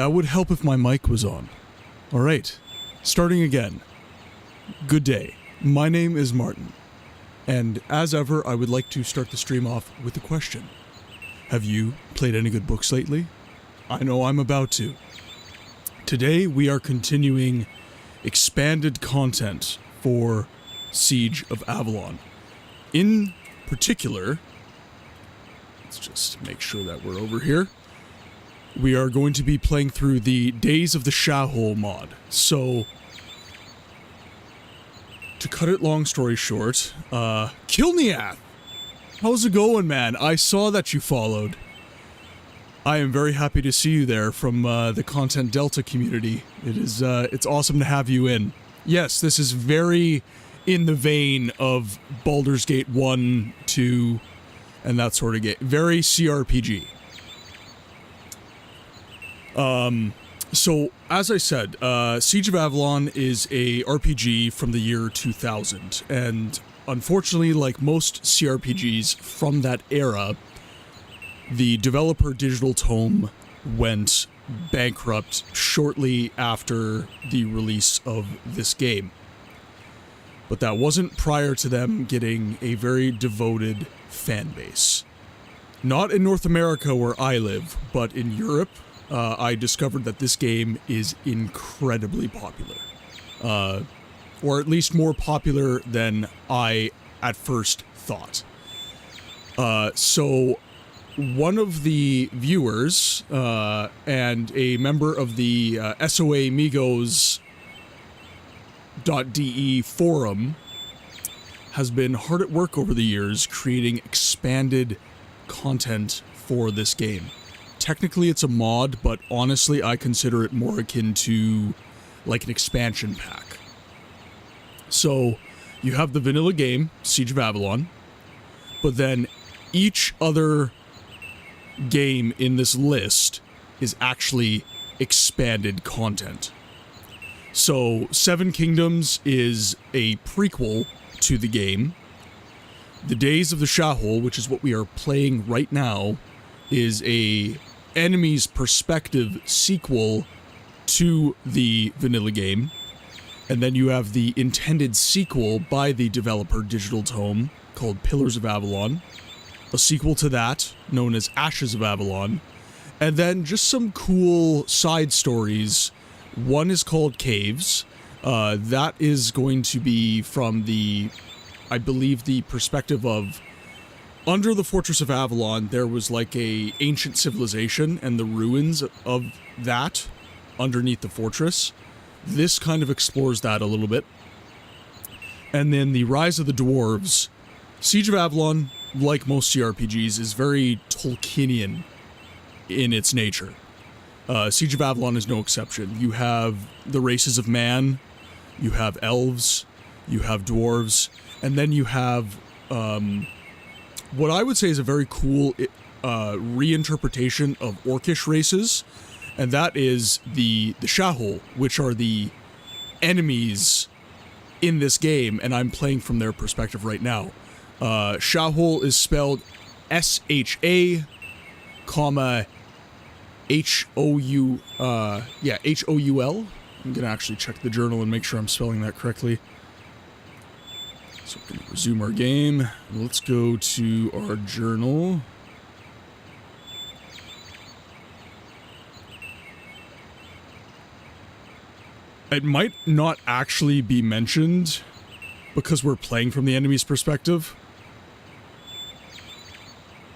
That would help if my mic was on. Alright, starting again. Good day. My name is Martin. And as ever, I would like to start the stream off with a question. Have you played any good books lately? I know I'm about to. Today we are continuing expanded content for Siege of Avalon. In particular, let's just make sure that we're over here. We are going to be playing through the Days of the Sha'Houl mod. So, to cut it long story short, Kilniath! How's it going, man? I saw that you followed. I am very happy to see you there from the Content Delta community. It's awesome to have you in. Yes, this is very in the vein of Baldur's Gate 1, 2, and that sort of game. Very CRPG. So, as I said, Siege of Avalon is a RPG from the year 2000, and unfortunately, like most CRPGs from that era, the developer Digital Tome went bankrupt shortly after the release of this game. But that wasn't prior to them getting a very devoted fan base. Not in North America where I live, but in Europe, I discovered that this game is incredibly popular. Or at least more popular than I at first thought. So one of the viewers and a member of the SOA Amigos.de forum has been hard at work over the years creating expanded content for this game. Technically it's a mod, but honestly I consider it more akin to like an expansion pack. So you have the vanilla game, Siege of Avalon, but then each other game in this list is actually expanded content. So Seven Kingdoms is a prequel to the game. The Days of the Sha'Houl, which is what we are playing right now, is a enemy's perspective sequel to the vanilla game. And then you have the intended sequel by the developer Digital Tome called Pillars of Avalon, a sequel to that known as Ashes of Avalon, and then just some cool side stories. One is called Caves. That is going to be from the, I believe, the perspective of under the Fortress of Avalon, there was like a ancient civilization and the ruins of that underneath the fortress. This kind of explores that a little bit. And then the Rise of the Dwarves. Siege of Avalon, like most CRPGs, is very Tolkienian in its nature. Siege of Avalon is no exception. You have the races of man, you have elves, you have dwarves, and then you have what I would say is a very cool reinterpretation of orcish races, and that is the Sha'Houl, which are the enemies in this game, and I'm playing from their perspective right now. Sha'Houl is spelled S-H-A, comma, H-O-U, H-O-U-L. I'm gonna actually check the journal and make sure I'm spelling that correctly. So we're going to resume our game. Let's go to our journal. It might not actually be mentioned because we're playing from the enemy's perspective.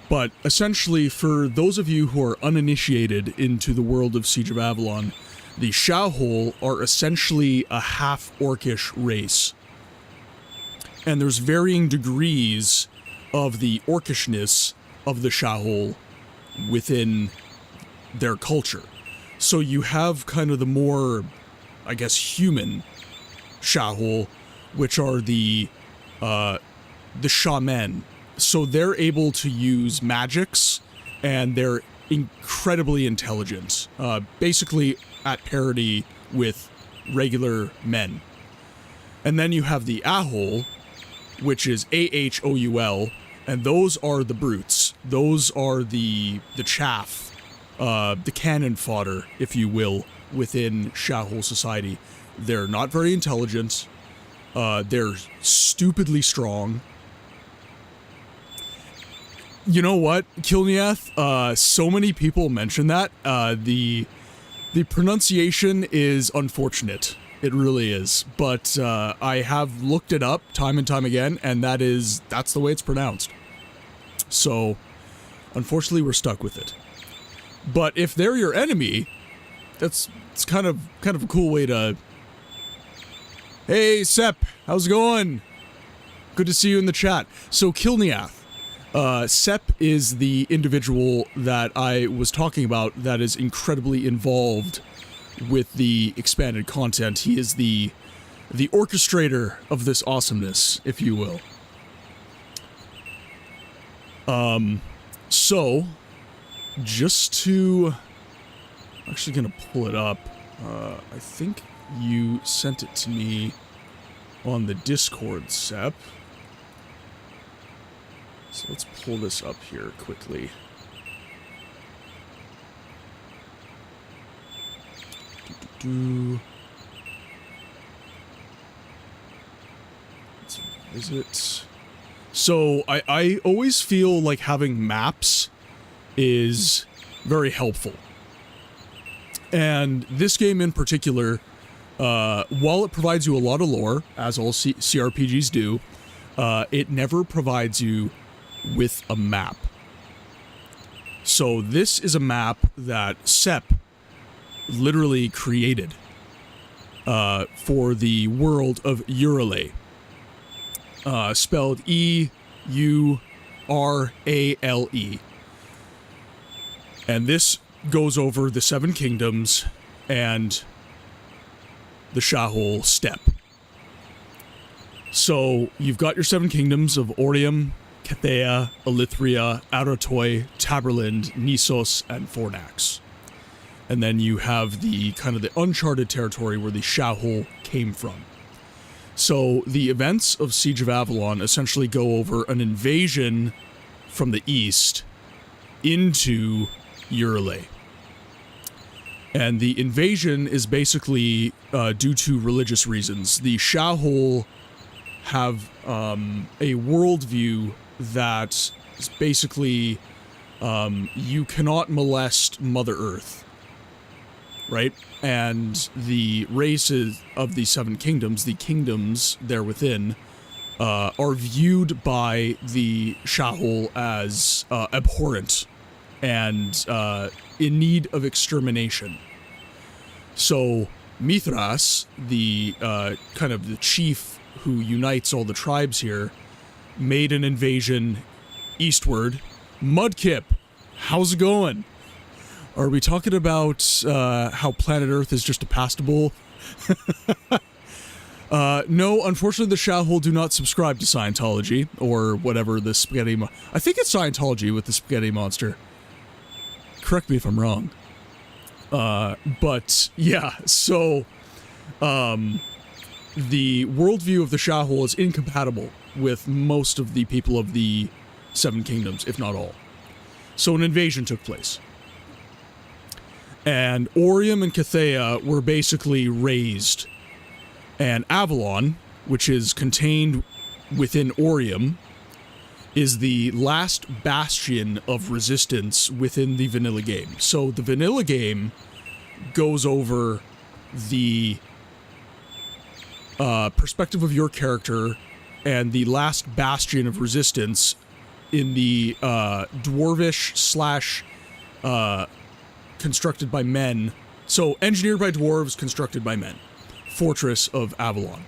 But essentially, for those of you who are uninitiated into the world of Siege of Avalon, the Sha'Houl are essentially a half-orcish race. And there's varying degrees of the orcishness of the Sha'Houl within their culture. So you have kind of the more, I guess, human Sha'Houl, which are the shaman. So they're able to use magics, and they're incredibly intelligent. Basically at parity with regular men. And then you have the Ahoul, which is A-H-O-U-L, and those are the brutes. Those are the chaff the cannon fodder, if you will, within Sha'Houl society. They're not very intelligent. They're stupidly strong. You know what, Kilniath? So many people mention that. The pronunciation is unfortunate. It really is. But I have looked it up time and time again, and that's the way it's pronounced. So, unfortunately, we're stuck with it. But if they're your enemy, it's kind of a cool way to... Hey, Sep, how's it going? Good to see you in the chat. So, Kilniath. Sep is the individual that I was talking about that is incredibly involved with the expanded content. He is the orchestrator of this awesomeness, if you will. So, just to... I'm actually gonna pull it up. I think you sent it to me on the Discord, Sep. So let's pull this up here quickly. Let's visit. So I always feel like having maps is very helpful. And this game in particular, while it provides you a lot of lore, as all CRPGs do, it never provides you with a map. So this is a map that Sep literally created for the world of Eurale. Spelled E-U-R-A-L-E. And this goes over the 7 kingdoms and the Sha'Houl steppe. So you've got your 7 kingdoms of Orium, Cathea, Elithria, Aratoi, Taberland, Nissos, and Fornax. And then you have the kind of the uncharted territory where the Sha'Houl came from. So the events of Siege of Avalon essentially go over an invasion from the east into Eurale. And the invasion is basically due to religious reasons. The Sha'Houl have a worldview that is basically you cannot molest Mother Earth. Right? And the races of the 7 kingdoms, the kingdoms there within, are viewed by the Sha'Houl as abhorrent and in need of extermination. So Mithras, the kind of the chief who unites all the tribes here, made an invasion eastward. Mudkip, how's it going? Are we talking about how planet Earth is just a pastable? No, unfortunately the Sha'Houl do not subscribe to Scientology, or whatever the spaghetti... I think it's Scientology with the spaghetti monster. Correct me if I'm wrong. But, yeah, so... the worldview of the Sha'Houl is incompatible with most of the people of the 7 kingdoms, if not all. So an invasion took place. And Orium and Cathea were basically razed. And Avalon, which is contained within Orium, is the last bastion of resistance within the vanilla game. So the vanilla game goes over the perspective of your character and the last bastion of resistance in the dwarvish slash constructed by men. So, engineered by dwarves, constructed by men. Fortress of Avalon.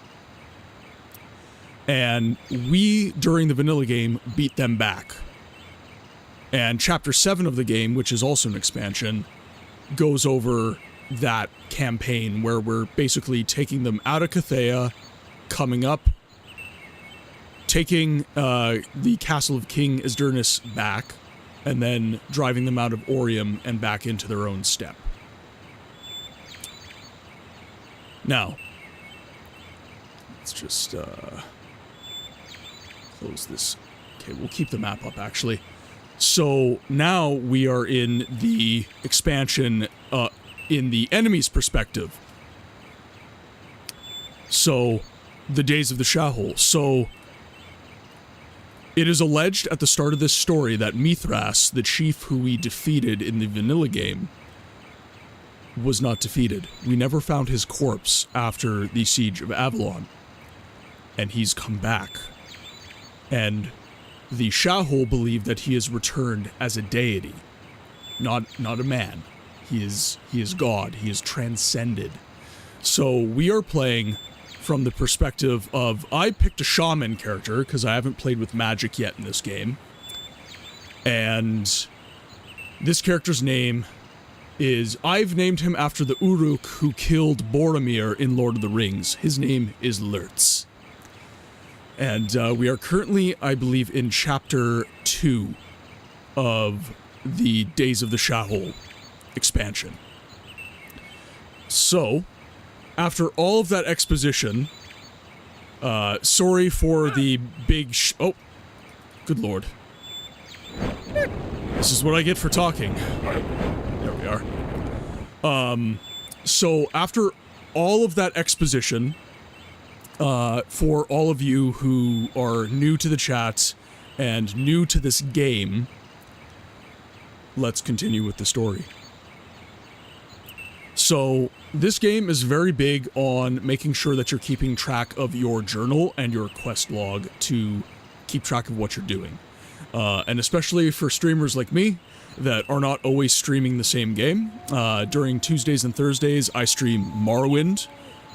And we, during the vanilla game, beat them back. And Chapter 7 of the game, which is also an expansion, goes over that campaign where we're basically taking them out of Cathea, coming up, taking the castle of King Isdurnus back, and then driving them out of Orium and back into their own steppe. Now, let's just close this. Okay, we'll keep the map up, actually. So now we are in the expansion in the enemy's perspective. So, the days of the Sha'Houl. So, it is alleged at the start of this story that Mithras, the chief who we defeated in the vanilla game, was not defeated. We never found his corpse after the Siege of Avalon. And he's come back. And the Sha'Houl believe that he has returned as a deity. Not a man. He is God. He is transcended. So we are playing from the perspective of, I picked a shaman character because I haven't played with magic yet in this game. And this character's name is, I've named him after the Uruk who killed Boromir in Lord of the Rings. His name is Lurtz. And we are currently, I believe, in Chapter 2 of the Days of the Sha'Houl expansion. So, after all of that exposition, sorry for the big oh, good lord. This is what I get for talking. There we are. So after all of that exposition, for all of you who are new to the chat and new to this game, let's continue with the story. So, this game is very big on making sure that you're keeping track of your journal and your quest log to keep track of what you're doing. And especially for streamers like me that are not always streaming the same game. During Tuesdays and Thursdays, I stream Morrowind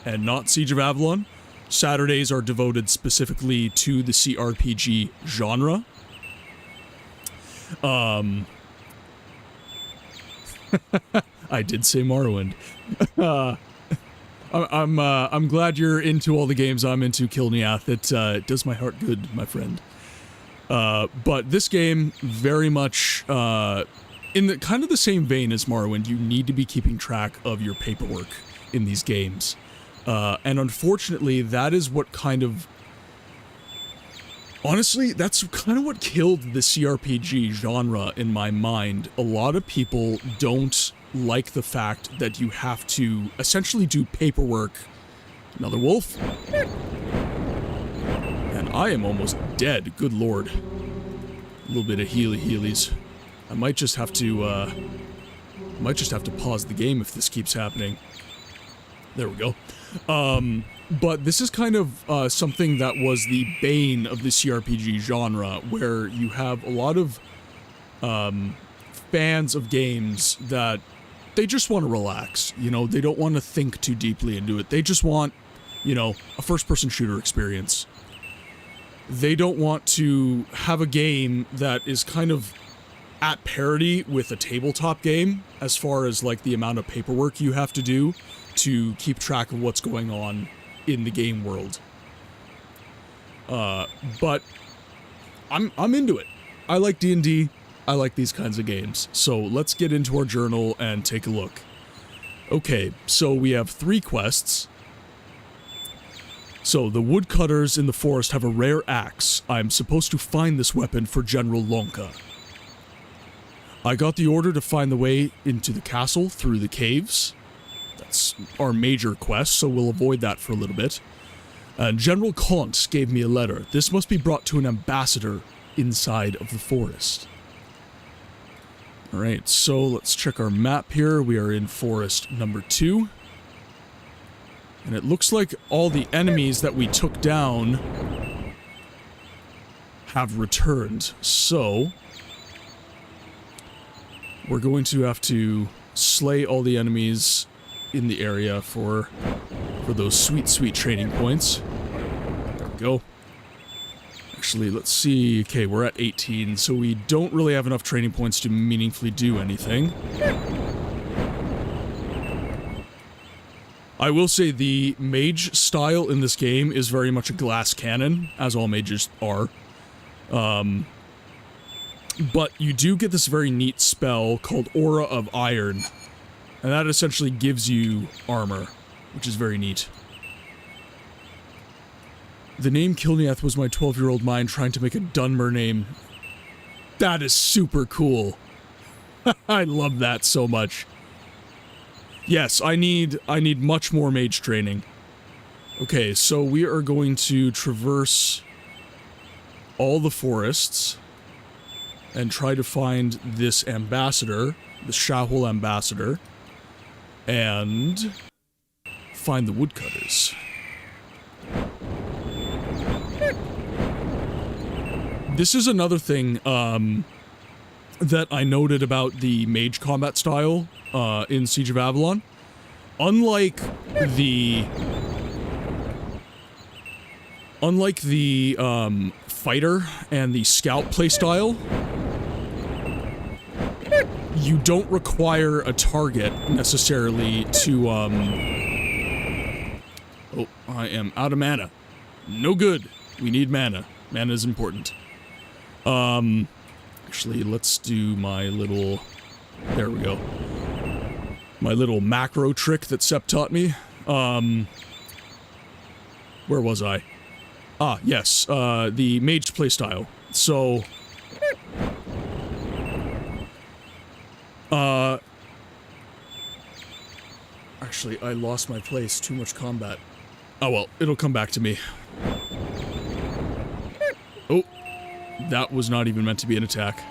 and not Siege of Avalon. Saturdays are devoted specifically to the CRPG genre. I did say Morrowind. I'm glad you're into all the games I'm into, Kilniath. It does my heart good, my friend. But this game, very much in the kind of the same vein as Morrowind, you need to be keeping track of your paperwork in these games. And unfortunately, that is what kind of... Honestly, that's kind of what killed the CRPG genre in my mind. A lot of people don't like the fact that you have to essentially do paperwork. Another wolf. And I am almost dead, good lord. A little bit of healies. I might just have to pause the game if this keeps happening. There we go. But this is kind of something that was the bane of the CRPG genre, where you have a lot of fans of games that they just want to relax. You know, they don't want to think too deeply into it. They just want, you know, a first-person shooter experience. They don't want to have a game that is kind of at parity with a tabletop game as far as, like, the amount of paperwork you have to do to keep track of what's going on in the game world. But I'm into it. I like D&D. I like these kinds of games. So let's get into our journal and take a look. Okay, so we have 3 quests. So the woodcutters in the forest have a rare axe. I'm supposed to find this weapon for General Lonka. I got the order to find the way into the castle through the caves. That's our major quest, so we'll avoid that for a little bit. And General Kont gave me a letter. This must be brought to an ambassador inside of the forest. Alright, so let's check our map here. We are in forest number 2. And it looks like all the enemies that we took down have returned. So we're going to have to slay all the enemies in the area for those sweet training points. There we go. Actually, let's see. Okay, we're at 18, so we don't really have enough training points to meaningfully do anything. I will say the mage style in this game is very much a glass cannon, as all mages are. But you do get this very neat spell called Aura of Iron, and that essentially gives you armor, which is very neat. The name Kilniath was my 12-year-old mind trying to make a Dunmer name. That is super cool. I love that so much. Yes, I need much more mage training. Okay, so we are going to traverse all the forests and try to find this ambassador, the Sha'Houl ambassador, and find the woodcutters. This is another thing that I noted about the mage combat style in Siege of Avalon. Unlike the fighter and the scout playstyle, you don't require a target necessarily to Oh, I am out of mana. No good. We need mana. Mana is important. Actually, let's do my little... There we go. My little macro trick that Sepp taught me. Where was I? Ah, yes, the mage playstyle. So... Actually, I lost my place. Too much combat. Oh well, it'll come back to me. Oh, that was not even meant to be an attack.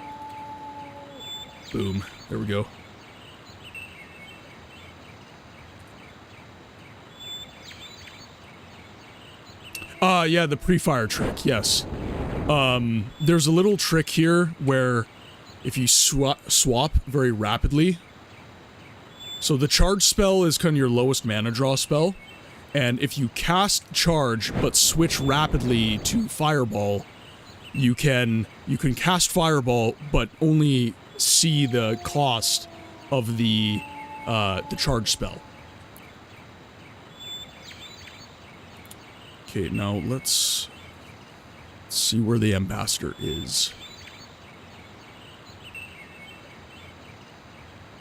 Boom. There we go. Yeah, the pre-fire trick, yes. There's a little trick here where if you swap very rapidly... So the charge spell is kind of your lowest mana draw spell, and if you cast charge but switch rapidly to fireball, you can cast fireball but only see the cost of the charge spell. Okay, now let's see where the ambassador is.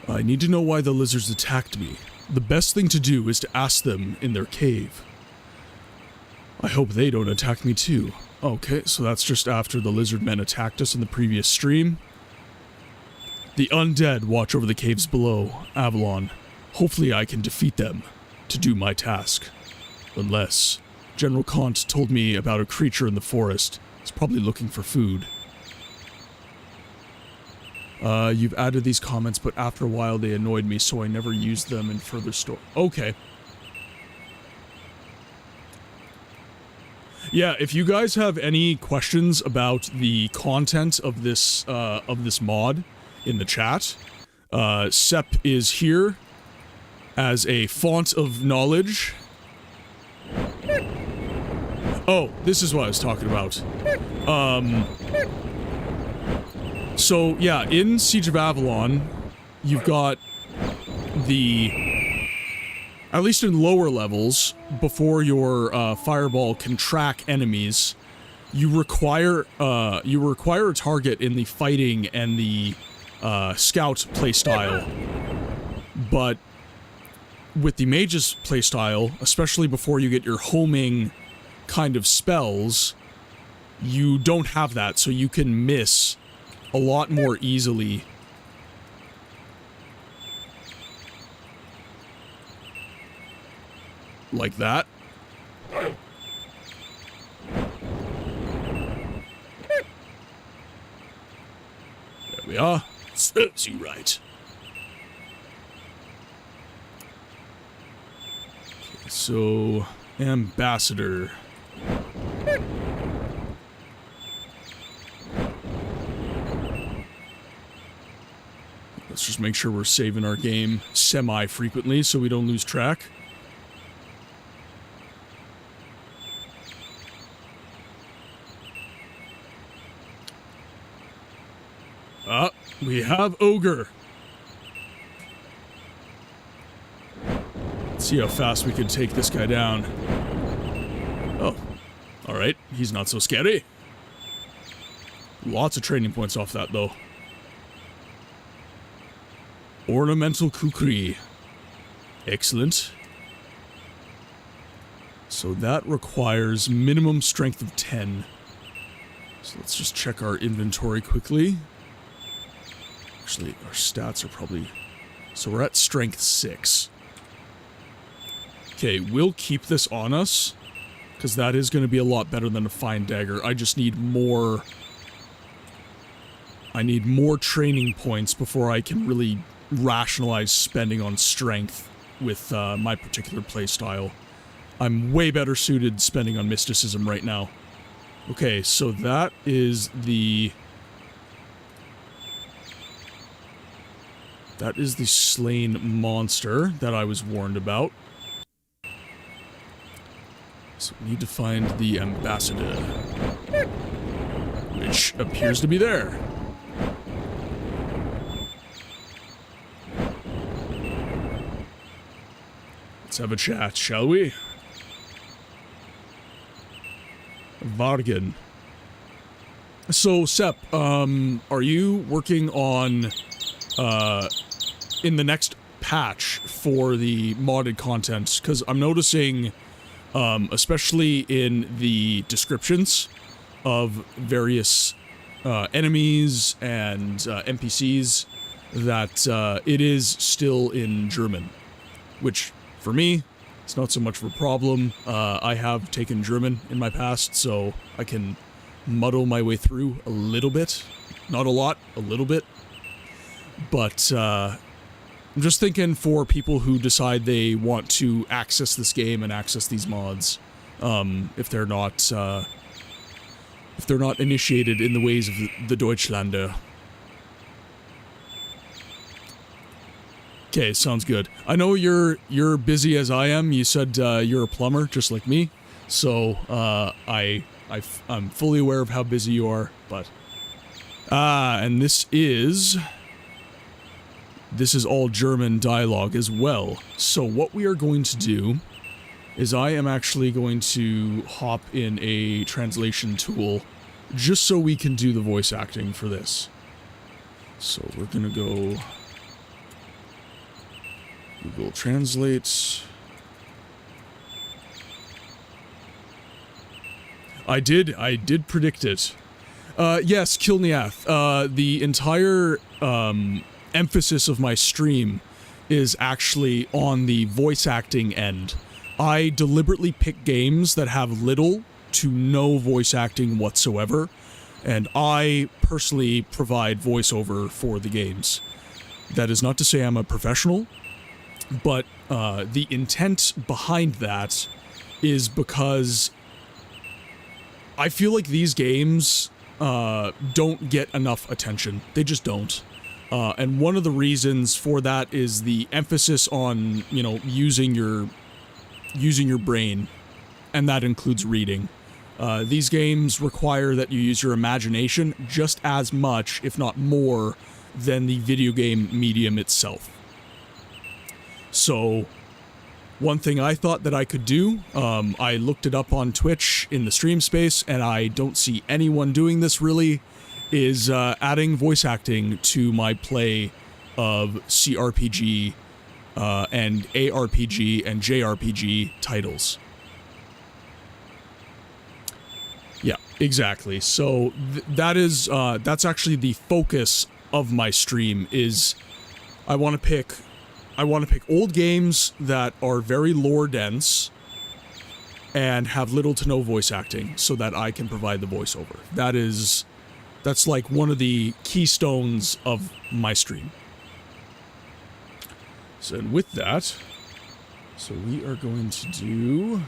I need to know why the lizards attacked me. The best thing to do is to ask them in their cave. I hope they don't attack me too. Okay, so that's just after the lizard men attacked us in the previous stream. The undead watch over the caves below Avalon. Hopefully I can defeat them to do my task. Unless General Kant told me about a creature in the forest. It's probably looking for food. You've added these comments, but after a while they annoyed me, so I never used them in further story. Okay. Yeah, if you guys have any questions about the content of this mod in the chat, Sepp is here as a font of knowledge. Oh, this is what I was talking about. So, yeah, in Siege of Avalon, you've got the... At least in lower levels, before your fireball can track enemies, you require a target in the fighting and the scout playstyle. But with the mage's playstyle, especially before you get your homing kind of spells, you don't have that, so you can miss a lot more easily. Like that. There we are. Serves you right. Okay, so... Ambassador. Let's just make sure we're saving our game semi-frequently so we don't lose track. We have Ogre. Let's see how fast we can take this guy down. Oh, alright. He's not so scary. Lots of training points off that, though. Ornamental Kukri. Excellent. So that requires minimum strength of 10. So let's just check our inventory quickly. Actually, our stats are probably... So we're at strength 6. Okay, we'll keep this on us, because that is going to be a lot better than a fine dagger. I just need more... I need more training points before I can really rationalize spending on strength with my particular playstyle. I'm way better suited spending on mysticism right now. Okay, so that is the... That is the slain monster that I was warned about. So we need to find the ambassador, which appears to be there. Let's have a chat, shall we? Vargan. So, Sep, are you working on, in the next patch for the modded content? Because I'm noticing, especially in the descriptions of various enemies and NPCs, that it is still in German, which, for me, it's not so much of a problem. I have taken German in my past, so I can muddle my way through a little bit. Not a lot, a little bit. But, I'm just thinking for people who decide they want to access this game and access these mods, if they're not initiated in the ways of the Deutschlander. Okay, sounds good. I know you're busy as I am. You said you're a plumber, just like me. So I'm fully aware of how busy you are. But and this is all German dialogue as well. So what we are going to do is I am actually going to hop in a translation tool just so we can do the voice acting for this. So we're gonna go Google Translate. I did predict it. Yes, Kilniath. The entire emphasis of my stream is actually on the voice acting end. I deliberately pick games that have little to no voice acting whatsoever, and I personally provide voiceover for the games. That is not to say I'm a professional, but the intent behind that is because I feel like these games don't get enough attention. They just don't. And one of the reasons for that is the emphasis on, you know, using your brain, and that includes reading. These games require that you use your imagination just as much, if not more, than the video game medium itself. So, one thing I thought that I could do, I looked it up on Twitch in the stream space, and I don't see anyone doing this really, is adding voice acting to my play of CRPG and ARPG and JRPG titles. Yeah, exactly. So that's actually the focus of my stream. Is I want to pick old games that are very lore dense and have little to no voice acting, so that I can provide the voiceover. That's like one of the keystones of my stream. So with that, so we are going to do,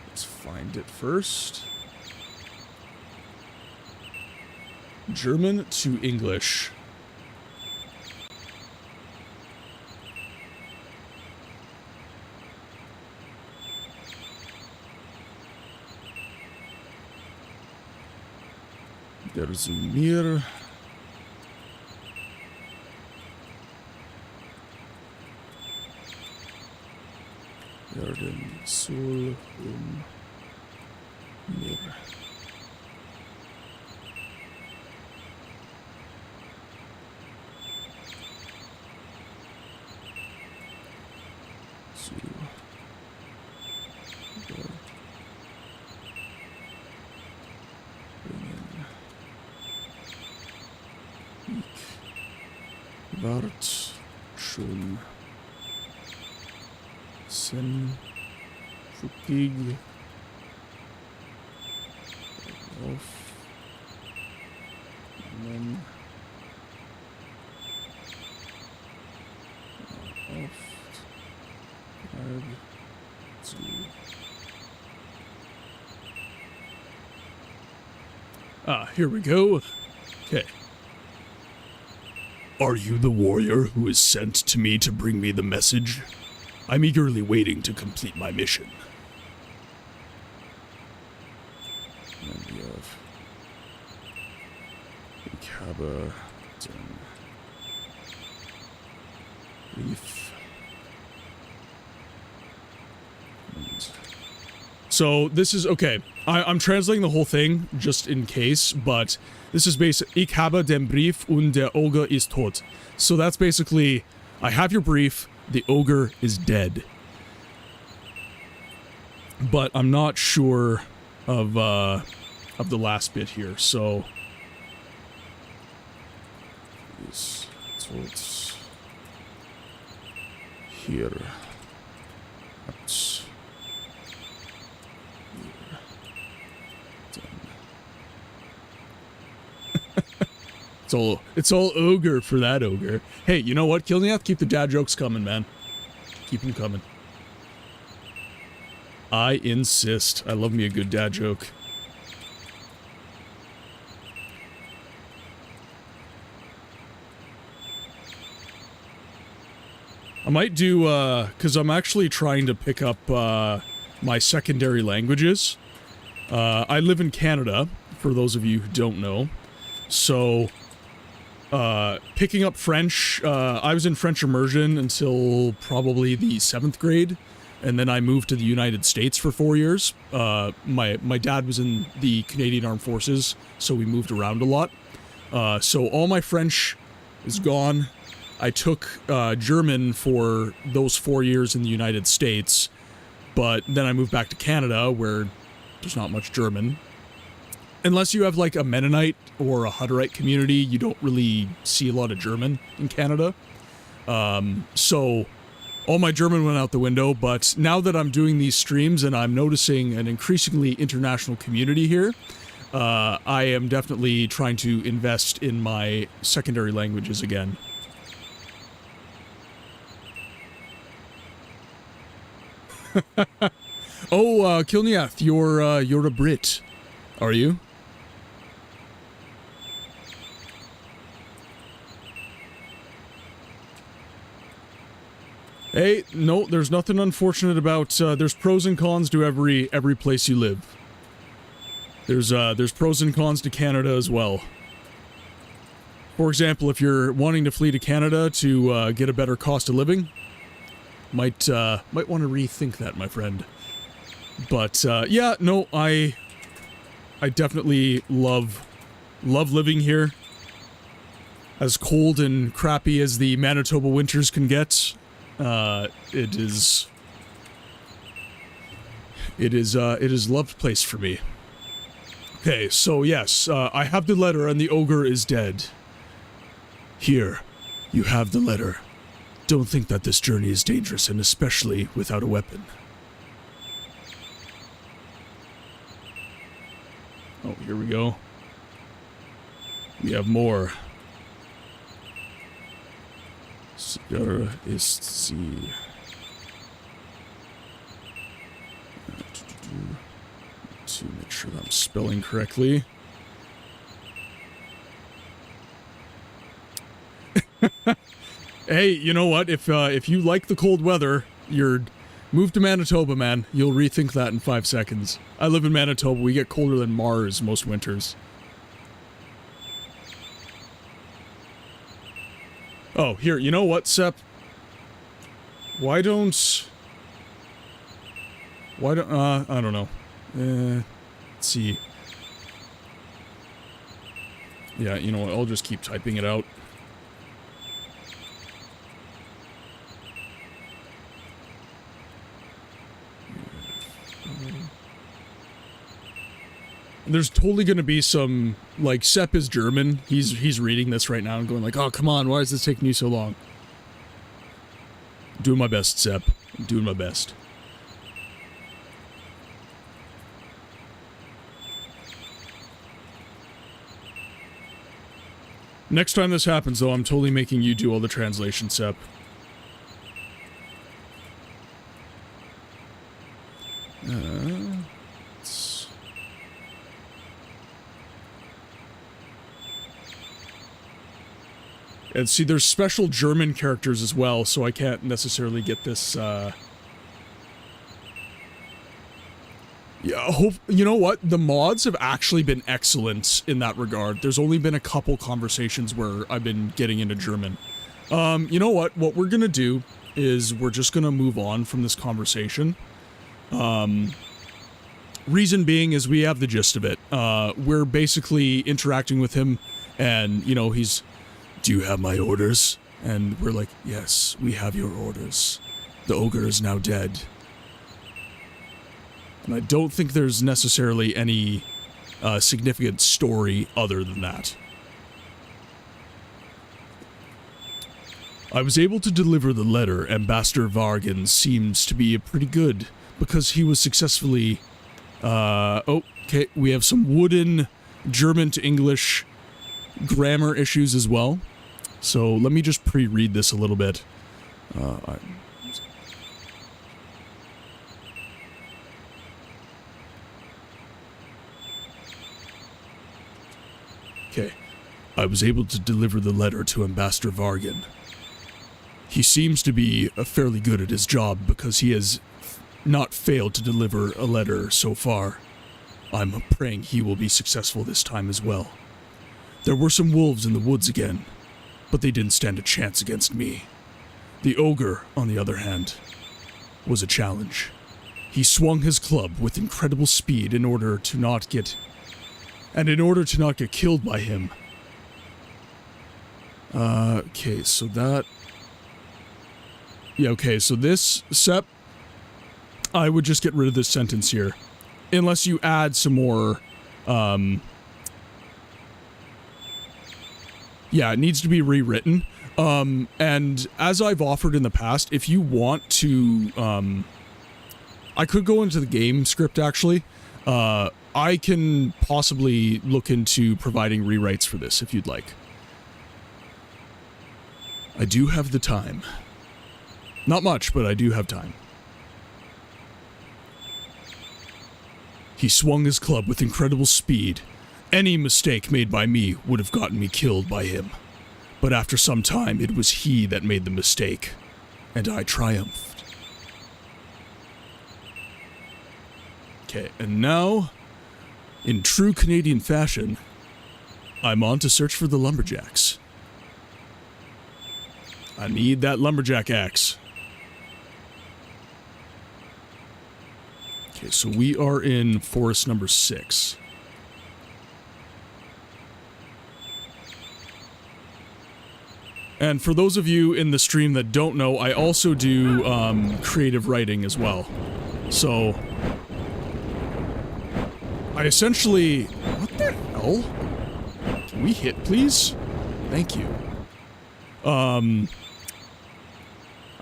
let's find it first. German to English. There's mir. Werden soll mir. So. Dort bringen. wart schon senfukig auf here we go. Okay. Are you the warrior who is sent to me to bring me the message? I'm eagerly waiting to complete my mission. And we have Ikaba, Leaf. So this is okay. I'm translating the whole thing just in case, but this is basically Ich habe den Brief und der Ogre ist tot. So that's basically, I have your brief, the ogre is dead. But I'm not sure of the last bit here, so is tot hier. It's all ogre for that ogre. Hey, you know what, Kilniath? Keep the dad jokes coming, man. Keep them coming. I insist. I love me a good dad joke. I might do, because I'm actually trying to pick up, my secondary languages. I live in Canada, for those of you who don't know. So, picking up French, I was in French immersion until probably the 7th grade, and then I moved to the United States for 4 years. My dad was in the Canadian Armed Forces, so we moved around a lot. So all my French is gone. I took German for those 4 years in the United States, but then I moved back to Canada, where there's not much German. Unless you have, like, a Mennonite or a Hutterite community, you don't really see a lot of German in Canada. So, all my German went out the window, but now that I'm doing these streams and I'm noticing an increasingly international community here, I am definitely trying to invest in my secondary languages again. Oh, Kilniath, you're a Brit, are you? Hey, no, there's nothing unfortunate about, there's pros and cons to every place you live. There's pros and cons to Canada as well. For example, if you're wanting to flee to Canada to, get a better cost of living, might want to rethink that, my friend. But, yeah, no, I definitely love living here. As cold and crappy as the Manitoba winters can get, it is a loved place for me. Okay, so yes, I have the letter and the ogre is dead. Here, you have the letter. Don't think that this journey is dangerous, and especially without a weapon. Oh, here we go. We have more. Sicher ist sie. To make sure that I'm spelling correctly. Hey, you know what? If you like the cold weather, move to Manitoba, man. You'll rethink that in 5 seconds. I live in Manitoba. We get colder than Mars most winters. Oh, here, you know what, Sep? Why don't... I don't know. Let's see. Yeah, you know what, I'll just keep typing it out. There's totally going to be some, like, Sepp is German. He's reading this right now and going like, oh, come on, why is this taking you so long? Doing my best, Sepp. I'm doing my best. Next time this happens, though, I'm totally making you do all the translation, Sepp. And see, there's special German characters as well, so I can't necessarily get this, Yeah, you know what? The mods have actually been excellent in that regard. There's only been a couple conversations where I've been getting into German. You know what? What we're gonna do is we're just gonna move on from this conversation. Reason being is we have the gist of it. We're basically interacting with him, and, you know, he's... Do you have my orders? And we're like, yes, we have your orders. The ogre is now dead. And I don't think there's necessarily any significant story other than that. I was able to deliver the letter. Ambassador Vargan seems to be pretty good because he was successfully... okay, we have some wooden German to English grammar issues as well. So let me just pre-read this a little bit. Okay. I was able to deliver the letter to Ambassador Vargan. He seems to be fairly good at his job because he has not failed to deliver a letter so far. I'm praying he will be successful this time as well. There were some wolves in the woods again, but they didn't stand a chance against me. The ogre, on the other hand, was a challenge. He swung his club with incredible speed in order to not get killed by him. Okay, so that... Yeah, okay, so this, Sepp, I would just get rid of this sentence here. Unless you add some more, yeah, it needs to be rewritten. And as I've offered in the past, if you want to, I could go into the game script, actually. I can possibly look into providing rewrites for this, if you'd like. I do have the time. Not much, but I do have time. He swung his club with incredible speed. Any mistake made by me would have gotten me killed by him. But after some time, it was he that made the mistake, and I triumphed. Okay, and now, in true Canadian fashion, I'm on to search for the lumberjacks. I need that lumberjack axe. Okay, so we are in forest number 6. And for those of you in the stream that don't know, I also do creative writing as well. So I essentially... What the hell? Can we hit, please? Thank you. I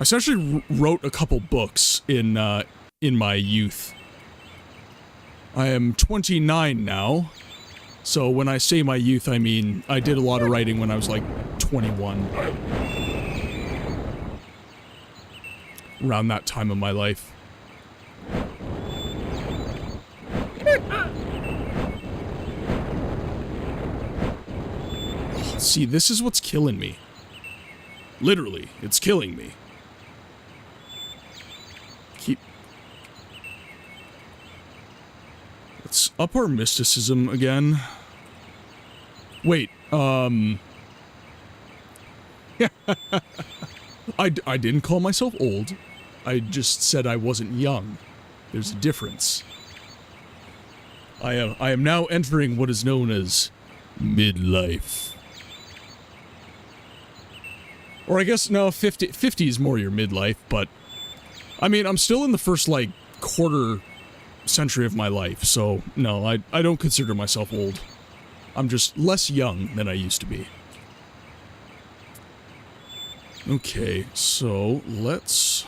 essentially wrote a couple books in my youth. I am 29 now. So when I say my youth, I mean I did a lot of writing when I was like 21. Around that time of my life. See, this is what's killing me. Literally, it's killing me. Let's up our mysticism again. Wait, I didn't call myself old. I just said I wasn't young. There's a difference. I am now entering what is known as midlife. Or I guess, no, 50 is more your midlife, but... I mean, I'm still in the first, like, quarter century of my life, so no, I don't consider myself old. I'm just less young than I used to be. Okay, so let's...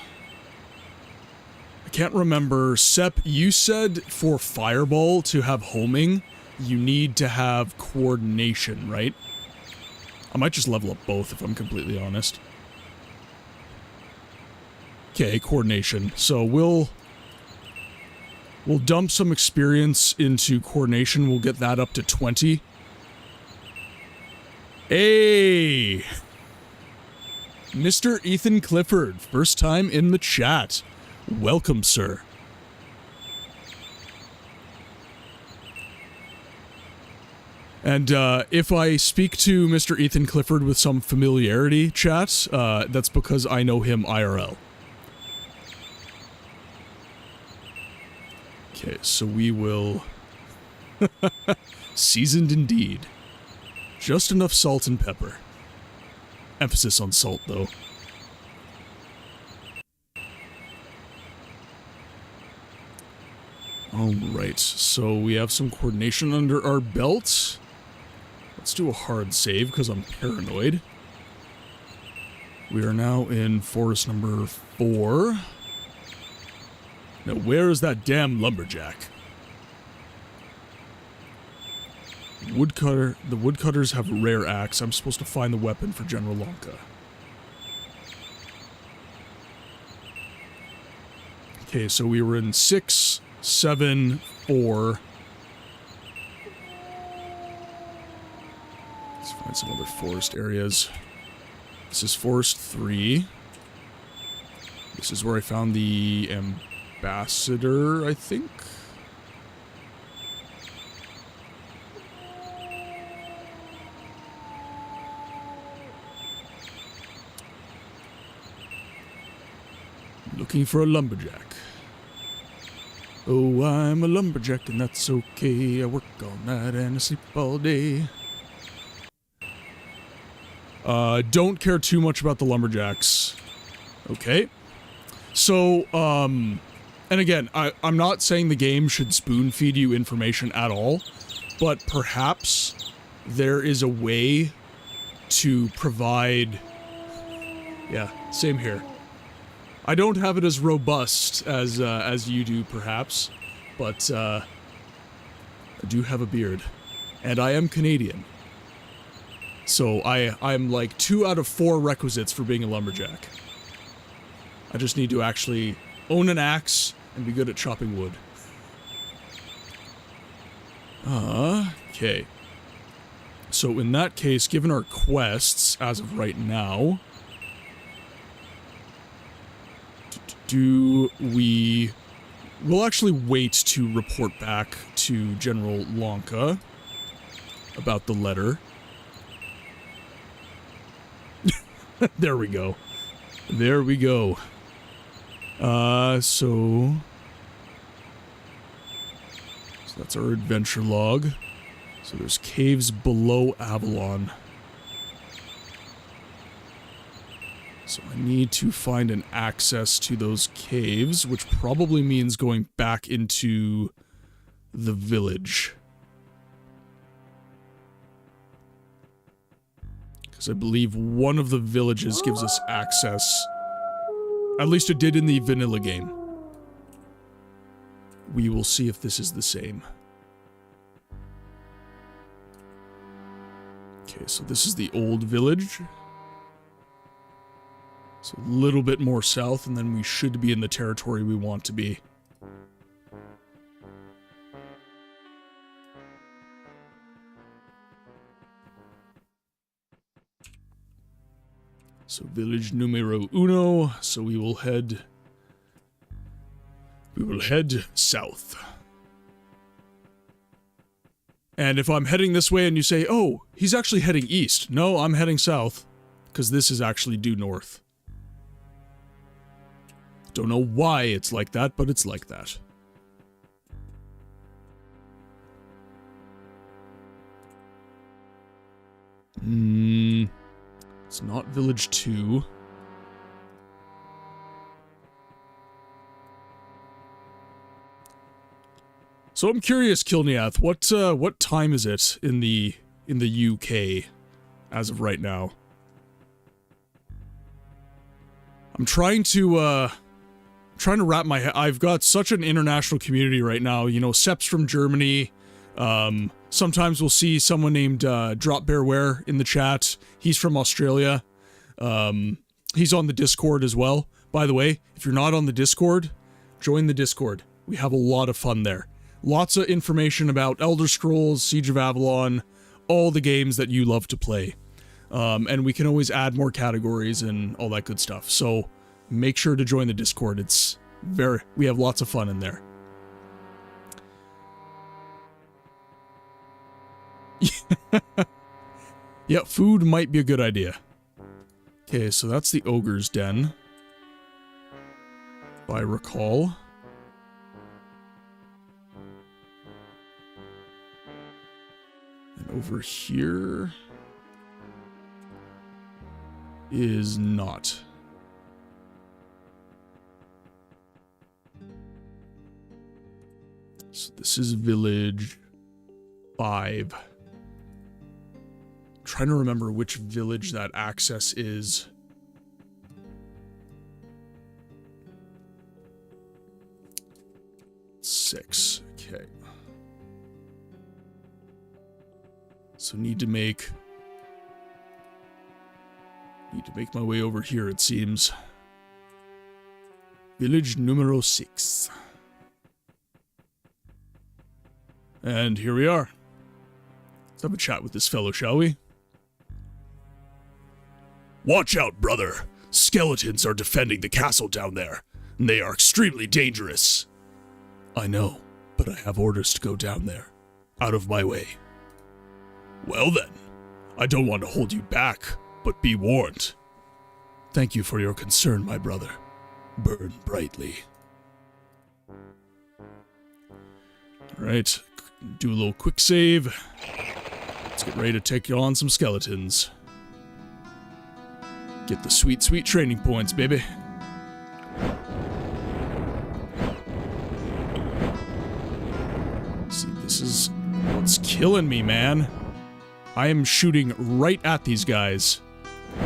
I can't remember. Sep, you said for Fireball to have homing, you need to have coordination, right? I might just level up both if I'm completely honest. Okay, coordination. So we'll dump some experience into coordination. We'll get that up to 20. Hey! Mr. Ethan Clifford, first time in the chat. Welcome, sir. And if I speak to Mr. Ethan Clifford with some familiarity, chat, that's because I know him IRL. Okay, so we will... Seasoned indeed. Just enough salt and pepper. Emphasis on salt, though. Alright, so we have some coordination under our belt. Let's do a hard save, because I'm paranoid. We are now in forest number 4. Now, where is that damn lumberjack? Woodcutter. The woodcutters have a rare axe. I'm supposed to find the weapon for General Lanka. Okay, so we were in 6, 7, 4. Let's find some other forest areas. This is forest 3. This is where I found the ambassador, I think. Looking for a lumberjack. Oh, I'm a lumberjack and that's okay. I work all night and I sleep all day. Don't care too much about the lumberjacks. Okay. So, and again, I'm not saying the game should spoon feed you information at all, but perhaps there is a way to provide... Yeah, same here. I don't have it as robust as you do, perhaps, but, I do have a beard. And I am Canadian. So I'm like 2 out of 4 requisites for being a lumberjack. I just need to actually own an axe and be good at chopping wood. Okay. So in that case, given our quests as of right now, we'll actually wait to report back to General Lanka about the letter. There we go. There we go. So that's our adventure log. So there's caves below Avalon. So I need to find an access to those caves, which probably means going back into the village. Because I believe one of the villages gives us access. At least it did in the vanilla game. We will see if this is the same. Okay, so this is the old village. So a little bit more south, and then we should be in the territory we want to be. So village numero uno, so we will head south. And if I'm heading this way and you say, oh, he's actually heading east. No, I'm heading south, because this is actually due north. Don't know why it's like that, but it's like that. It's not Village 2. So I'm curious, Kilniath, what time is it in the UK as of right now? I'm trying to wrap my head. I've got such an international community right now. You know, Sep's from Germany. Sometimes we'll see someone named Drop Bearware in the chat. He's from Australia. He's on the Discord as well. By the way, if you're not on the Discord, join the Discord. We have a lot of fun there. Lots of information about Elder Scrolls, Siege of Avalon, all the games that you love to play. And we can always add more categories and all that good stuff. So make sure to join the Discord. We have lots of fun in there. Yeah, food might be a good idea. Okay, so that's the Ogre's Den, if I recall. And over here is not. So this is village 5. I'm trying to remember which village that access is. Six. Okay. So need to make my way over here, it seems. Village numero 6. And here we are. Let's have a chat with this fellow, shall we? Watch out, brother. Skeletons are defending the castle down there, and they are extremely dangerous. I know, but I have orders to go down there. Out of my way. Well then, I don't want to hold you back, but be warned. Thank you for your concern, my brother. Burn brightly. Alright, do a little quick save. Let's get ready to take on some skeletons. Get the sweet, sweet training points, baby. See, this is what's killing me, man. I am shooting right at these guys.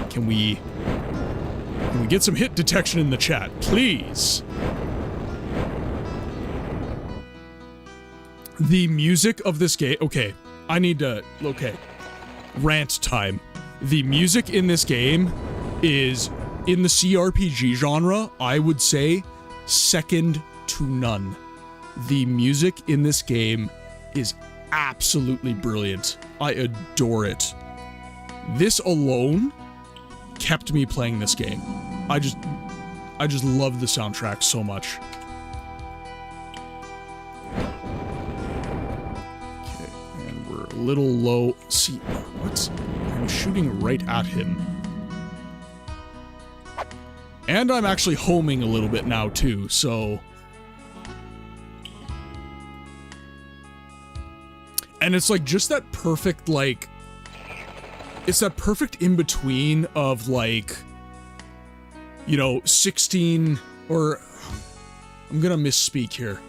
Can we get some hit detection in the chat, please? The music of this game... Okay, I need to... Okay. Rant time. The music in this game is, in the CRPG genre, I would say, second to none. The music in this game is absolutely brilliant. I adore it. This alone kept me playing this game. I just love the soundtrack so much. Okay, and we're a little low. See, what's... I'm shooting right at him. And I'm actually homing a little bit now, too, so... And it's like just that perfect, like... It's that perfect in-between of, like... You know, 16... Or... I'm gonna misspeak here.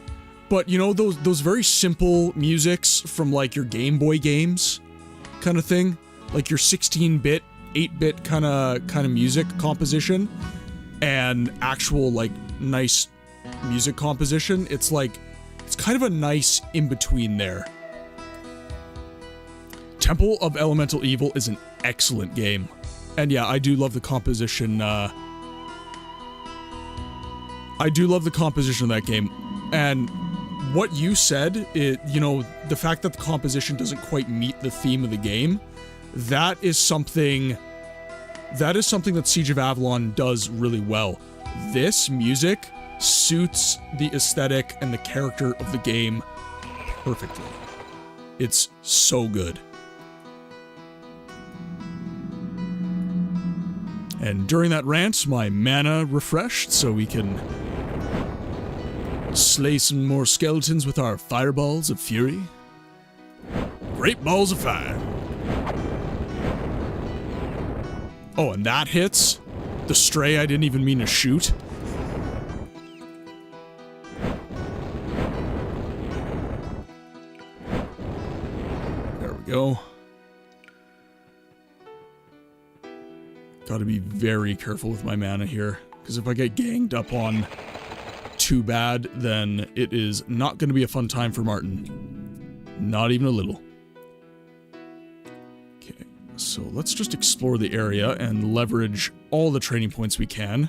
But, you know, those very simple musics from, like, your Game Boy games? Kind of thing? Like your 16-bit, 8-bit kind of music composition? And actual, like, nice music composition. It's like... It's kind of a nice in-between there. Temple of Elemental Evil is an excellent game. And yeah, I do love the composition, I do love the composition of that game. And what you said, you know, the fact that the composition doesn't quite meet the theme of the game, that is something that Siege of Avalon does really well. This music suits the aesthetic and the character of the game perfectly. It's so good. And during that rant, my mana refreshed, so we can slay some more skeletons with our fireballs of fury. Great balls of fire. Oh, and that hits? The stray I didn't even mean to shoot? we go. Gotta be very careful with my mana here, because if I get ganged up on too bad, then it is not going to be a fun time for Martin. Not even a little. Okay, so let's just explore the area and leverage all the training points we can.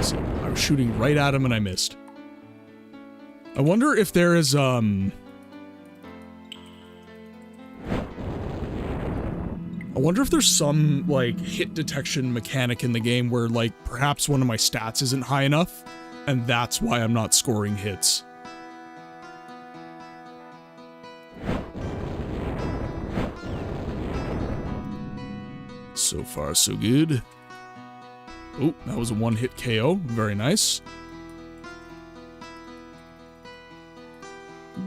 So I was shooting right at him and I missed. I wonder if there is, I wonder if there's some, like, hit detection mechanic in the game where, like, perhaps one of my stats isn't high enough, and that's why I'm not scoring hits. So far, so good. Oh, that was a one-hit KO. Very nice.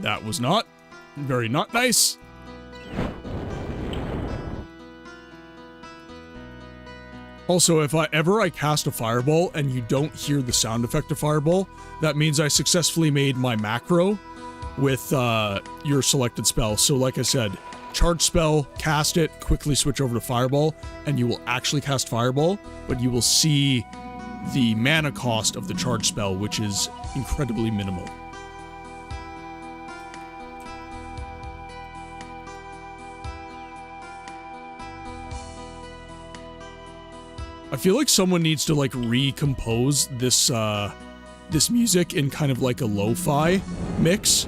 That was not. Very not nice. Also, if I cast a fireball and you don't hear the sound effect of fireball, that means I successfully made my macro with your selected spell. So like I said, charge spell, cast it, quickly switch over to fireball, and you will actually cast fireball, but you will see the mana cost of the charge spell, which is incredibly minimal. I feel like someone needs to, like, recompose this, this music in kind of like a lo-fi mix.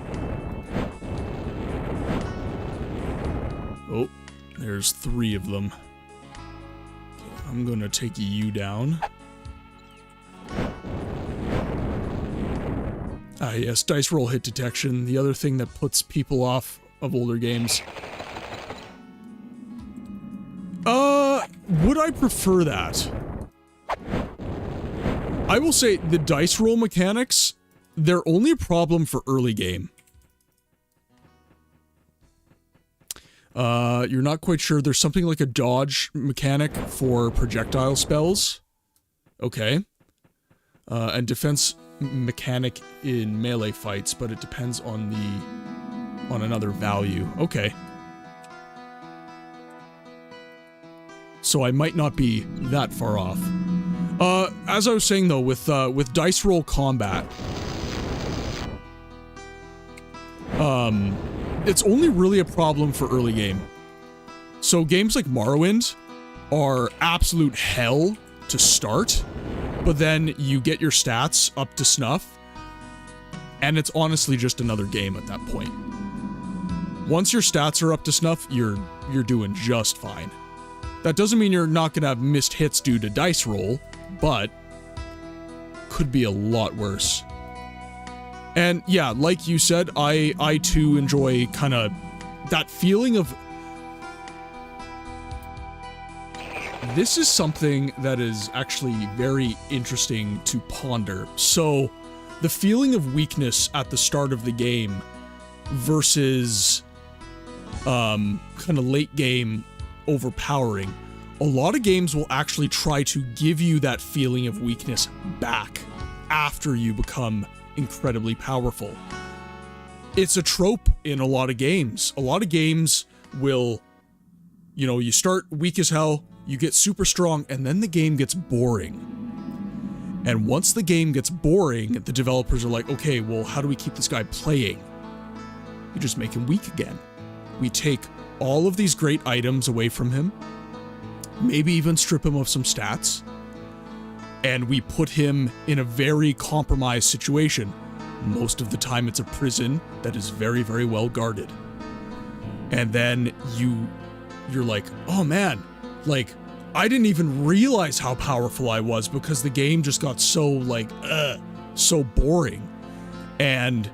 Oh, there's 3 of them. Okay, I'm gonna take you down. Ah, yes, dice roll hit detection, the other thing that puts people off of older games. Would I prefer that? I will say the dice roll mechanics, they're only a problem for early game. You're not quite sure. There's something like a dodge mechanic for projectile spells. Okay. And defense mechanic in melee fights, but it depends on another value. Okay. So I might not be that far off. As I was saying though, with dice roll combat, it's only really a problem for early game. So games like Morrowind are absolute hell to start, but then you get your stats up to snuff, and it's honestly just another game at that point. Once your stats are up to snuff, you're doing just fine. That doesn't mean you're not gonna have missed hits due to dice roll, but could be a lot worse. And yeah, like you said, I too enjoy kind of that feeling of... This is something that is actually very interesting to ponder. So, the feeling of weakness at the start of the game versus kind of late game overpowering. A lot of games will actually try to give you that feeling of weakness back after you become incredibly powerful. It's a trope in a lot of games. A lot of games will, you know, you start weak as hell, you get super strong, and then the game gets boring. And once the game gets boring, the developers are like, okay, well, how do we keep this guy playing? You just make him weak again. We take all of these great items away from him, maybe even strip him of some stats, and we put him in a very compromised situation. Most of the time it's a prison that is very, very well guarded. And then you're like, oh man, like, I didn't even realize how powerful I was because the game just got so, like, so boring. And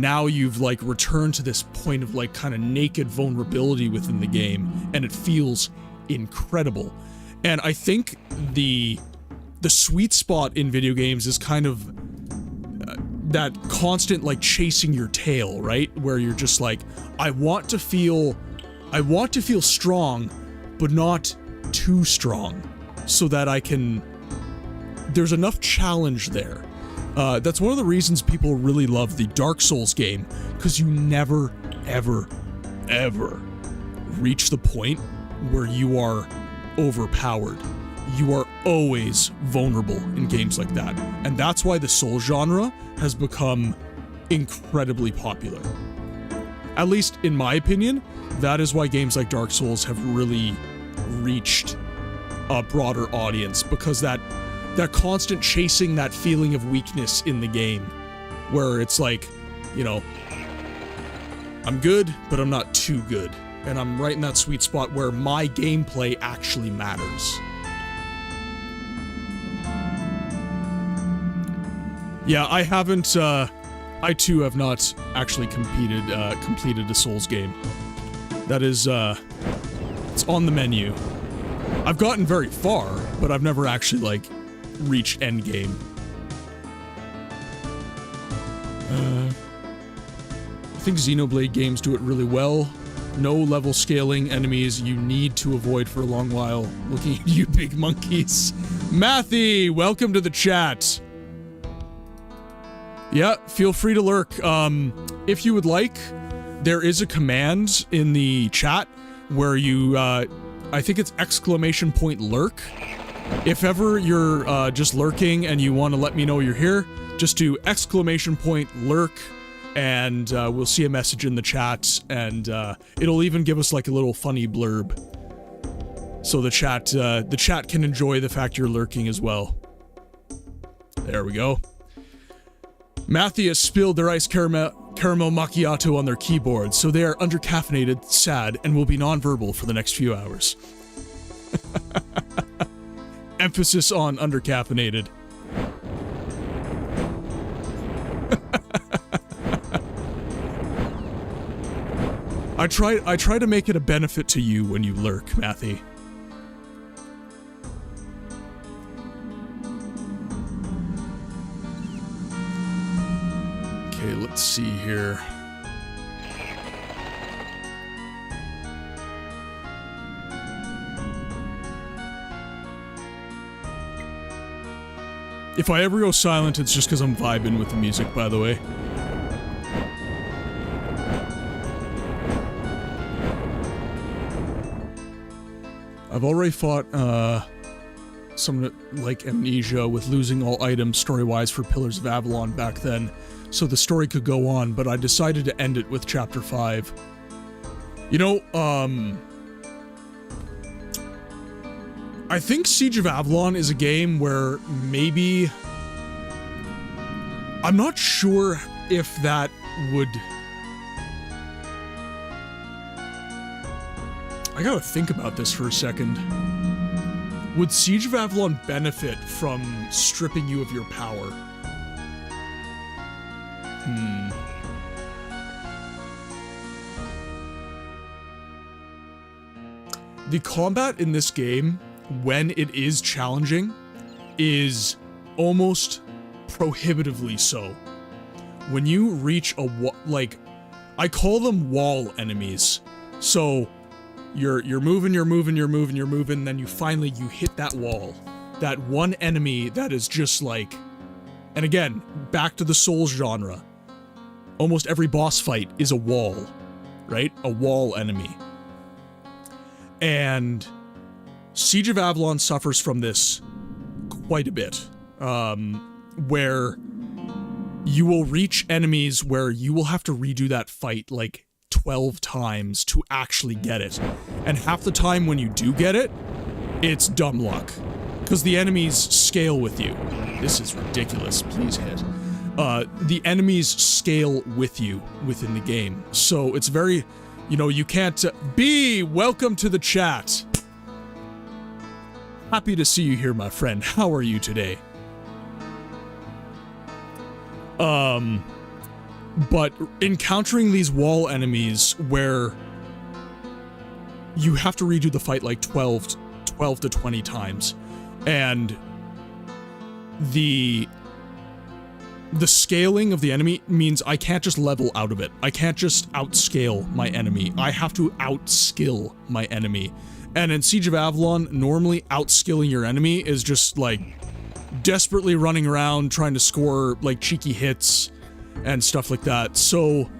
now you've, like, returned to this point of, like, kind of naked vulnerability within the game, and it feels incredible. And I think the sweet spot in video games is kind of that constant, like, chasing your tail, right? Where you're just like, I want to feel strong, but not too strong, so that I can... There's enough challenge there. That's one of the reasons people really love the Dark Souls game, because you never, ever, ever reach the point where you are overpowered. You are always vulnerable in games like that. And that's why the Souls genre has become incredibly popular. At least in my opinion, that is why games like Dark Souls have really reached a broader audience, because that constant chasing, that feeling of weakness in the game, where it's like, you know, I'm good, but I'm not too good. And I'm right in that sweet spot where my gameplay actually matters. Yeah, I haven't, I too have not actually completed a Souls game. That is, it's on the menu. I've gotten very far, but I've never actually, like, reached endgame. I think Xenoblade games do it really well. No level scaling enemies you need to avoid for a long while. Looking at you big monkeys. Matthew, welcome to the chat. Yeah, feel free to lurk. If you would like, there is a command in the chat where you, I think it's !lurk. If ever you're just lurking and you want to let me know you're here, just do !lurk, and we'll see a message in the chat, and it'll even give us like a little funny blurb, so the chat can enjoy the fact you're lurking as well. There we go. Matthew has spilled their iced caramel macchiato on their keyboard, so they are undercaffeinated, sad, and will be nonverbal for the next few hours. Emphasis on undercaffeinated. I try to make it a benefit to you when you lurk, Matthew. Okay, let's see here. If I ever go silent, it's just because I'm vibing with the music, by the way. I've already fought, something like Amnesia with losing all items story-wise for Pillars of Avalon back then, so the story could go on, but I decided to end it with Chapter 5. You know, I think Siege of Avalon is a game where maybe... I'm not sure if that would... I gotta think about this for a second. Would Siege of Avalon benefit from stripping you of your power? The combat in this game, when it is challenging, is almost prohibitively so. When you reach a I call them wall enemies. So you're moving, then you finally hit that wall. That one enemy that is just like, and again, back to the Souls genre. Almost every boss fight is a wall, right? A wall enemy. And Siege of Avalon suffers from this quite a bit, where you will reach enemies where you will have to redo that fight like 12 times to actually get it. And half the time when you do get it, it's dumb luck. Because the enemies scale with you. This is ridiculous, please hit. The enemies scale with you within the game. So it's very, you know, you can't... B, welcome to the chat. Happy to see you here, my friend. How are you today? But encountering these wall enemies where you have to redo the fight like 12 to 20 times, and the scaling of the enemy means I can't just level out of it. I can't just outscale my enemy. I have to outskill my enemy. And in Siege of Avalon, normally outskilling your enemy is just like desperately running around trying to score like cheeky hits and stuff like that. So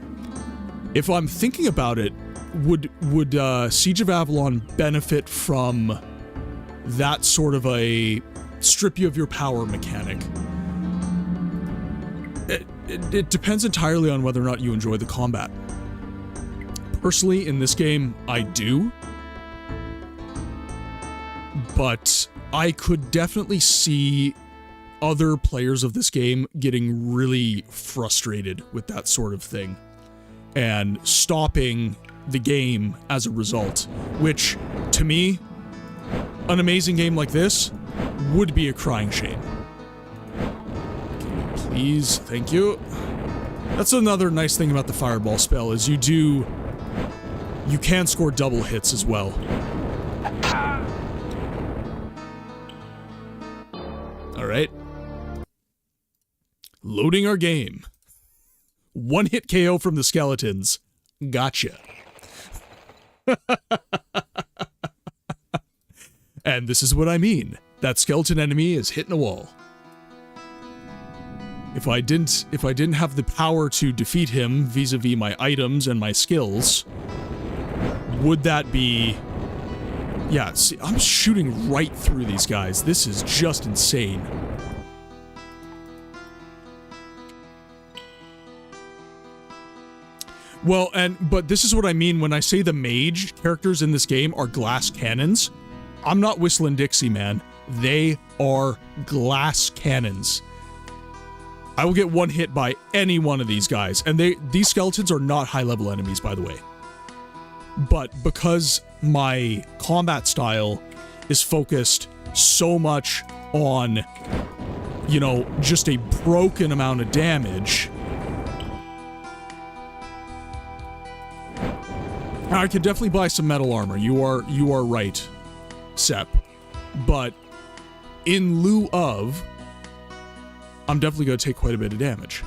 if I'm thinking about it, would Siege of Avalon benefit from that sort of a strip you of your power mechanic? It depends entirely on whether or not you enjoy the combat. Personally, in this game, I do. But I could definitely see other players of this game getting really frustrated with that sort of thing and stopping the game as a result, which, to me, an amazing game like this would be a crying shame. Please, thank you. That's another nice thing about the fireball spell, is you can score double hits as well. Alright. Loading our game. One hit KO from the skeletons. Gotcha. And this is what I mean. That skeleton enemy is hitting a wall. If I didn't have the power to defeat him vis-a-vis my items and my skills, would that be... Yeah, see, I'm shooting right through these guys. This is just insane. Well, but this is what I mean when I say the mage characters in this game are glass cannons. I'm not whistling Dixie, man. They are glass cannons. I will get one hit by any one of these guys, and these skeletons are not high-level enemies, by the way. But because my combat style is focused so much on, you know, just a broken amount of damage, I could definitely buy some metal armor. You are right, Sep. But in lieu of, I'm definitely going to take quite a bit of damage.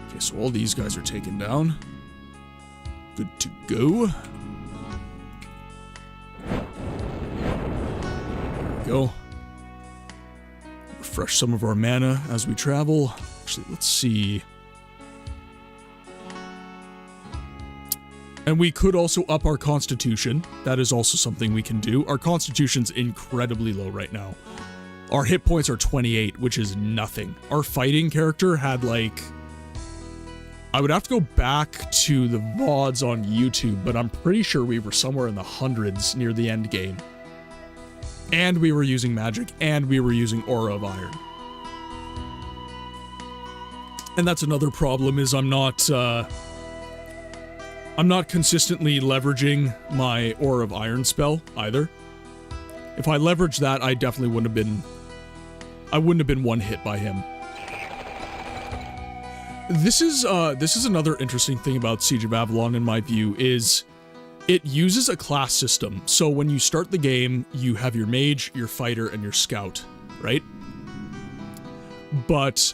Okay, so all these guys are taken down. Good to go. There we go. Refresh some of our mana as we travel. Actually, let's see. And we could also up our constitution. That is also something we can do. Our constitution's incredibly low right now. Our hit points are 28, which is nothing. Our fighting character had like... I would have to go back to the VODs on YouTube, but I'm pretty sure we were somewhere in the hundreds near the end game. And we were using magic, and we were using Aura of Iron. And that's another problem, is I'm not consistently leveraging my Aura of Iron spell, either. If I leveraged that, I definitely wouldn't have been one hit by him. This is another interesting thing about Siege of Avalon, in my view, is it uses a class system. So when you start the game, you have your mage, your fighter, and your scout, right? But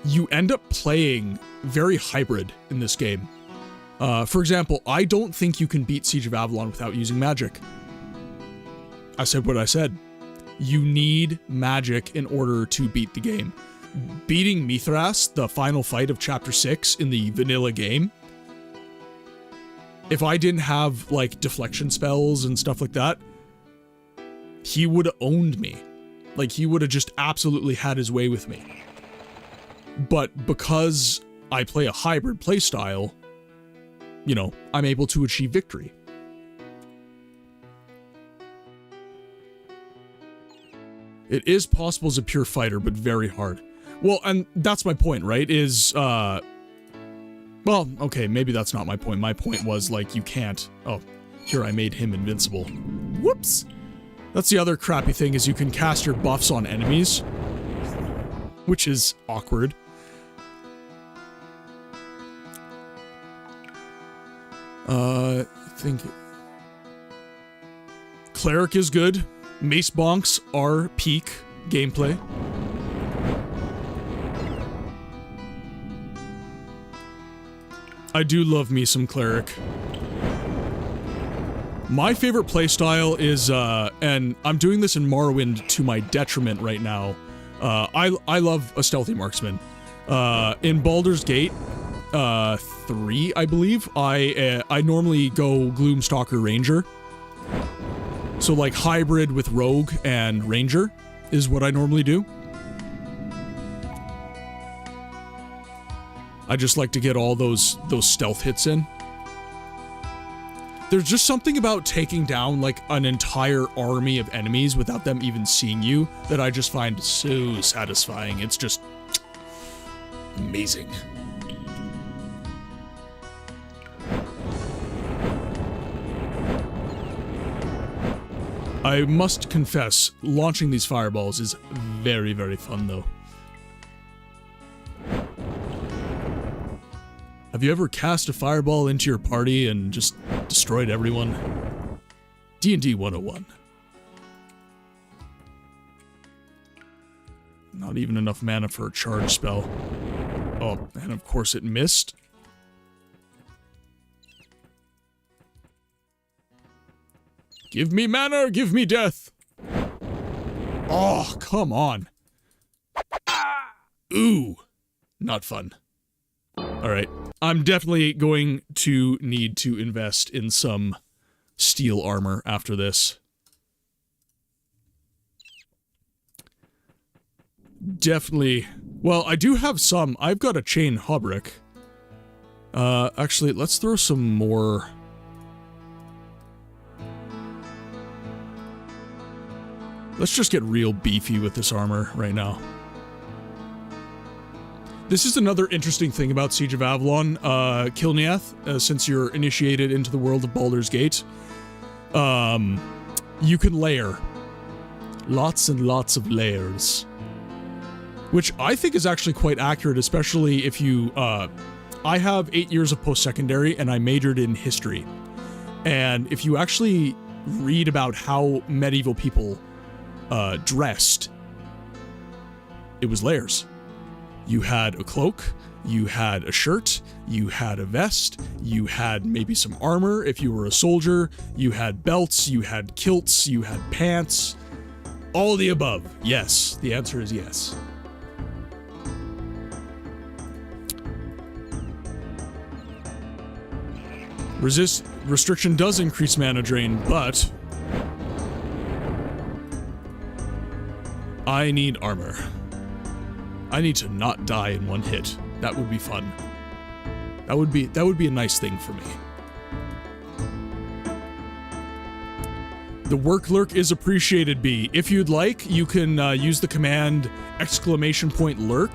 you end up playing very hybrid in this game. For example, I don't think you can beat Siege of Avalon without using magic. I said what I said. You need magic in order to beat the game. Beating Mithras, the final fight of Chapter 6 in the vanilla game, if I didn't have, like, deflection spells and stuff like that, he would have owned me. Like, he would have just absolutely had his way with me. But because I play a hybrid playstyle, you know, I'm able to achieve victory. It is possible as a pure fighter, but very hard. Well, and that's my point, right? Is, well, okay, maybe that's not my point. My point was, like, you can't... Oh, here I made him invincible. Whoops! That's the other crappy thing, is you can cast your buffs on enemies, which is awkward. I think... Cleric is good. Mace bonks are peak gameplay. I do love me some Cleric. My favorite playstyle is, and I'm doing this in Morrowind to my detriment right now. I love a stealthy marksman. In Baldur's Gate 3, I believe, I normally go Gloomstalker Ranger. So like hybrid with Rogue and Ranger is what I normally do. I just like to get all those stealth hits in. There's just something about taking down like an entire army of enemies without them even seeing you that I just find so satisfying. It's just amazing. I must confess, launching these fireballs is very, very fun though. Have you ever cast a fireball into your party and just destroyed everyone? D&D 101. Not even enough mana for a charge spell. Oh, and of course it missed. Give me mana or give me death! Oh, come on. Ooh. Not fun. Alright. I'm definitely going to need to invest in some steel armor after this. Definitely. Well, I do have some. I've got a chain hauberk. Actually, let's throw some more. Let's just get real beefy with this armor right now. This is another interesting thing about Siege of Avalon, Kilniath, since you're initiated into the world of Baldur's Gate. You can layer. Lots and lots of layers. Which I think is actually quite accurate, especially if you, I have 8 years of post-secondary, and I majored in history. And if you actually read about how medieval people, dressed, it was layers. You had a cloak, you had a shirt, you had a vest, you had maybe some armor if you were a soldier, you had belts, you had kilts, you had pants. All the above. Yes, the answer is yes. Restriction does increase mana drain, but I need armor. I need to not die in one hit. That would be fun. That would be a nice thing for me. The work lurk is appreciated, B. If you'd like, you can use the command !lurk.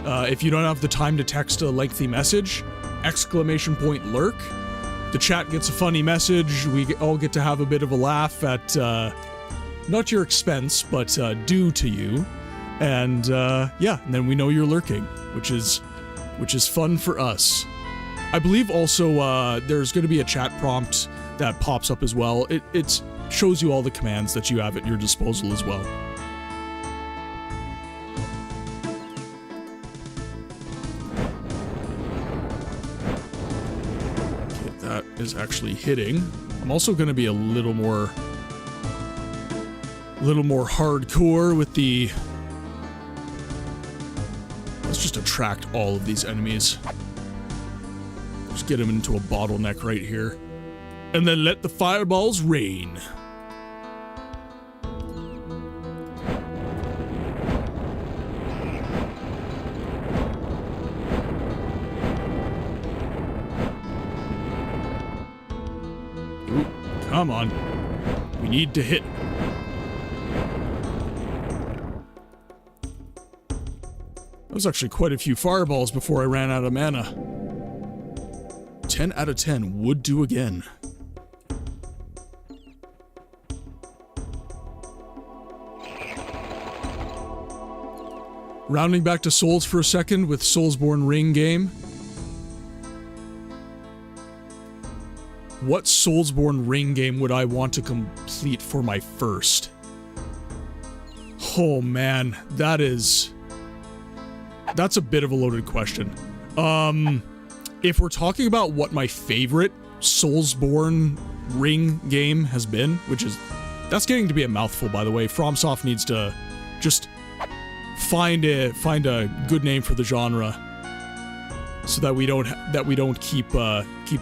If you don't have the time to text a lengthy message, !lurk. The chat gets a funny message. We all get to have a bit of a laugh at, not your expense, but due to you. And, yeah, and then we know you're lurking, which is fun for us. I believe also, there's gonna be a chat prompt that pops up as well. It shows you all the commands that you have at your disposal as well. Okay, that is actually hitting. I'm also gonna be a little more hardcore with the... Let's just attract all of these enemies. Just get them into a bottleneck right here. And then let the fireballs rain. Ooh, come on. We need to hit. That was actually quite a few fireballs before I ran out of mana. 10 out of 10 would do again. Rounding back to Souls for a second with Soulsborne Ring game. What Soulsborne Ring game would I want to complete for my first? Oh man, that's a bit of a loaded question. If we're talking about what my favorite Soulsborne Ring game has been, which is, that's getting to be a mouthful, by the way. FromSoft needs to just find a good name for the genre, so that we don't keep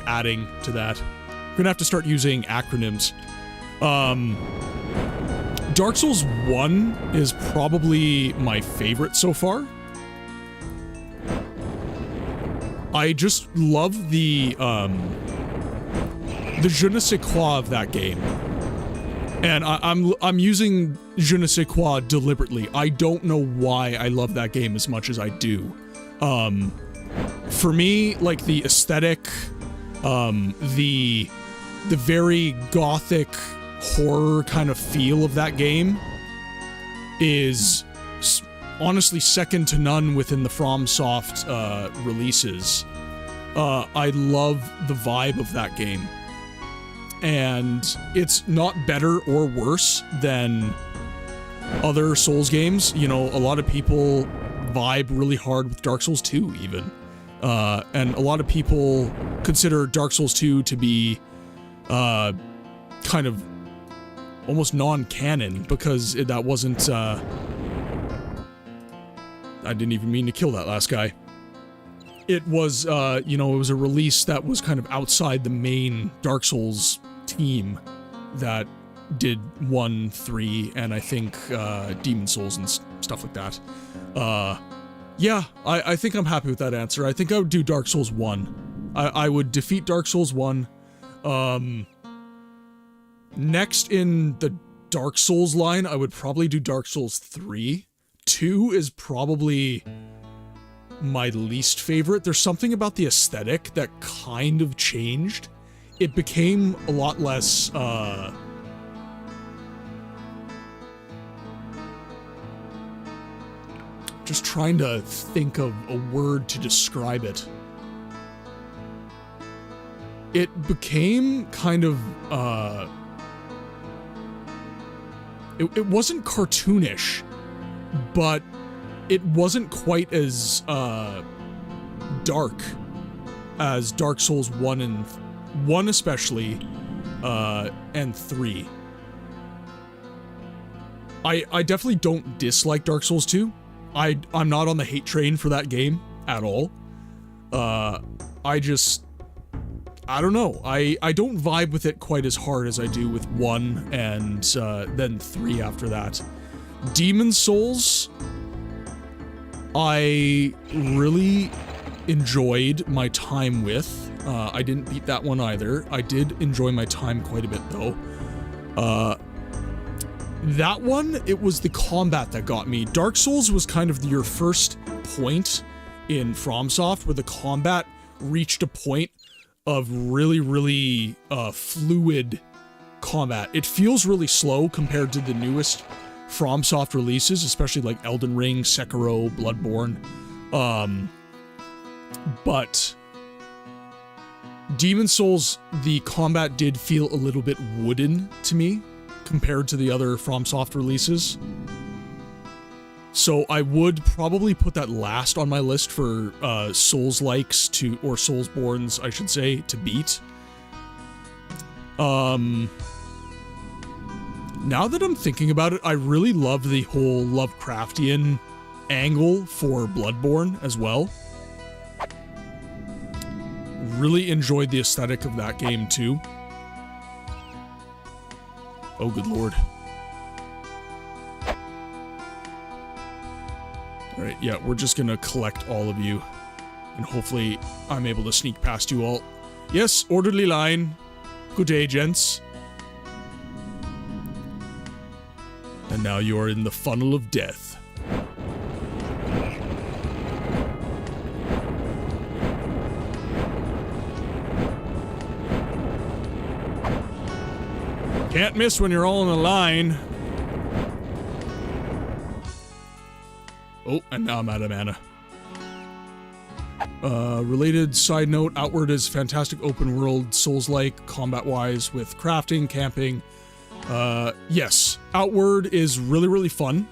adding to that. We're gonna have to start using acronyms. Dark Souls 1 is probably my favorite so far. I just love the je ne sais quoi of that game. And I'm using je ne sais quoi deliberately. I don't know why I love that game as much as I do. For me, like, the aesthetic, the very gothic horror kind of feel of that game is honestly second to none within the FromSoft releases. I love the vibe of that game. And it's not better or worse than other Souls games. You know, a lot of people vibe really hard with Dark Souls 2 even. And a lot of people consider Dark Souls 2 to be kind of almost non-canon because that wasn't I didn't even mean to kill that last guy. It was, you know, it was a release that was kind of outside the main Dark Souls team that did 1, 3, and I think Demon Souls and stuff like that. Yeah, I think I'm happy with that answer. I think I would do Dark Souls 1. I would defeat Dark Souls 1. Next in the Dark Souls line, I would probably do Dark Souls 3. 2 is probably my least favorite. There's something about the aesthetic that kind of changed. It became a lot less, just trying to think of a word to describe it. It became kind of, it wasn't cartoonish, but it wasn't quite as, dark as Dark Souls 1 and 1 especially, and 3. I definitely don't dislike Dark Souls 2. I'm not on the hate train for that game at all. I don't know. I don't vibe with it quite as hard as I do with 1 and then 3 after that. Demon Souls, I really enjoyed my time with. I didn't beat that one either. I did enjoy my time quite a bit though. That one, it was the combat that got me. Dark Souls was kind of your first point in FromSoft where the combat reached a point of really, really fluid combat. It feels really slow compared to the newest FromSoft releases, especially like Elden Ring, Sekiro, Bloodborne. But Demon Souls, the combat did feel a little bit wooden to me compared to the other FromSoft releases. So I would probably put that last on my list for Souls-likes to, or Soulsborns, I should say, to beat. Now that I'm thinking about it, I really love the whole Lovecraftian angle for Bloodborne as well. Really enjoyed the aesthetic of that game too. Oh, good lord. Alright, yeah, we're just gonna collect all of you. And hopefully I'm able to sneak past you all. Yes, orderly line. Good day, gents. And now you are in the funnel of death. Can't miss when you're all in a line. Oh, and now I'm out of mana. Related side note, Outward is fantastic open world, Souls-like, combat-wise, with crafting, camping. Yes, Outward is really, really fun.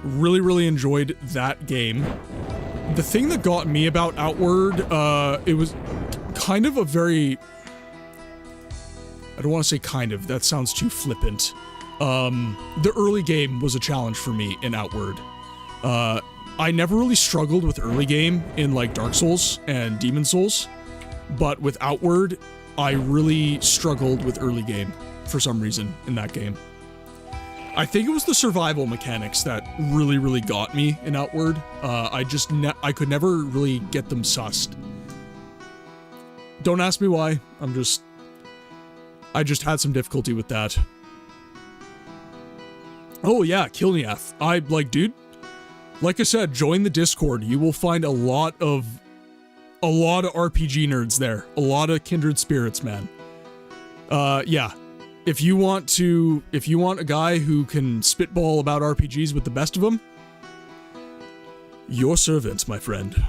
Really, really enjoyed that game. The thing that got me about Outward, it was kind of a very... I don't want to say kind of, that sounds too flippant. The early game was a challenge for me in Outward. I never really struggled with early game in like Dark Souls and Demon Souls, but with Outward, I really struggled with early game for some reason in that game. I think it was the survival mechanics that really got me in Outward. I could never really get them sussed. Don't ask me why. I just had some difficulty with that. Oh yeah, Kilniath. Dude, like I said, join the Discord. You will find a lot of RPG nerds there. A lot of kindred spirits, man. Yeah. If you want a guy who can spitball about RPGs with the best of them, your servant, my friend.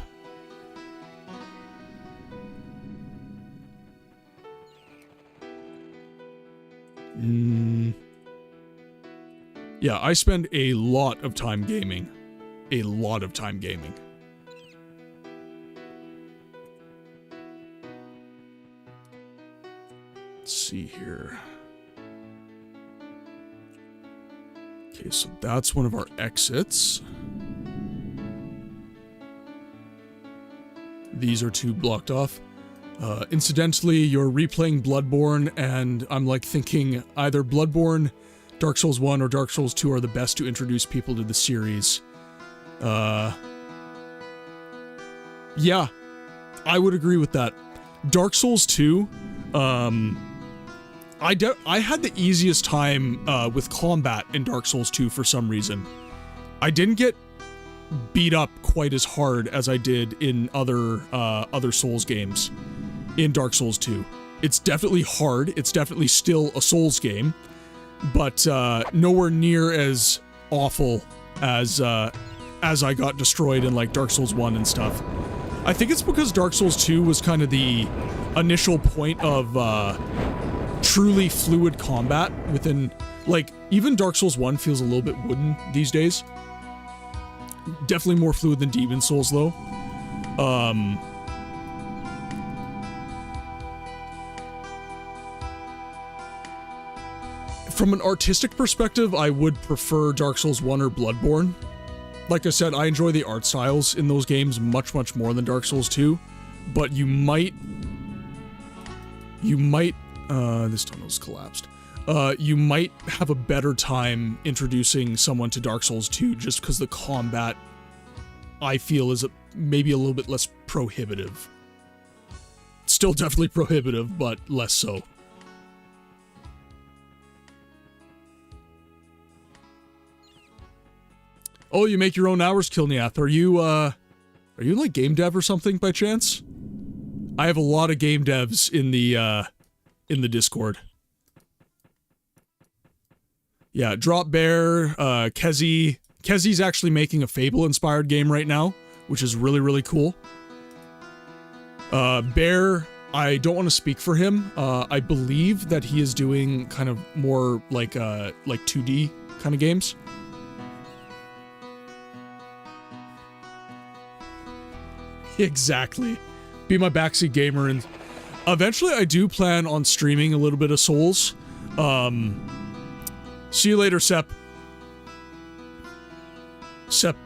Yeah, I spend a lot of time gaming. A lot of time gaming. Let's see here. Okay, so that's one of our exits. These are two blocked off. Incidentally, you're replaying Bloodborne, and I'm like thinking either Bloodborne, Dark Souls 1, or Dark Souls 2 are the best to introduce people to the series. Yeah, I would agree with that. Dark Souls 2, I had the easiest time with combat in Dark Souls 2 for some reason. I didn't get beat up quite as hard as I did in other Souls games in Dark Souls 2. It's definitely hard. It's definitely still a Souls game, but nowhere near as awful as I got destroyed in like Dark Souls 1 and stuff. I think it's because Dark Souls 2 was kind of the initial point of truly fluid combat within, like, even Dark Souls 1 feels a little bit wooden these days. Definitely more fluid than Demon Souls, though. From an artistic perspective, I would prefer Dark Souls 1 or Bloodborne. Like I said, I enjoy the art styles in those games much more than Dark Souls 2, but you might, this tunnel's collapsed. You might have a better time introducing someone to Dark Souls 2 just because the combat, I feel, is maybe a little bit less prohibitive. Still definitely prohibitive, but less so. Oh, you make your own hours, Kilniath. Are you like game dev or something by chance? I have a lot of game devs in the Discord. Yeah, Drop Bear, Kezi. Kezi's actually making a Fable-inspired game right now, which is really cool. Bear, I don't want to speak for him. I believe that he is doing kind of more like 2D kind of games. Exactly. Be my backseat gamer, and eventually I do plan on streaming a little bit of Souls. See you later, Sep. Sep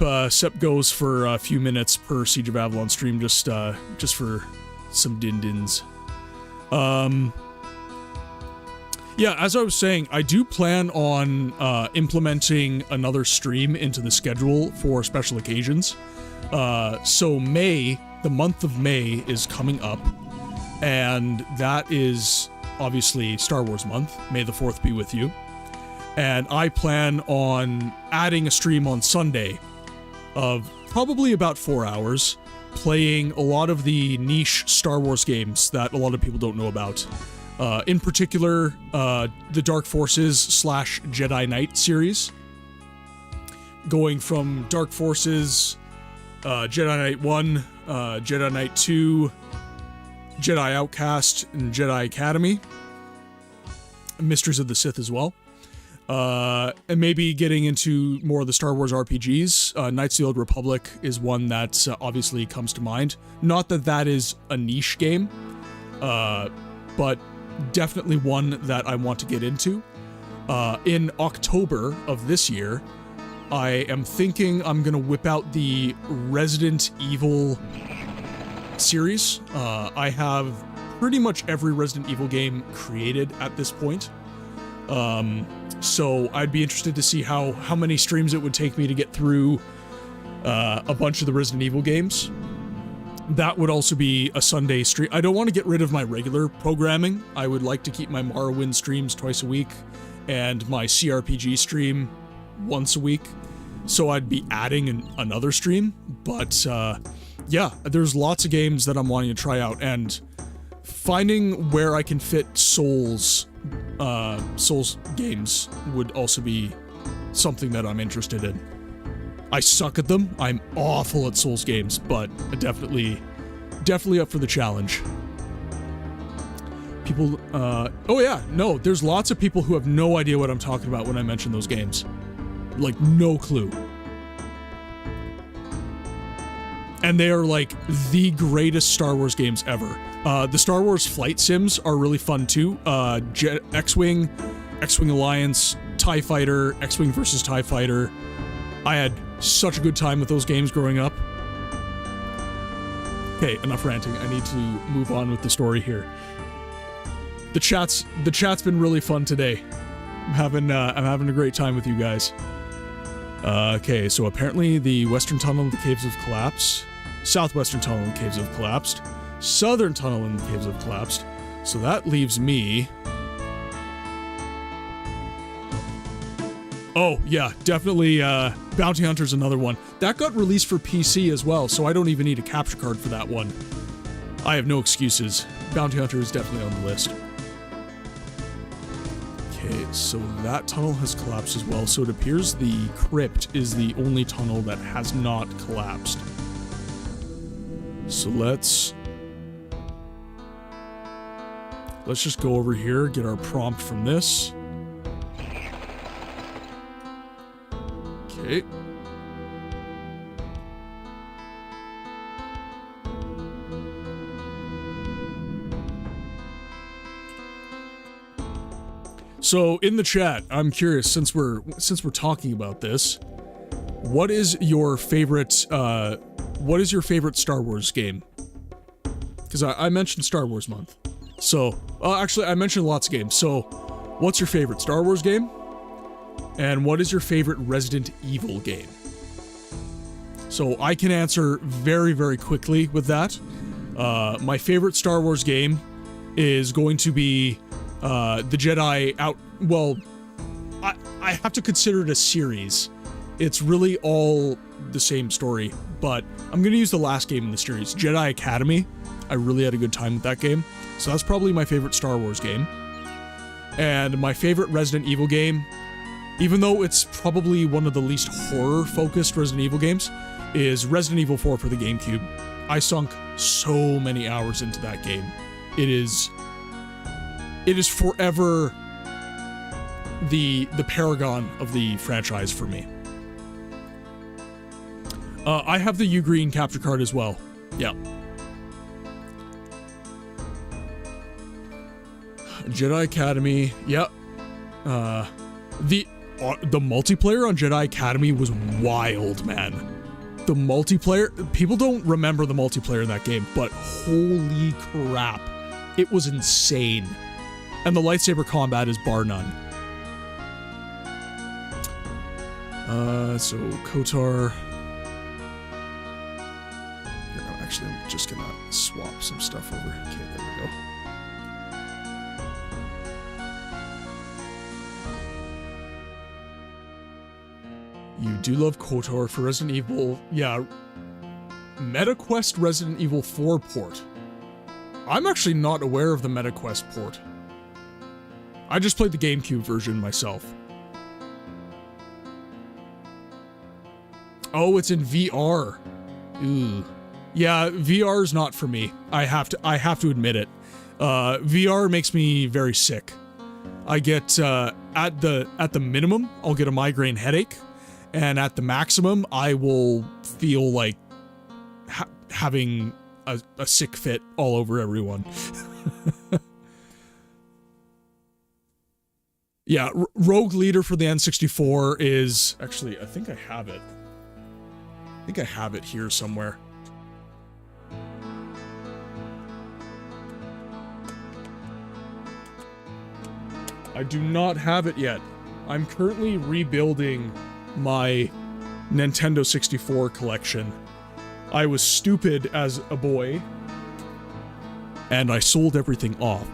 goes for a few minutes per Siege of Avalon stream, just for some din-dins. Yeah, as I was saying, I do plan on implementing another stream into the schedule for special occasions. So May, the month of May is coming up, and that is obviously Star Wars month. May the 4th be with you. And I plan on adding a stream on Sunday of probably about 4 hours, playing a lot of the niche Star Wars games that a lot of people don't know about. In particular, the Dark Forces / Jedi Knight series. Going from Dark Forces, Jedi Knight 1, Jedi Knight 2, Jedi Outcast, and Jedi Academy. Mysteries of the Sith as well. And maybe getting into more of the Star Wars RPGs. Knights of the Old Republic is one that obviously comes to mind. Not that that is a niche game, but definitely one that I want to get into. In October of this year, I am thinking I'm going to whip out the Resident Evil series. I have pretty much every Resident Evil game created at this point. So I'd be interested to see how many streams it would take me to get through a bunch of the Resident Evil games. That would also be a Sunday stream. I don't want to get rid of my regular programming. I would like to keep my Morrowind streams twice a week and my CRPG stream once a week. So I'd be adding another stream. But yeah, there's lots of games that I'm wanting to try out, and finding where I can fit Souls games would also be something that I'm interested in. I suck at them. I'm awful at Souls games, but definitely up for the challenge. People, oh yeah, no, there's lots of people who have no idea what I'm talking about when I mention those games. Like, no clue. And they are, like, the greatest Star Wars games ever. The Star Wars flight sims are really fun, too. X-Wing, X-Wing Alliance, TIE Fighter, X-Wing versus TIE Fighter. I had such a good time with those games growing up. Okay, enough ranting. I need to move on with the story here. The chat's been really fun today. I'm having a great time with you guys. Okay, so apparently the western tunnel of the caves have collapsed. Southwestern tunnel of the caves have collapsed. Southern tunnel in the caves have collapsed. So that leaves me... Oh, yeah, definitely, Bounty Hunter's another one. That got released for PC as well, so I don't even need a capture card for that one. I have no excuses. Bounty Hunter is definitely on the list. Okay, so that tunnel has collapsed as well, so it appears the crypt is the only tunnel that has not collapsed. So let's just go over here, get our prompt from this. Okay. So in the chat, I'm curious, since we're talking about this, what is your favorite Star Wars game? Because I mentioned Star Wars month. So, actually, I mentioned lots of games. So, what's your favorite Star Wars game? And what is your favorite Resident Evil game? So I can answer very, very quickly with that. My favorite Star Wars game is going to be the Jedi out... Well, I have to consider it a series. It's really all the same story, but I'm going to use the last game in the series, Jedi Academy. I really had a good time with that game. So that's probably my favorite Star Wars game. And my favorite Resident Evil game, even though it's probably one of the least horror-focused Resident Evil games, is Resident Evil 4 for the GameCube. I sunk so many hours into that game. It is forever the paragon of the franchise for me. I have the U-Green capture card as well. Yeah. Jedi Academy. Yep. The multiplayer on Jedi Academy was wild, man. The multiplayer, people don't remember the multiplayer in that game, but holy crap, it was insane. And the lightsaber combat is bar none. So KOTOR. Here, actually, I'm just gonna swap some stuff over. Okay, there we go. You do love KOTOR for Resident Evil. Yeah. MetaQuest Resident Evil 4 port. I'm actually not aware of the MetaQuest port. I just played the GameCube version myself. Oh, it's in VR. Ooh. Yeah, VR is not for me. I have to admit it. VR makes me very sick. I get at the minimum, I'll get a migraine headache. And at the maximum, I will feel like having a sick fit all over everyone. Yeah, Rogue Leader for the N64 is... Actually, I think I have it. I think I have it here somewhere. I do not have it yet. I'm currently rebuilding my Nintendo 64 collection. I was stupid as a boy, and I sold everything off.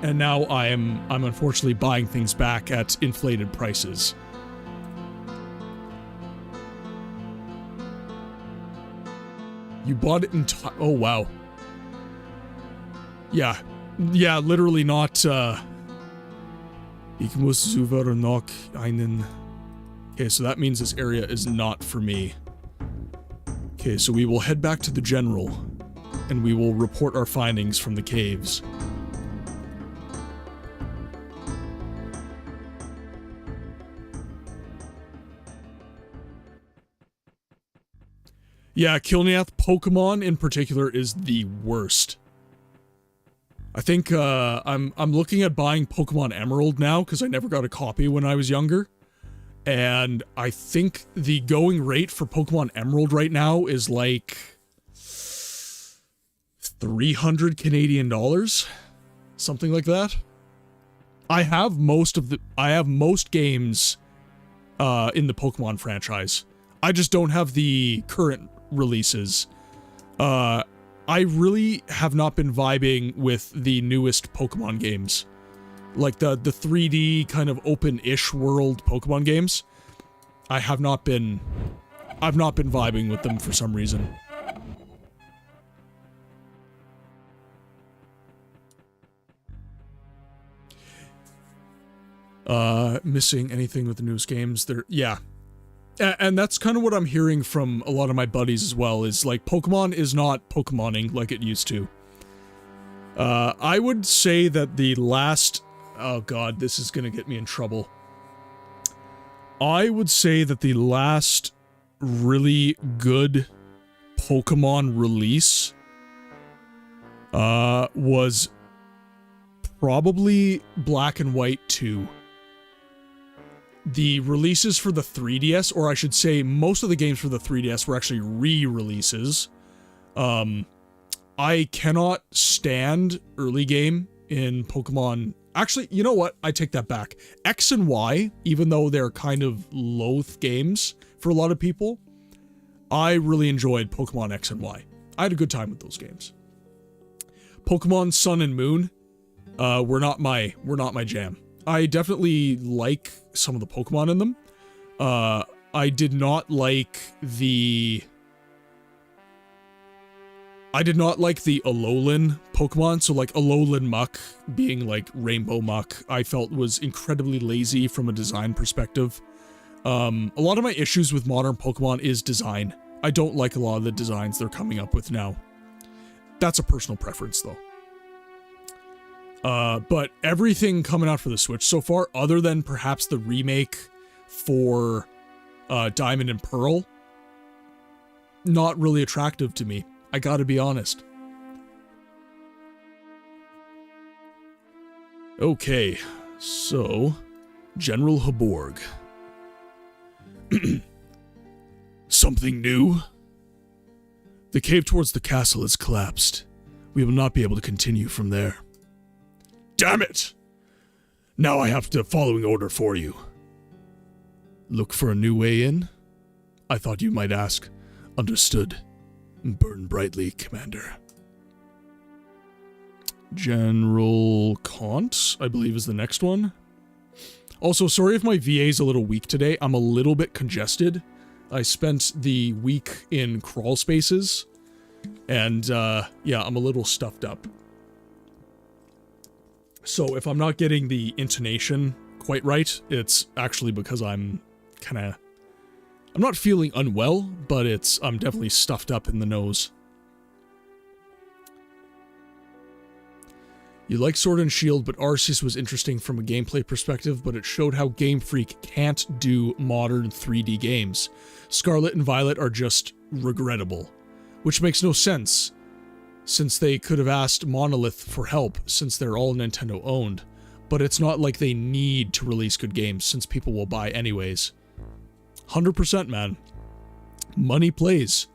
And now I'm unfortunately buying things back at inflated prices. You bought it in oh wow. Yeah, literally not, Ich muss über noch einen... Okay, so that means this area is not for me. Okay, so we will head back to the general, and we will report our findings from the caves. Yeah, Kilniath Pokemon in particular is the worst. I think, I'm looking at buying Pokemon Emerald now, because I never got a copy when I was younger. And I think the going rate for Pokemon Emerald right now is like... 300 Canadian dollars? Something like that. I have most games, in the Pokemon franchise. I just don't have the current releases. I really have not been vibing with the newest Pokemon games. Like the 3D kind of open-ish world Pokemon games. I've not been vibing with them for some reason. Missing anything with the newest games? Yeah. And that's kind of what I'm hearing from a lot of my buddies as well, is like Pokemon is not Pokemoning like it used to. I would say that the last... Oh god, this is gonna get me in trouble. I would say that the last really good Pokemon release was probably Black and White 2. The releases for the 3DS, or I should say most of the games for the 3DS were actually re-releases. I cannot stand early game in Pokemon. Actually, you know what? I take that back. X and Y, even though they're kind of loathed games for a lot of people, I really enjoyed Pokemon X and Y. I had a good time with those games. Pokemon Sun and Moon were not my jam. I definitely like some of the Pokemon in them. I did not like the Alolan Pokemon, so like Alolan Muck being like Rainbow Muck, I felt was incredibly lazy from a design perspective. A lot of my issues with modern Pokemon is design. I don't like a lot of the designs they're coming up with now. That's a personal preference though. But everything coming out for the Switch so far, other than perhaps the remake for Diamond and Pearl, not really attractive to me. I gotta be honest. Okay, so General Haborg. Something new? The cave towards the castle has collapsed. We will not be able to continue from there. Damn it! Now I have the following order for you. Look for a new way in? I thought you might ask. Understood. Burn brightly, Commander. General Kant, I believe, is the next one. Also, sorry if my VA is a little weak today. I'm a little bit congested. I spent the week in crawl spaces. And, yeah, I'm a little stuffed up. So if I'm not getting the intonation quite right, it's actually because I'm not feeling unwell, but I'm definitely stuffed up in the nose. You like Sword and Shield, but Arceus was interesting from a gameplay perspective, but it showed how Game Freak can't do modern 3D games. Scarlet and Violet are just regrettable, which makes no sense, since they could have asked Monolith for help, since they're all Nintendo owned. but it's not like they need to release good games since people will buy anyways. 100%, man. Money plays.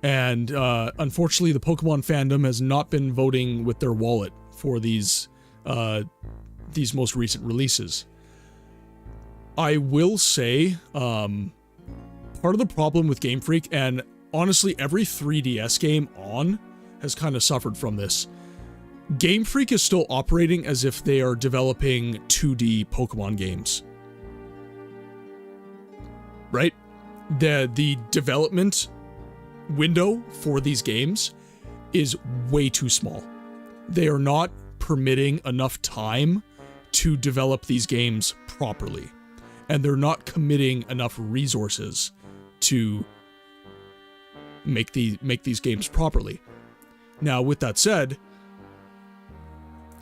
And unfortunately, the Pokemon fandom has not been voting with their wallet for these most recent releases. I will say, part of the problem with Game Freak, and honestly, every 3DS game on has kind of suffered from this. Game Freak is still operating as if they are developing 2D Pokemon games. Right? The development window for these games is way too small. They are not permitting enough time to develop these games properly. And they're not committing enough resources to make these games properly. Now, with that said,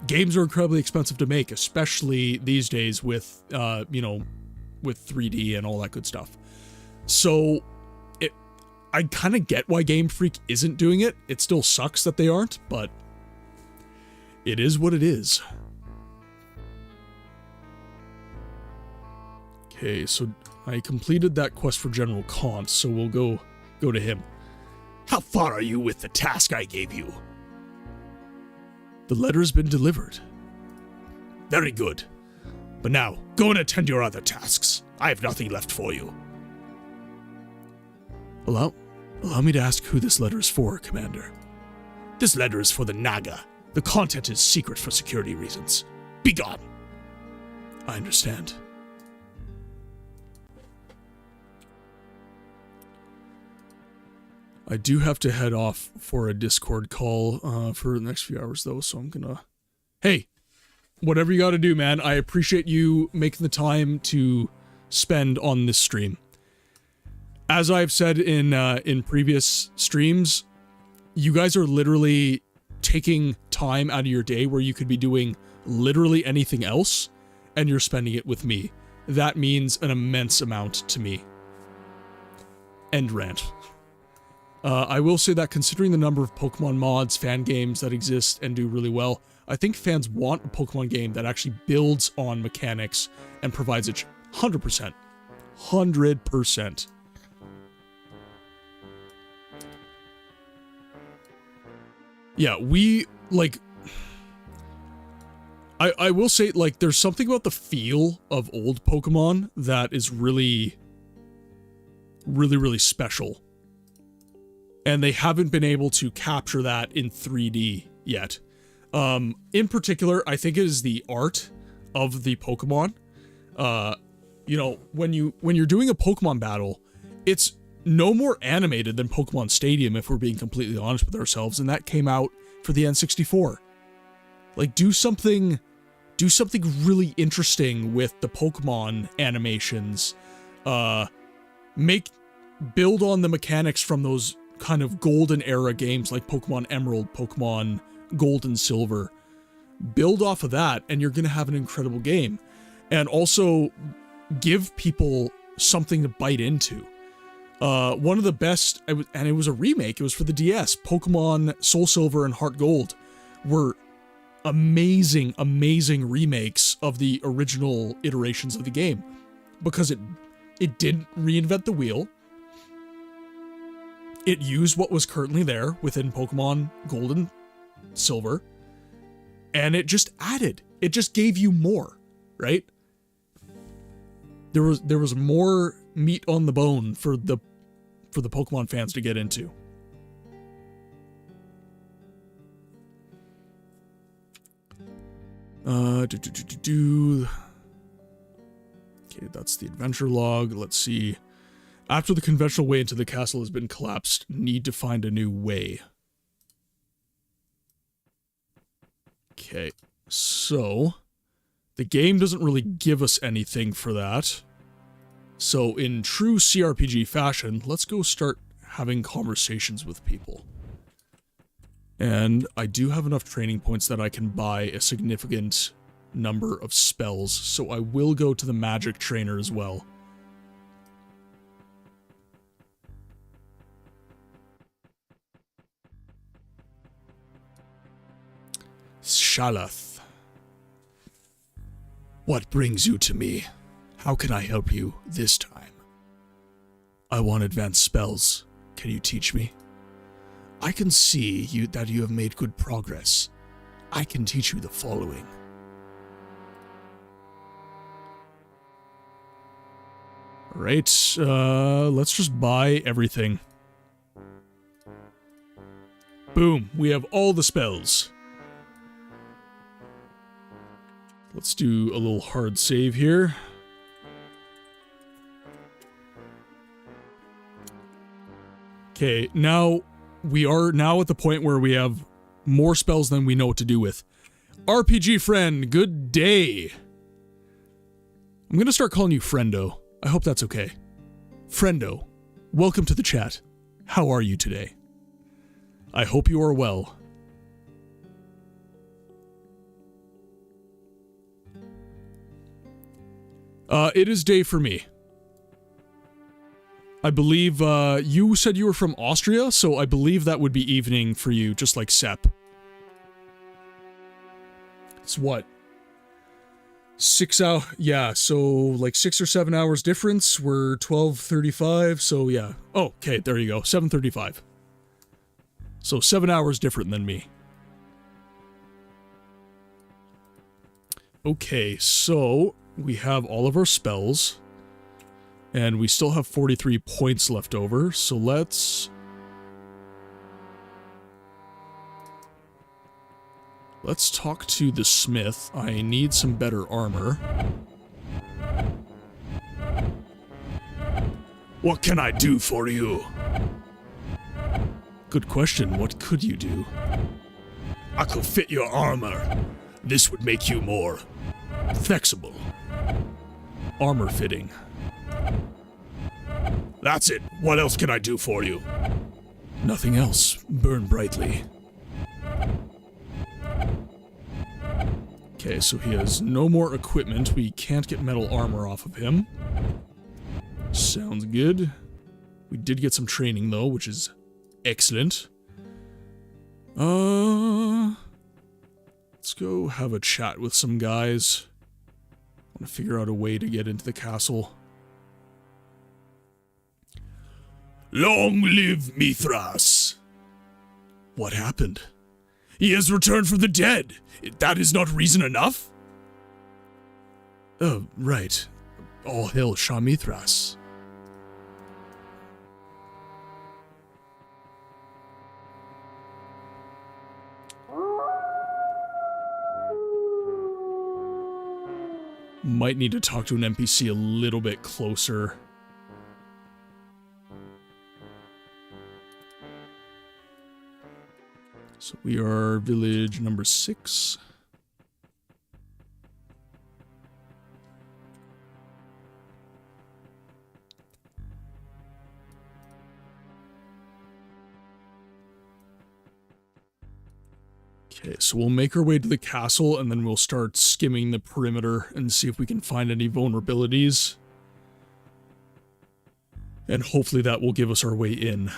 games are incredibly expensive to make, especially these days with, with 3D and all that good stuff. So, I kind of get why Game Freak isn't doing it. It still sucks that they aren't, but it is what it is. Okay, so I completed that quest for General Kant, so we'll go to him. How far are you with the task I gave you? The letter's been delivered. Very good. But now, go and attend your other tasks. I have nothing left for you. Allow me to ask who this letter is for, Commander. This letter is for the Naga. The content is secret for security reasons. Be gone. I understand. I do have to head off for a Discord call for the next few hours, though, so I'm gonna... Hey, whatever you gotta do, man. I appreciate you making the time to spend on this stream. As I've said in previous streams, you guys are literally taking time out of your day where you could be doing literally anything else, and you're spending it with me. That means an immense amount to me. End rant. I will say that considering the number of Pokemon mods, fan games that exist and do really well, I think fans want a Pokemon game that actually builds on mechanics and provides it 100%. 100%. Yeah, we, like... I will say, like, there's something about the feel of old Pokemon that is really, really special. And they haven't been able to capture that in 3D yet. In particular, I think it is the art of the Pokemon. You know, when you're doing a Pokemon battle, it's no more animated than Pokemon Stadium, if we're being completely honest with ourselves, and that came out for the N64. Like, do something really interesting with the Pokemon animations. Build on the mechanics from those kind of golden era games like Pokemon Emerald, Pokemon Gold and Silver. Build off of that, and you're gonna have an incredible game. And also, give people something to bite into. One of the best, and it was a remake, it was for the DS, Pokemon Soul Silver and Heart Gold were amazing remakes of the original iterations of the game. Because it didn't reinvent the wheel. It used what was currently there within Pokemon Gold and Silver, and it just added. It just gave you more, right? There was more meat on the bone for the Pokemon fans to get into. Okay, that's the adventure log. Let's see. After the conventional way into the castle has been collapsed, need to find a new way. Okay, so the game doesn't really give us anything for that. So in true CRPG fashion, let's go start having conversations with people. And I do have enough training points that I can buy a significant number of spells, so I will go to the magic trainer as well. Shalath. What brings you to me? How can I help you this time? I want advanced spells. Can you teach me? I can see that you have made good progress. I can teach you the following. Alright, let's just buy everything. Boom, we have all the spells. Let's do a little hard save here. Okay, now we are now at the point where we have more spells than we know what to do with. RPG friend, good day. I'm gonna start calling you Friendo. I hope that's okay. Friendo, welcome to the chat. How are you today? I hope you are well. It is day for me. I believe, you said you were from Austria, so I believe that would be evening for you, just like Sepp. It's what? 6 hours, yeah, so like 6 or 7 hours difference. We're 12:35, so yeah. Oh, okay, there you go, 7:35. So 7 hours different than me. Okay, so we have all of our spells. And we still have 43 points left over, so let's talk to the smith. I need some better armor. What can I do for you? Good question, what could you do? I could fit your armor. This would make you more flexible. Armor fitting. That's it. What else can I do for you? Nothing else. Burn brightly. Okay, so he has no more equipment. We can't get metal armor off of him. Sounds good. We did get some training, though, which is excellent. Let's go have a chat with some guys. I want to figure out a way to get into the castle. Long live Mithras! What happened? He has returned from the dead. That is not reason enough? Oh, right. All hail Shah Mithras. Might need to talk to an NPC a little bit closer. So we are village number 6. Okay, so we'll make our way to the castle and then we'll start skimming the perimeter and see if we can find any vulnerabilities. And hopefully that will give us our way in.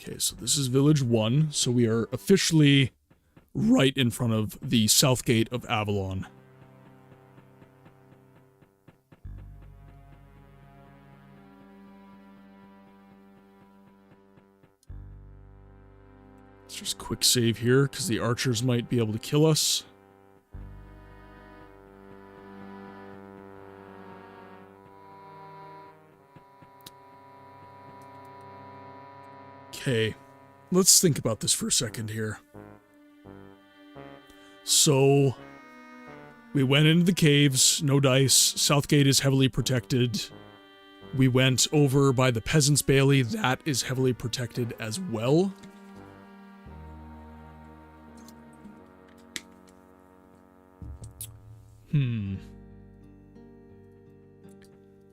Okay, so this is Village 1, so we are officially right in front of the south gate of Avalon. Let's just quick save here, because the archers might be able to kill us. Okay, let's think about this for a second here. So, we went into the caves, no dice, Southgate is heavily protected. We went over by the Peasants' Bailey, that is heavily protected as well.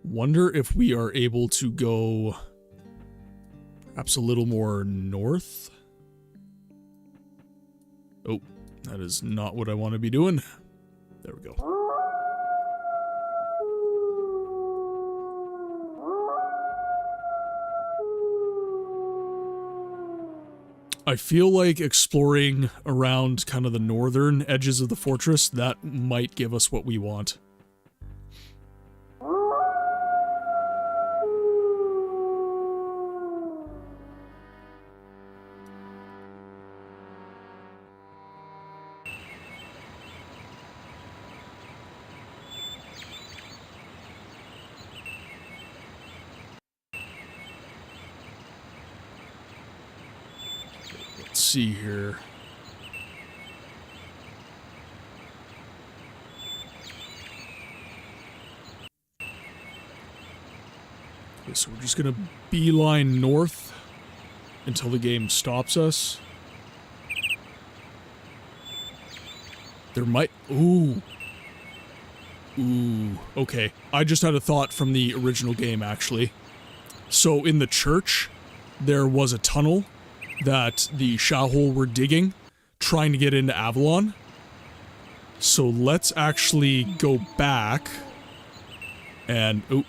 Wonder if we are able to go perhaps a little more north. Oh, that is not what I want to be doing. There we go. I feel like exploring around kind of the northern edges of the fortress, that might give us what we want. Let's see here. Okay, so we're just gonna beeline north until the game stops us. There might... Ooh. Ooh. Okay. I just had a thought from the original game, actually. So, in the church, there was a tunnel that the Sha'Houl were digging, trying to get into Avalon. So, let's actually go back. And... Oh,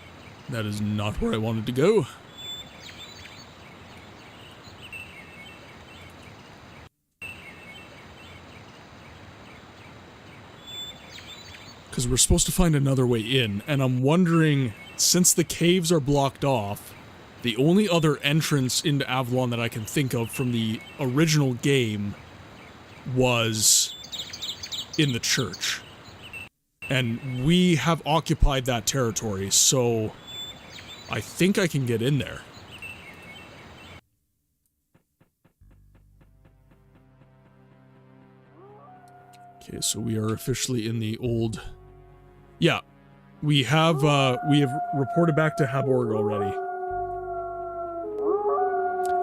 that is not where I wanted to go. Because we're supposed to find another way in, and I'm wondering, since the caves are blocked off, the only other entrance into Avalon that I can think of from the original game was in the church. And we have occupied that territory, so I think I can get in there. Okay, so we are officially in the old... Yeah, we have reported back to Haborg already.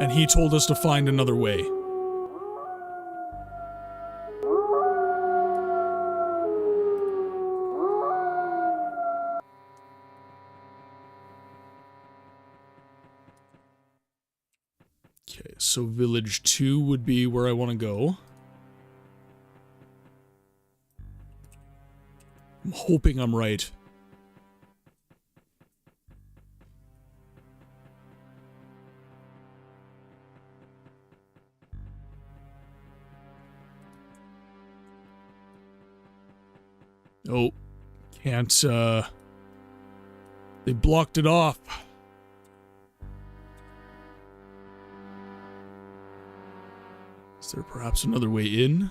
And he told us to find another way. Okay, so Village 2 would be where I want to go. I'm hoping I'm right. Oh, can't, they blocked it off. Is there perhaps another way in?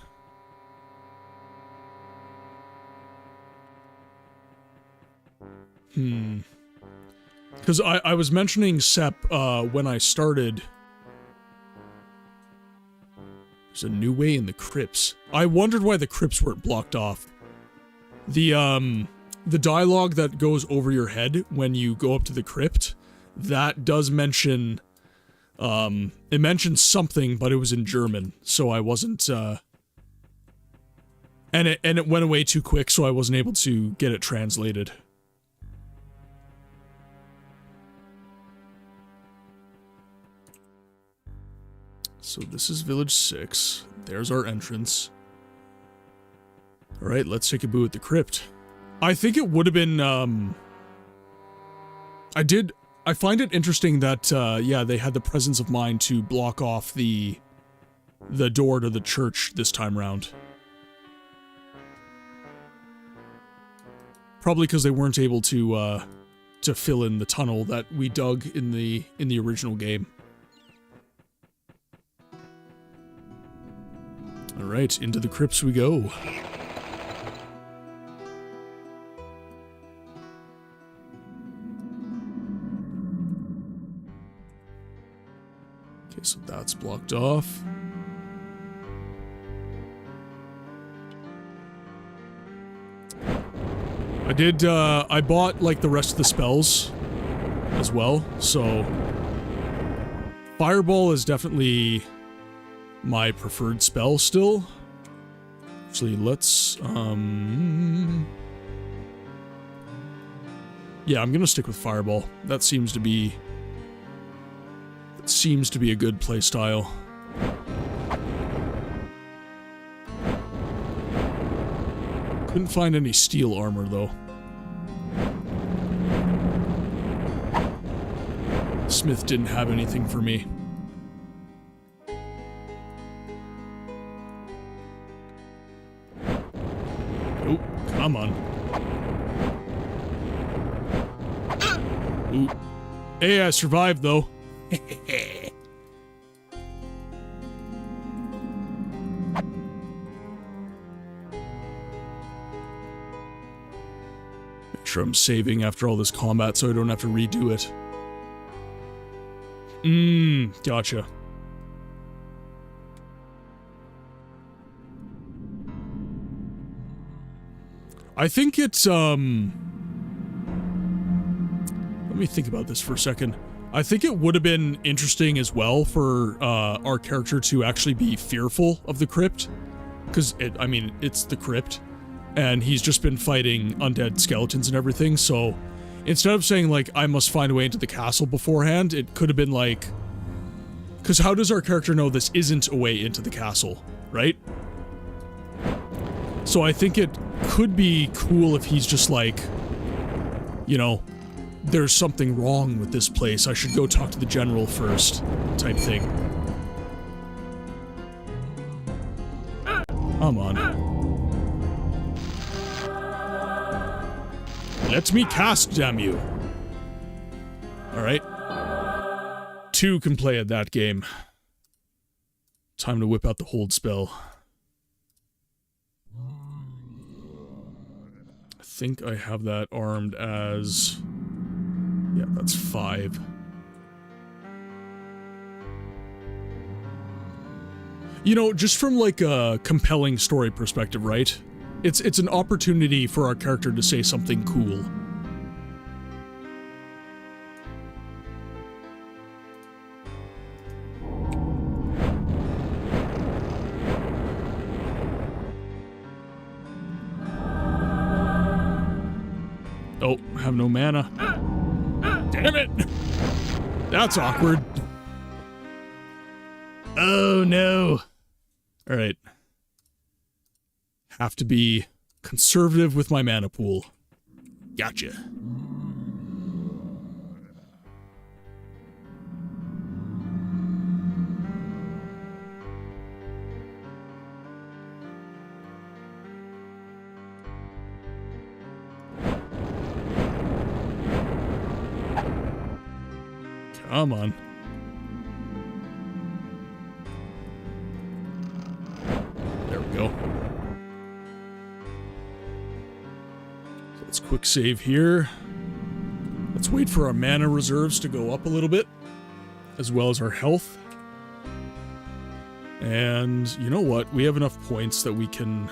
Because I was mentioning Sep, when I started. There's a new way in the crypts. I wondered why the crypts weren't blocked off. The dialogue that goes over your head when you go up to the crypt, that does mention, it mentions something, but it was in German, so I wasn't, and it went away too quick, so I wasn't able to get it translated. So this is Village 6. There's our entrance. Alright, let's take a boo at the crypt. I think it would have been, I find it interesting that, yeah, they had the presence of mind to block off the door to the church this time round. Probably because they weren't able to fill in the tunnel that we dug in the original game. Alright, into the crypts we go. Okay, so that's blocked off. I bought, like, the rest of the spells as well, so... Fireball is definitely my preferred spell still. Actually, let's, yeah, I'm gonna stick with Fireball. That seems to be a good playstyle. Couldn't find any steel armor, though. Smith didn't have anything for me. Come on. Ooh. Hey, I survived, though. Make sure I'm saving after all this combat so I don't have to redo it. Gotcha. I think it's, let me think about this for a second. I think it would have been interesting as well for, our character to actually be fearful of the crypt. Because, I mean, it's the crypt. And he's just been fighting undead skeletons and everything, so... Instead of saying, like, I must find a way into the castle beforehand, it could have been like... Because how does our character know this isn't a way into the castle, right? So I think it could be cool if he's just like, you know, there's something wrong with this place, I should go talk to the general first, type thing. Come on. Let me cast, damn you. Alright. 2 can play at that game. Time to whip out the hold spell. I think I have that armed as... Yeah, that's 5. You know, just from like a compelling story perspective, right? It's an opportunity for our character to say something cool. Oh, have no mana. Damn it! That's awkward. Oh no. Alright. Have to be conservative with my mana pool. Gotcha. Come on. There we go. So let's quick save here. Let's wait for our mana reserves to go up a little bit, as well as our health. And you know what? We have enough points that we can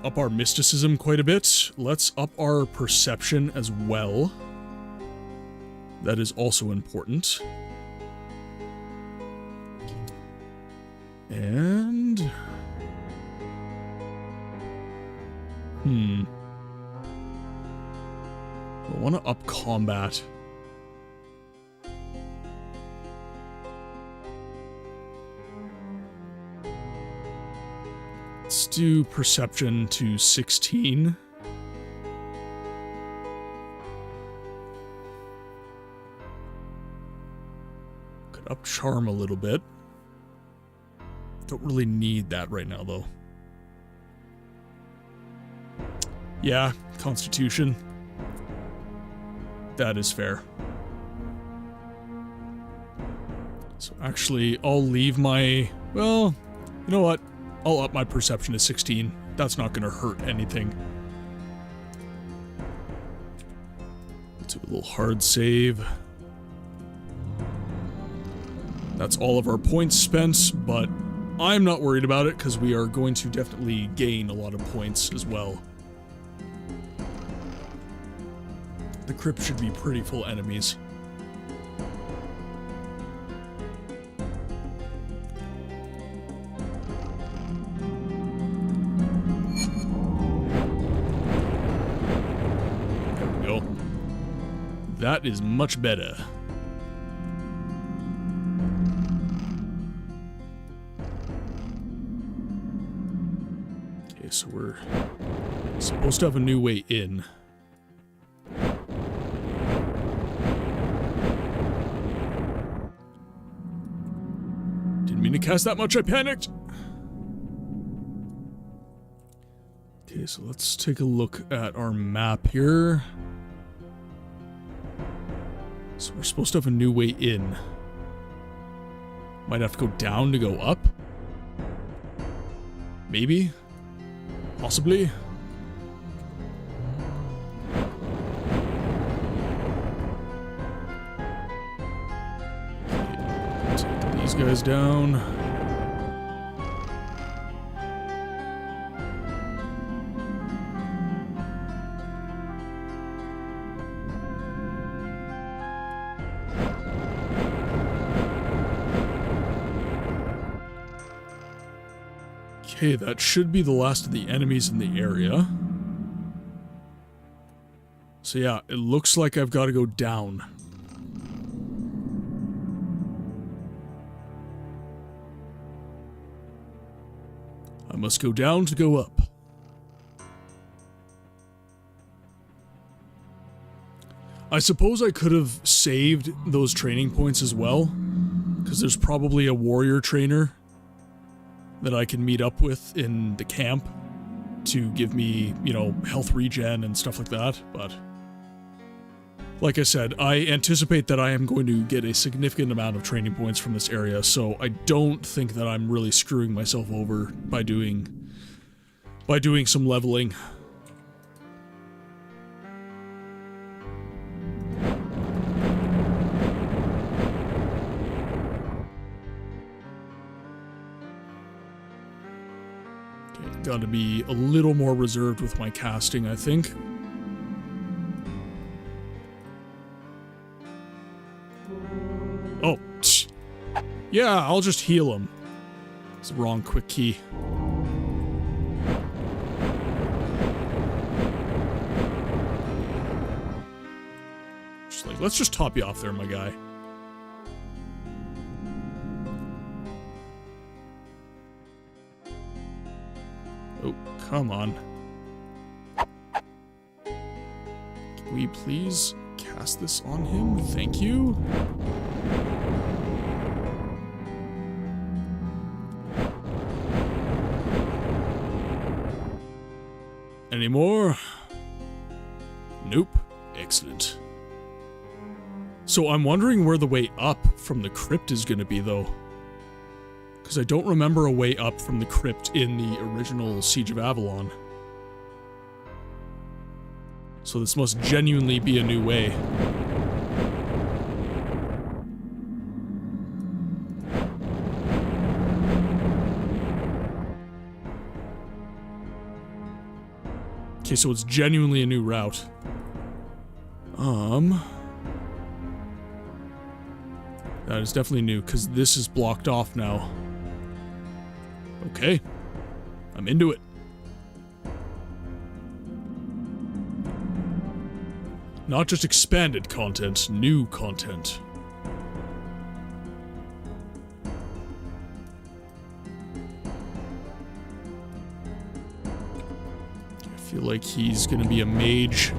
up our mysticism quite a bit. Let's up our perception as well. That is also important. And... I want to up combat. Let's do perception to 16. Up charm a little bit. Don't really need that right now, though. Yeah, constitution. That is fair. So actually, I'll leave my... Well, you know what? I'll up my perception to 16. That's not gonna hurt anything. Let's do a little hard save. That's all of our points spent, but I'm not worried about it because we are going to definitely gain a lot of points as well. The crypt should be pretty full enemies. There we go. That is much better. So we're supposed to have a new way in. Didn't mean to cast that much, I panicked! Okay, so let's take a look at our map here. So we're supposed to have a new way in. Might have to go down to go up. Maybe. Possibly. Okay, take these guys down. Okay, that should be the last of the enemies in the area. So yeah, it looks like I've got to go down. I must go down to go up. I suppose I could have saved those training points as well, because there's probably a warrior trainer that I can meet up with in the camp to give me, you know, health regen and stuff like that, but like I said, I anticipate that I am going to get a significant amount of training points from this area, so I don't think that I'm really screwing myself over by doing some leveling. Got to be a little more reserved with my casting, I think. Oh, yeah, I'll just heal him. It's the wrong quick key. Just like, let's just top you off there, my guy. Oh, come on. Can we please cast this on him? Thank you. Any more? Nope. Excellent. So I'm wondering where the way up from the crypt is going to be, though. Because I don't remember a way up from the crypt in the original Siege of Avalon. So this must genuinely be a new way. Okay, so it's genuinely a new route. That is definitely new, because this is blocked off now. Okay. I'm into it. Not just expanded content, new content. I feel like he's gonna be a mage.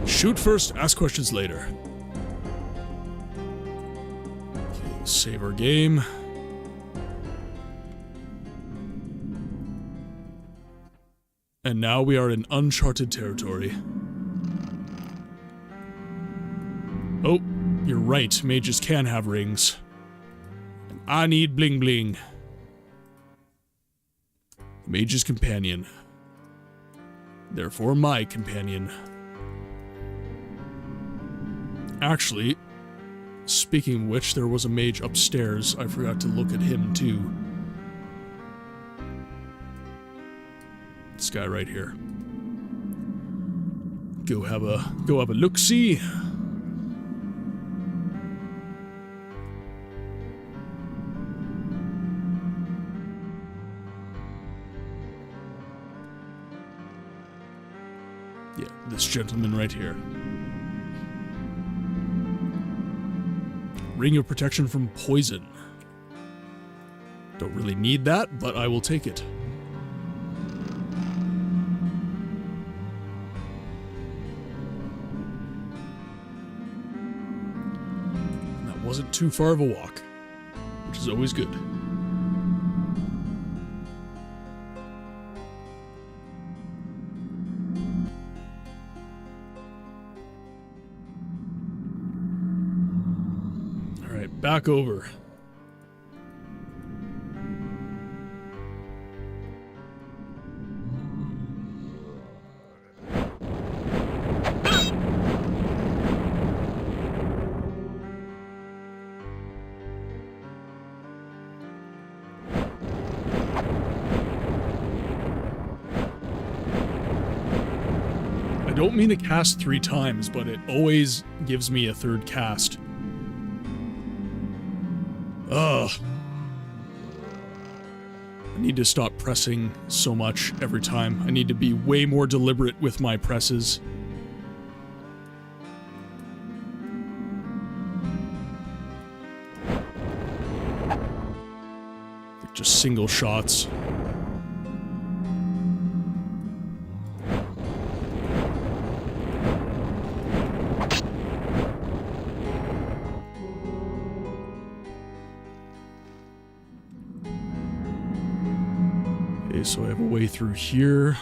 Shoot first, ask questions later. Okay, save our game. And now we are in uncharted territory. Oh, you're right, mages can have rings. And I need bling bling. Mage's companion. Therefore my companion. Actually, speaking of which, there was a mage upstairs. I forgot to look at him too. This guy right here. Go have a look-see. Yeah, this gentleman right here. Ring of protection from poison. Don't really need that, but I will take it. Wasn't too far of a walk, which is always good. back over. I don't mean to cast 3 times, but it always gives me a 3rd cast. Ugh. I need to stop pressing so much every time. I need to be way more deliberate with my presses. Just single shots. So I have a way through here.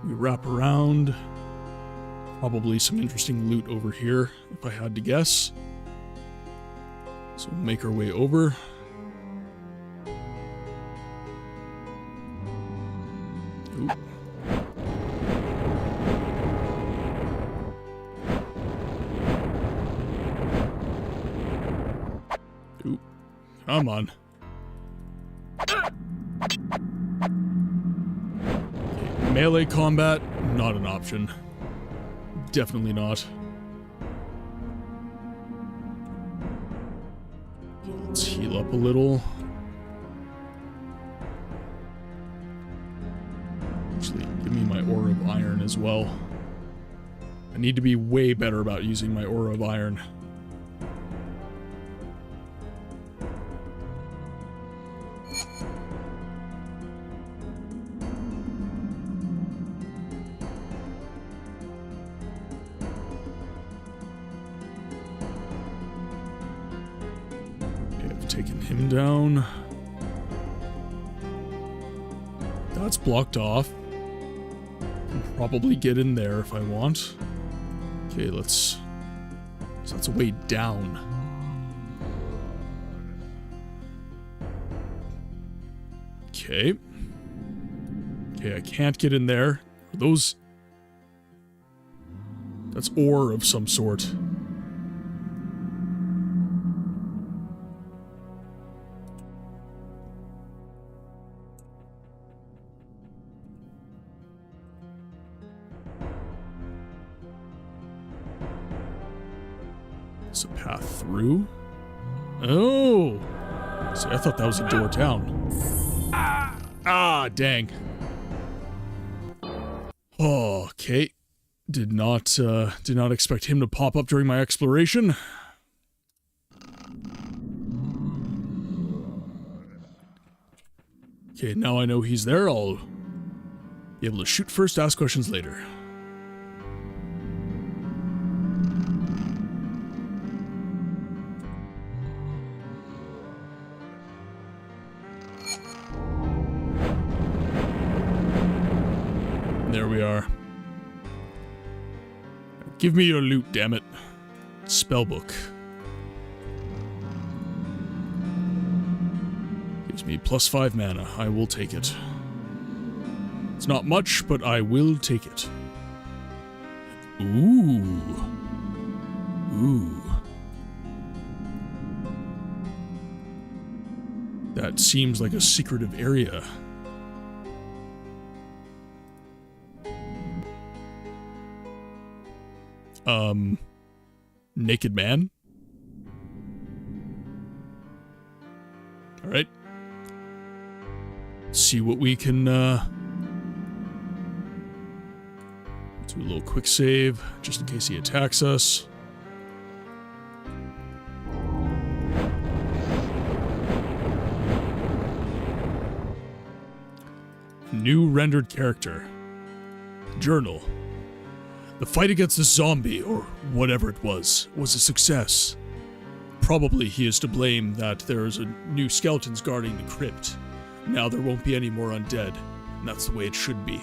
We wrap around. Probably some interesting loot over here, if I had to guess. So we'll make our way over. Ooh. Ooh. Come on. Melee combat, not an option. Definitely not. Let's heal up a little. Actually, give me my Aura of Iron as well. I need to be way better about using my Aura of Iron. Taking him down. That's blocked off. Can probably get in there if I want. Okay, let's... So that's a way down. Okay. Okay, I can't get in there. Are those... That's ore of some sort. A path through. Oh! See, I thought that was a door down. Ah, dang. Oh, okay. Did not expect him to pop up during my exploration. Okay, now I know he's there. I'll be able to shoot first, ask questions later. There we are. Give me your loot, damn it. Spellbook. Gives me +5 mana. I will take it. It's not much, but I will take it. Ooh. Ooh. That seems like a secretive area. Naked man? Alright. See what we can, do a little quick save, just in case he attacks us. New rendered character. Journal. The fight against the zombie, or whatever it was a success. Probably he is to blame that there's a new skeletons guarding the crypt. Now there won't be any more undead, and that's the way it should be.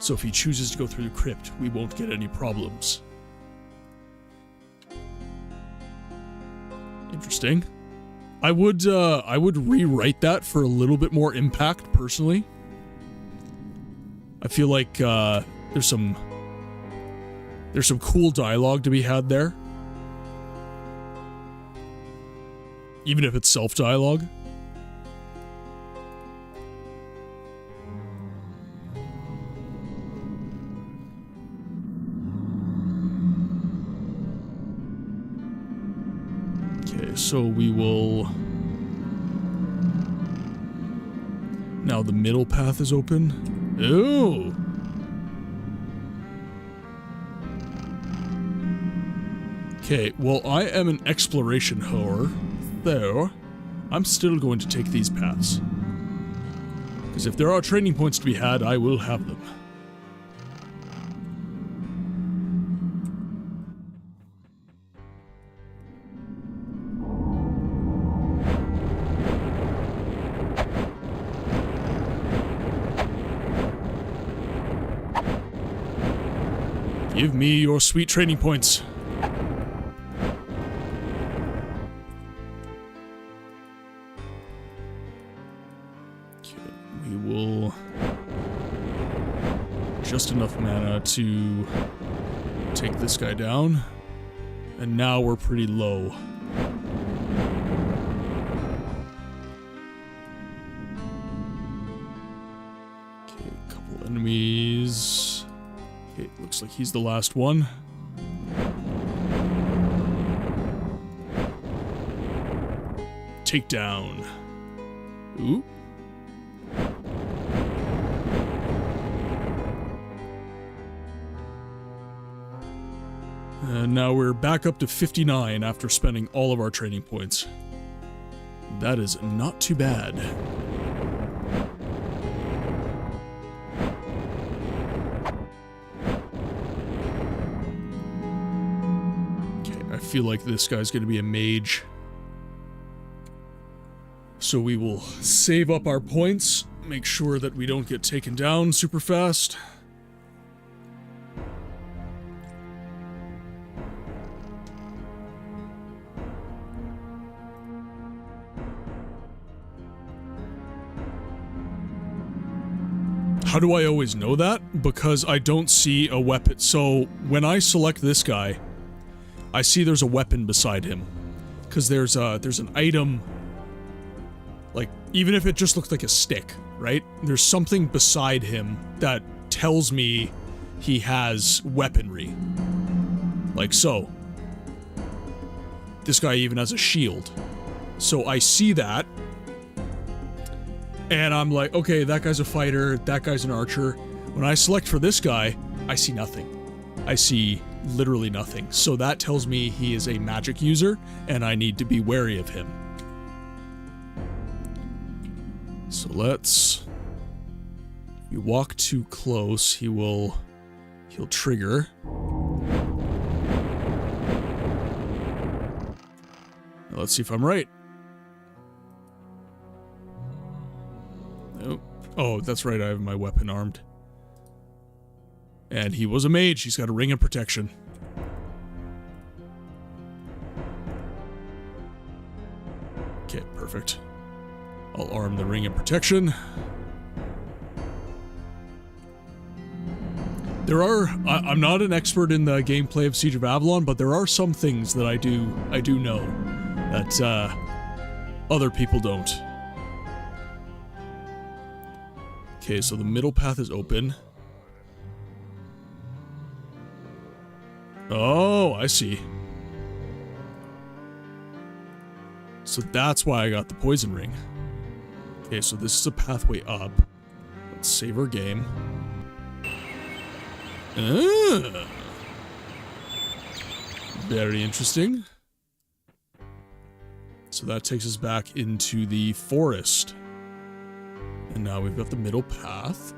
So if he chooses to go through the crypt, we won't get any problems. Interesting. I would rewrite that for a little bit more impact, personally. I feel like, there's some cool dialogue to be had there. Even if it's self-dialogue. Okay, so we will... Now the middle path is open. Oh! Okay, well, I am an exploration whore, though I'm still going to take these paths. Because if there are training points to be had, I will have them. Give me your sweet training points. Just enough mana to take this guy down, and now we're pretty low. Okay, a couple enemies. Okay, looks like he's the last one. Take down. Ooh. And now we're back up to 59 after spending all of our training points. That is not too bad. Okay, I feel like this guy's going to be a mage. So we will save up our points, make sure that we don't get taken down super fast. How do I always know that? Because I don't see a weapon. So when I select this guy, I see there's a weapon beside him. Because there's an item, like, even if it just looks like a stick, right? There's something beside him that tells me he has weaponry. Like so. This guy even has a shield. So I see that. And I'm like, okay, that guy's a fighter, that guy's an archer. When I select for this guy, I see nothing. I see literally nothing. So that tells me he is a magic user, and I need to be wary of him. So let's... If you walk too close, he'll trigger. Now let's see if I'm right. Nope. Oh, that's right, I have my weapon armed. And he was a mage, he's got a ring of protection. Okay, perfect. I'll arm the ring of protection. There are... I'm not an expert in the gameplay of Siege of Avalon, but there are some things that I do know that other people don't. Okay, so the middle path is open. Oh, I see. So that's why I got the poison ring. Okay, so this is a pathway up. Let's save our game. Very interesting. So that takes us back into the forest. And now we've got the middle path.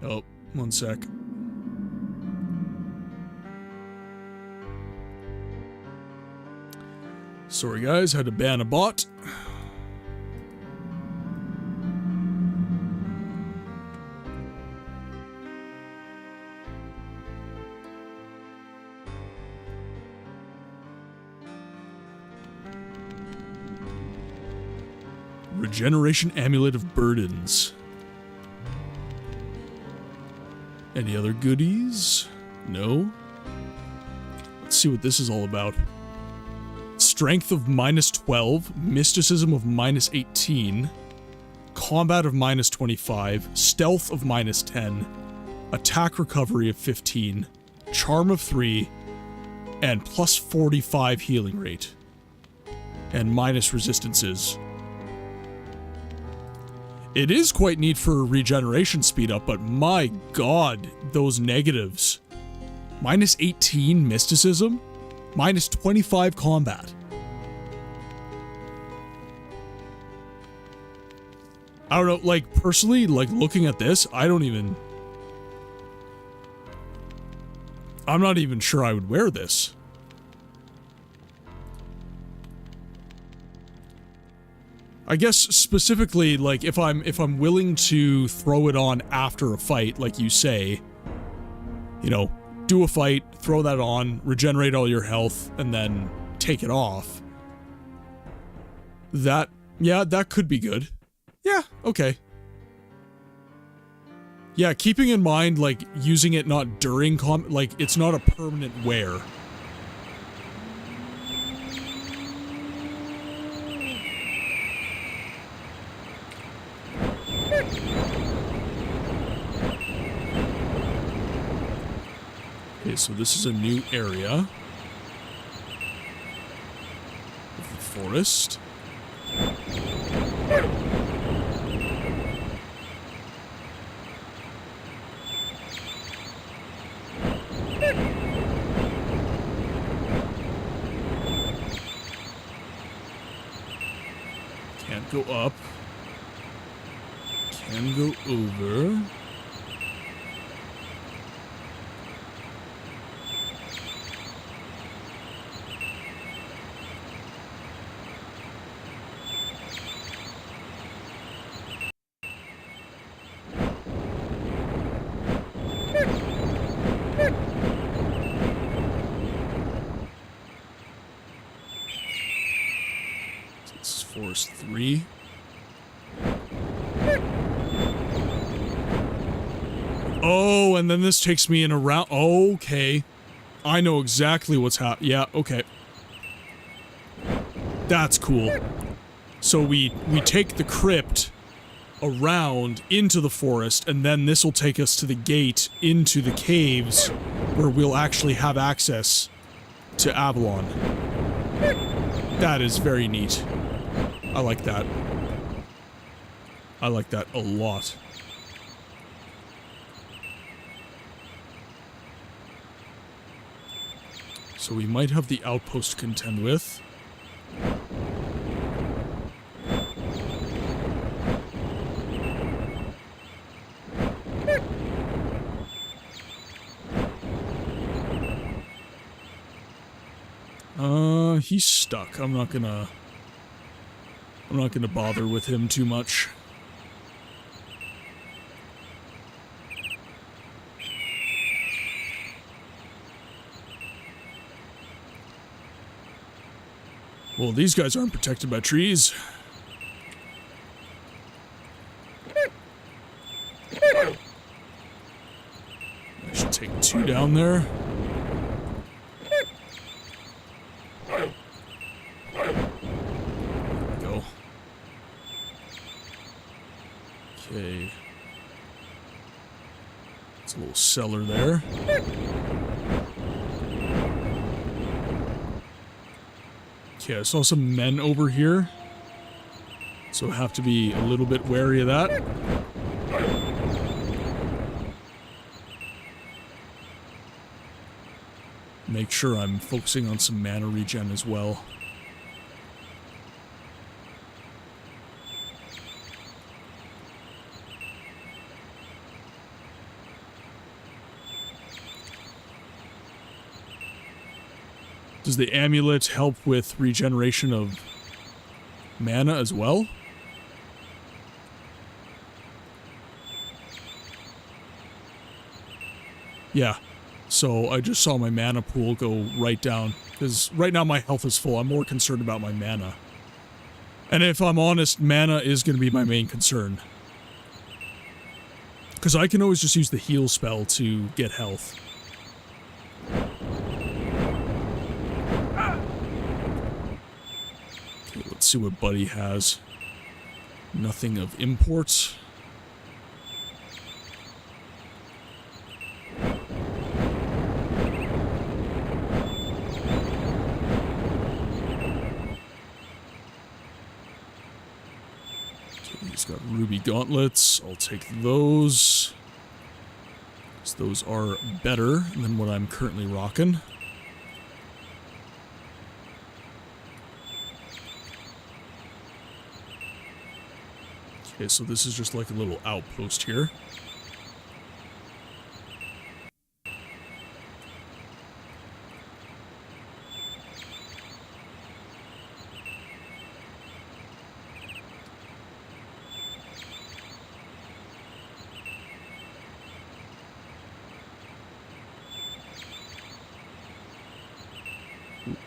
Oh, one sec. Sorry guys, had to ban a bot. Regeneration Amulet of Burdens. Any other goodies? No. Let's see what this is all about. Strength of -12, Mysticism of -18, Combat of -25, Stealth of -10, Attack Recovery of 15, Charm of 3, and plus 45 healing rate. And minus resistances. It is quite neat for regeneration speed up, but my god, those negatives. -18 Mysticism, -25 Combat. I don't know, like, personally, like, looking at this, I'm not even sure I would wear this. I guess specifically, like, if I'm willing to throw it on after a fight, like you say, you know, do a fight, throw that on, regenerate all your health, and then take it off. That, yeah, that could be good. Yeah, okay. Yeah, keeping in mind, like, using it not during like, it's not a permanent wear. Okay, so this is a new area of the forest. Can't go up. Can go over. Forest 3. Oh, and then this takes me in a round. Oh, okay. I know exactly what's happening. Yeah, okay. That's cool. So we take the crypt around into the forest, and then this will take us to the gate into the caves where we'll actually have access to Avalon. That is very neat. I like that. I like that a lot. So we might have the outpost to contend with. He's stuck. I'm not gonna bother with him too much. Well, these guys aren't protected by trees. I should take 2 down there. Go. Okay. It's a little cellar there. Okay, I saw some men over here, so I have to be a little bit wary of that. Make sure I'm focusing on some mana regen as well. Does the amulet help with regeneration of mana as well? Yeah. So I just saw my mana pool go right down. Because right now my health is full. I'm more concerned about my mana. And if I'm honest, mana is going to be my main concern. Because I can always just use the heal spell to get health. Okay, let's see what Buddy has. Nothing of import. He's got ruby gauntlets. I'll take those. Because those are better than what I'm currently rocking. Okay, so this is just like a little outpost here.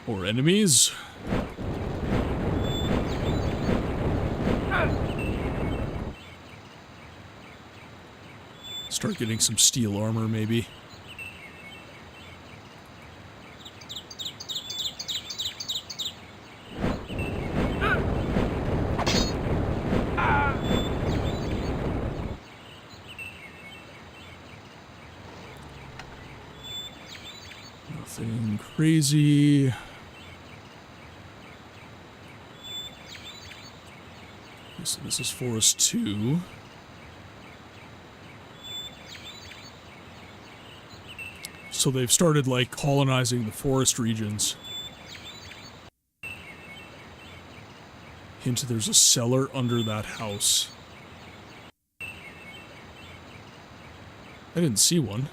Or enemies. Start getting some steel armor, maybe. Nothing crazy. Okay, so this is Forest 2. So they've started, like, colonizing the forest regions. Hint, there's a cellar under that house. I didn't see one.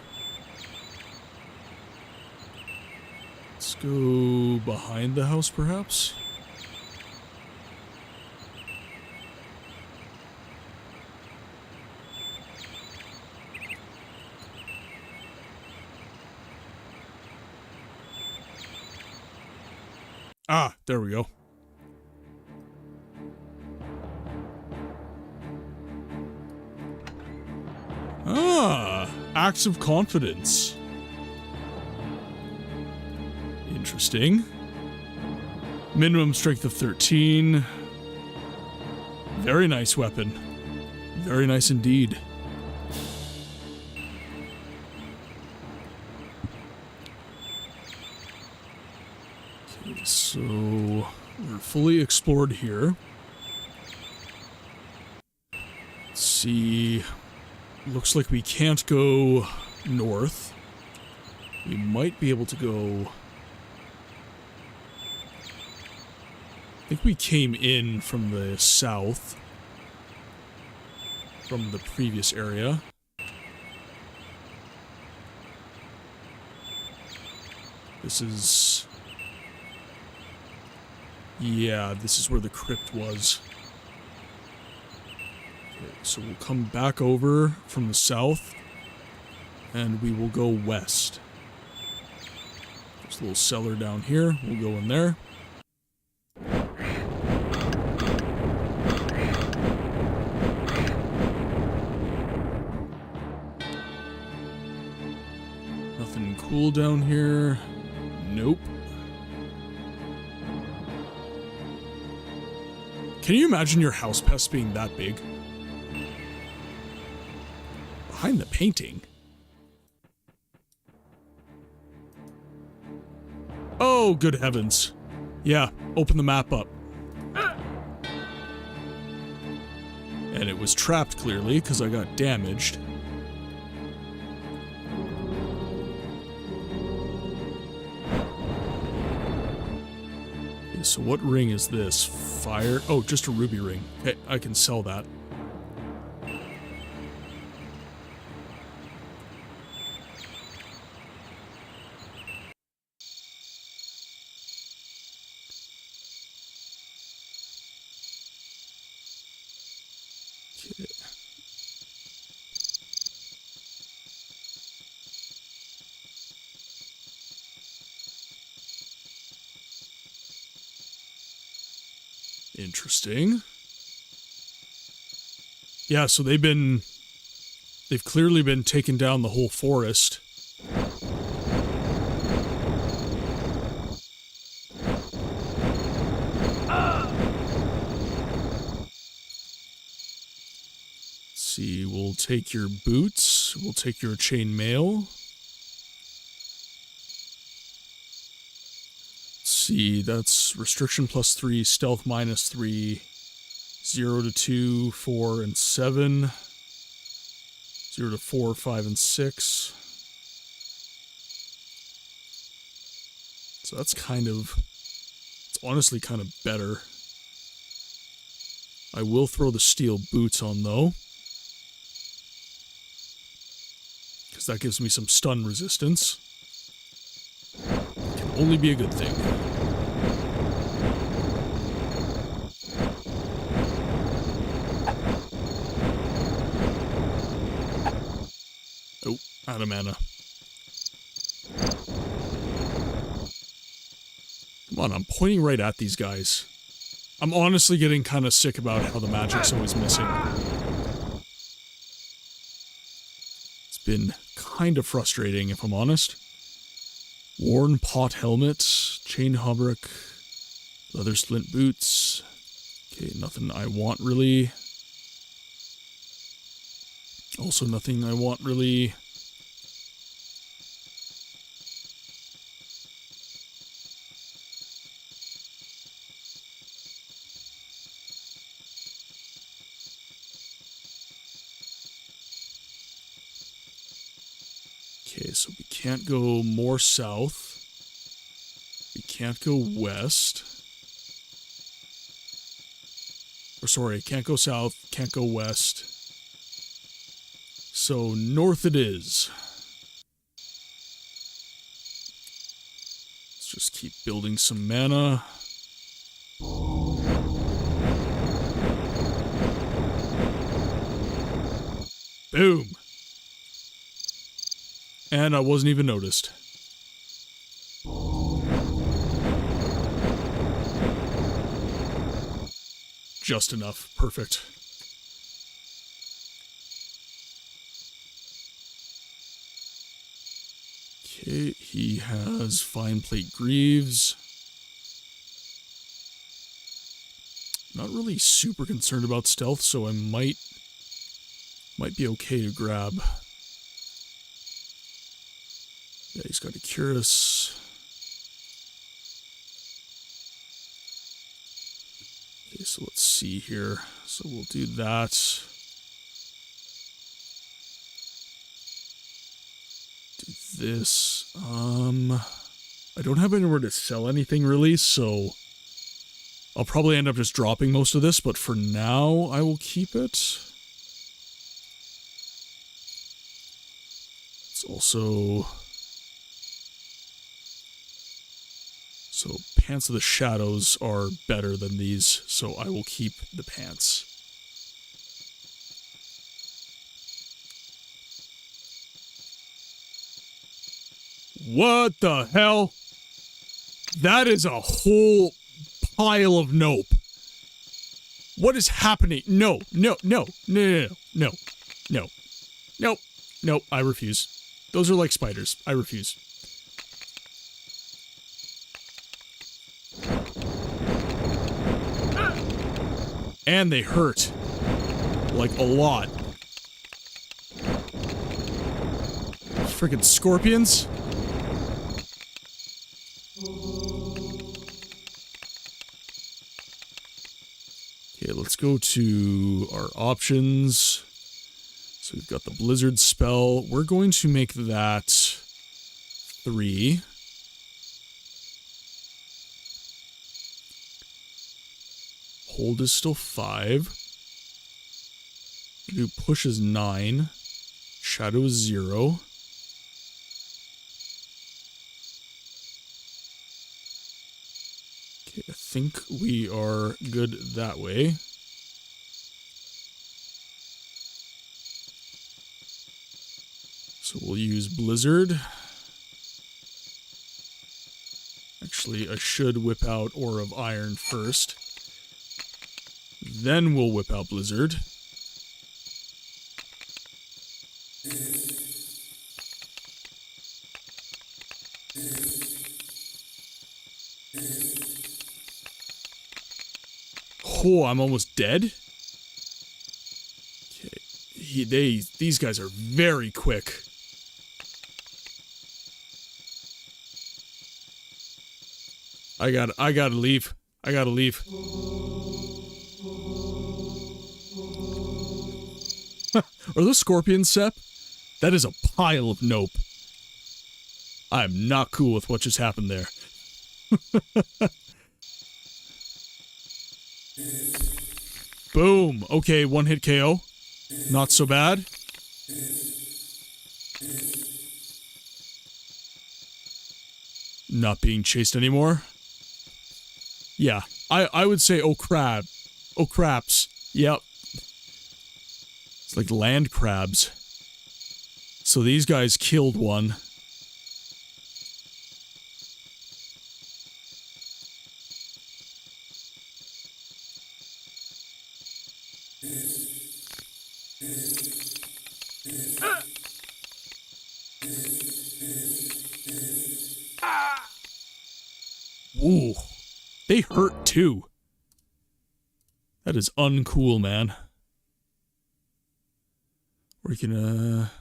Let's go behind the house, perhaps? Ah, there we go. Ah, acts of confidence. Interesting. Minimum strength of 13. Very nice weapon. Very nice indeed. Okay, so we're fully explored here. Let's see. Looks like we can't go north. We might be able to go... I think we came in from the south. From the previous area. This is... yeah, this is where the crypt was. Okay, so we'll come back over from the south, and we will go west. There's a little cellar down here. We'll go in there. Nothing cool down here. Nope. Can you imagine your house pest being that big? Behind the painting. Oh, good heavens. Yeah, open the map up. And it was trapped, clearly, because I got damaged. Okay, so what ring is this? Fire? Oh, just a ruby ring. Okay, I can sell that. Interesting. Yeah, so they've clearly been taking down the whole forest. Let's see, we'll take your boots, we'll take your chain mail. Let's see, that's restriction +3, stealth -3, 0 to 2, 4, and 7. 0 to 4, 5, and 6. So that's it's honestly kind of better. I will throw the steel boots on, though, because that gives me some stun resistance. Can only be a good thing. Oh, out of mana. Come on, I'm pointing right at these guys. I'm honestly getting kind of sick about how the magic's always missing. It's been kind of frustrating, if I'm honest. Worn pot helmet, chain hauberk, leather splint boots. Okay, nothing I want really. Also nothing I want really. Okay, so we can't go more south. We can't go west. Or sorry, can't go south, can't go west. So north it is. Let's just keep building some mana. Boom! And I wasn't even noticed. Just enough. Perfect. Okay, he has fine plate greaves. Not really super concerned about stealth, so I might be okay to grab. Yeah, he's got a cuirass. Okay, so let's see here. So we'll do that. Do this. I don't have anywhere to sell anything really, so I'll probably end up just dropping most of this, but for now I will keep it. It's also... So Pants of the Shadows are better than these, so I will keep the pants. What the hell? That is a whole pile of nope. What is happening? No, no, no, no, no, no, no, no, no, I refuse. Those are like spiders. I refuse. And they hurt. Like, a lot. Freaking scorpions. Okay, let's go to our options. So we've got the Blizzard spell. We're going to make that 3. Hold is still 5. Do push is 9. Shadow is 0. Okay, I think we are good that way. So we'll use Blizzard. Actually, I should whip out Ore of Iron first. Then we'll whip out Blizzard. Oh, I'm almost dead? Okay. These guys are very quick. I gotta leave. I gotta leave. Are those scorpions, Sep? That is a pile of nope. I'm not cool with what just happened there. Boom. Okay, one hit KO. Not so bad. Not being chased anymore. Yeah, I would say oh crab. Oh craps. Yep. It's like land crabs. So these guys killed one. Ooh. They hurt too. That is uncool, man. We're gonna...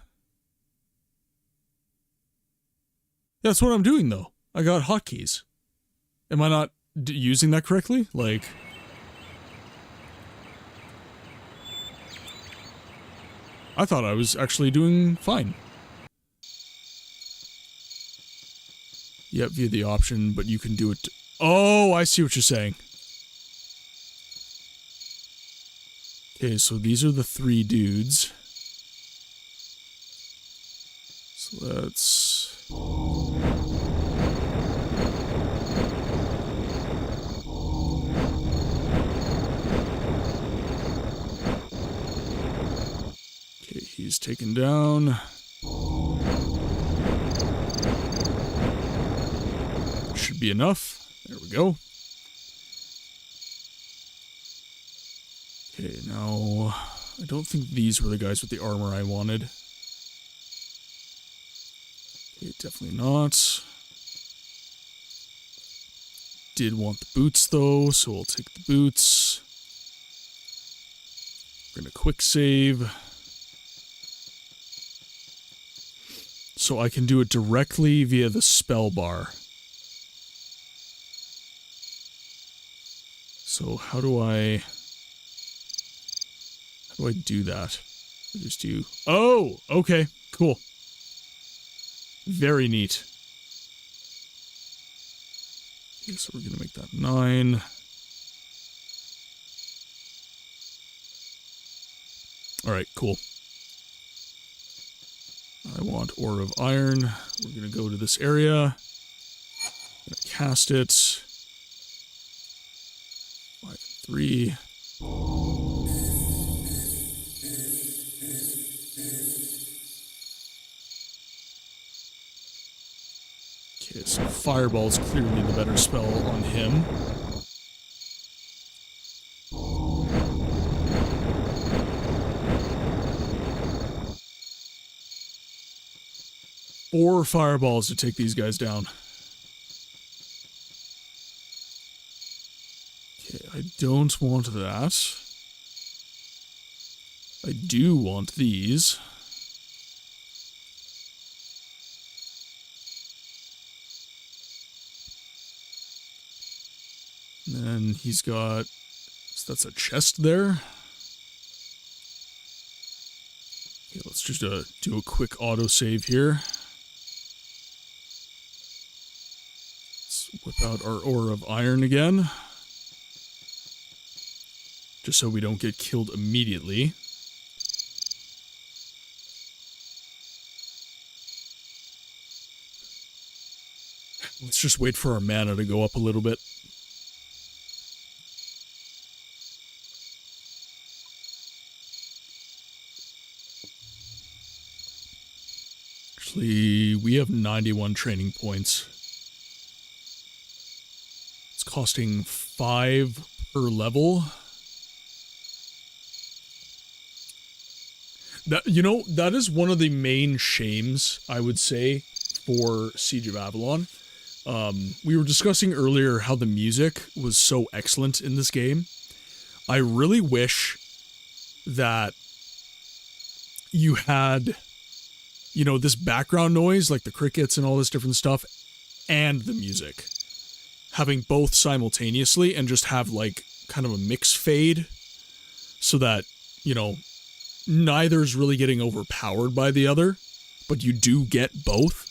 That's what I'm doing, though. I got hotkeys. Am I not using that correctly? Like... I thought I was actually doing fine. Yep, via the option, but you can do it... Oh, I see what you're saying. Okay, so these are the 3 dudes. So let's... Okay, he's taken down. Should be enough. There we go. Okay, now... I don't think these were the guys with the armor I wanted. Okay, definitely not. Did want the boots, though, so I'll take the boots. We're gonna quick save. So I can do it directly via the spell bar. So how do I do that? I just do... Oh! Okay, cool. Very neat. Okay, so we're gonna make that 9. Alright, cool. I want Ore of Iron. We're gonna go to this area. Gonna cast it. 5 and 3. Okay, so Fireball's clearly the better spell on him. Four fireballs to take these guys down. Okay, I don't want that. I do want these. And then he's got... So that's a chest there. Okay, let's just do a quick autosave here. Whip out our Ore of Iron again. Just so we don't get killed immediately. Let's just wait for our mana to go up a little bit. Actually, we have 91 training points. Costing 5 per level. That, you know, that is one of the main shames, I would say, for Siege of Avalon. We were discussing earlier how the music was so excellent in this game. I really wish that you had, you know, this background noise, like the crickets and all this different stuff, and the music. Having both simultaneously and just have, like, kind of a mix fade so that, you know, neither's really getting overpowered by the other, but you do get both.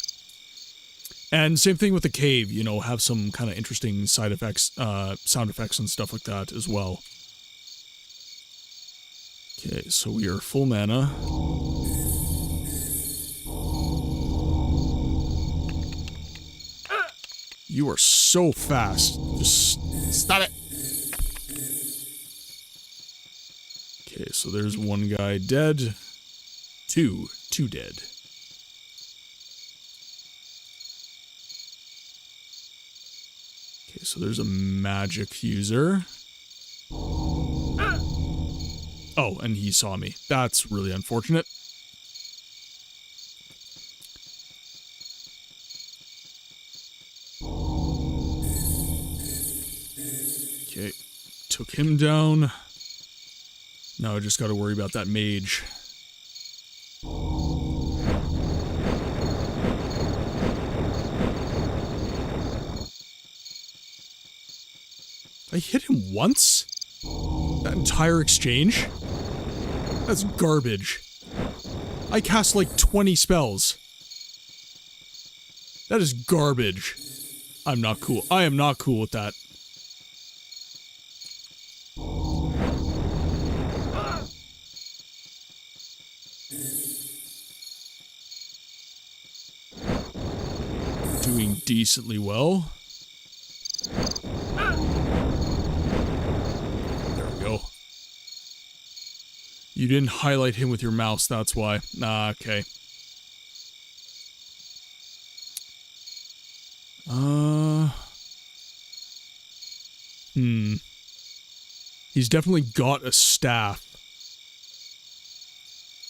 And same thing with the cave, you know, have some kind of interesting side effects, sound effects and stuff like that as well. Okay, so we are full mana. You are so fast. Just stop it. Okay, so there's one guy dead. Two dead. Okay, so there's a magic user. Oh, and he saw me. That's really unfortunate. Okay, took him down. Now I just gotta worry about that mage. I hit him once? That entire exchange? That's garbage. I cast like 20 spells. That is garbage. I'm not cool. I am not cool with that. Doing decently well. There we go. You didn't highlight him with your mouse, that's why. Ah, okay. He's definitely got a staff.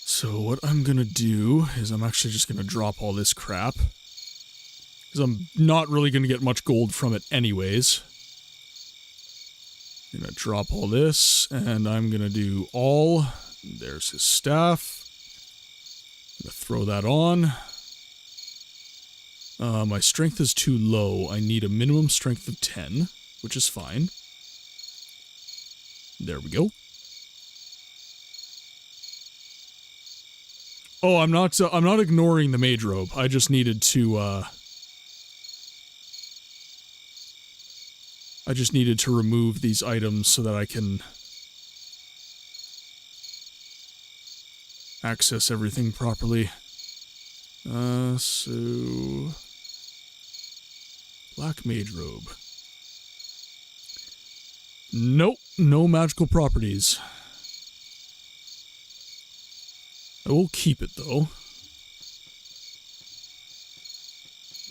So what I'm gonna do is I'm actually just gonna drop all this crap. Because I'm not really gonna get much gold from it anyways. I'm gonna drop all this, and I'm gonna do all. There's his staff. I'm gonna throw that on. My strength is too low. I need a minimum strength of 10, which is fine. There we go. Oh, I'm not ignoring the mage robe. I just needed to, I just needed to remove these items so that I can access everything properly. So... Black mage robe. Nope, no magical properties. I will keep it, though.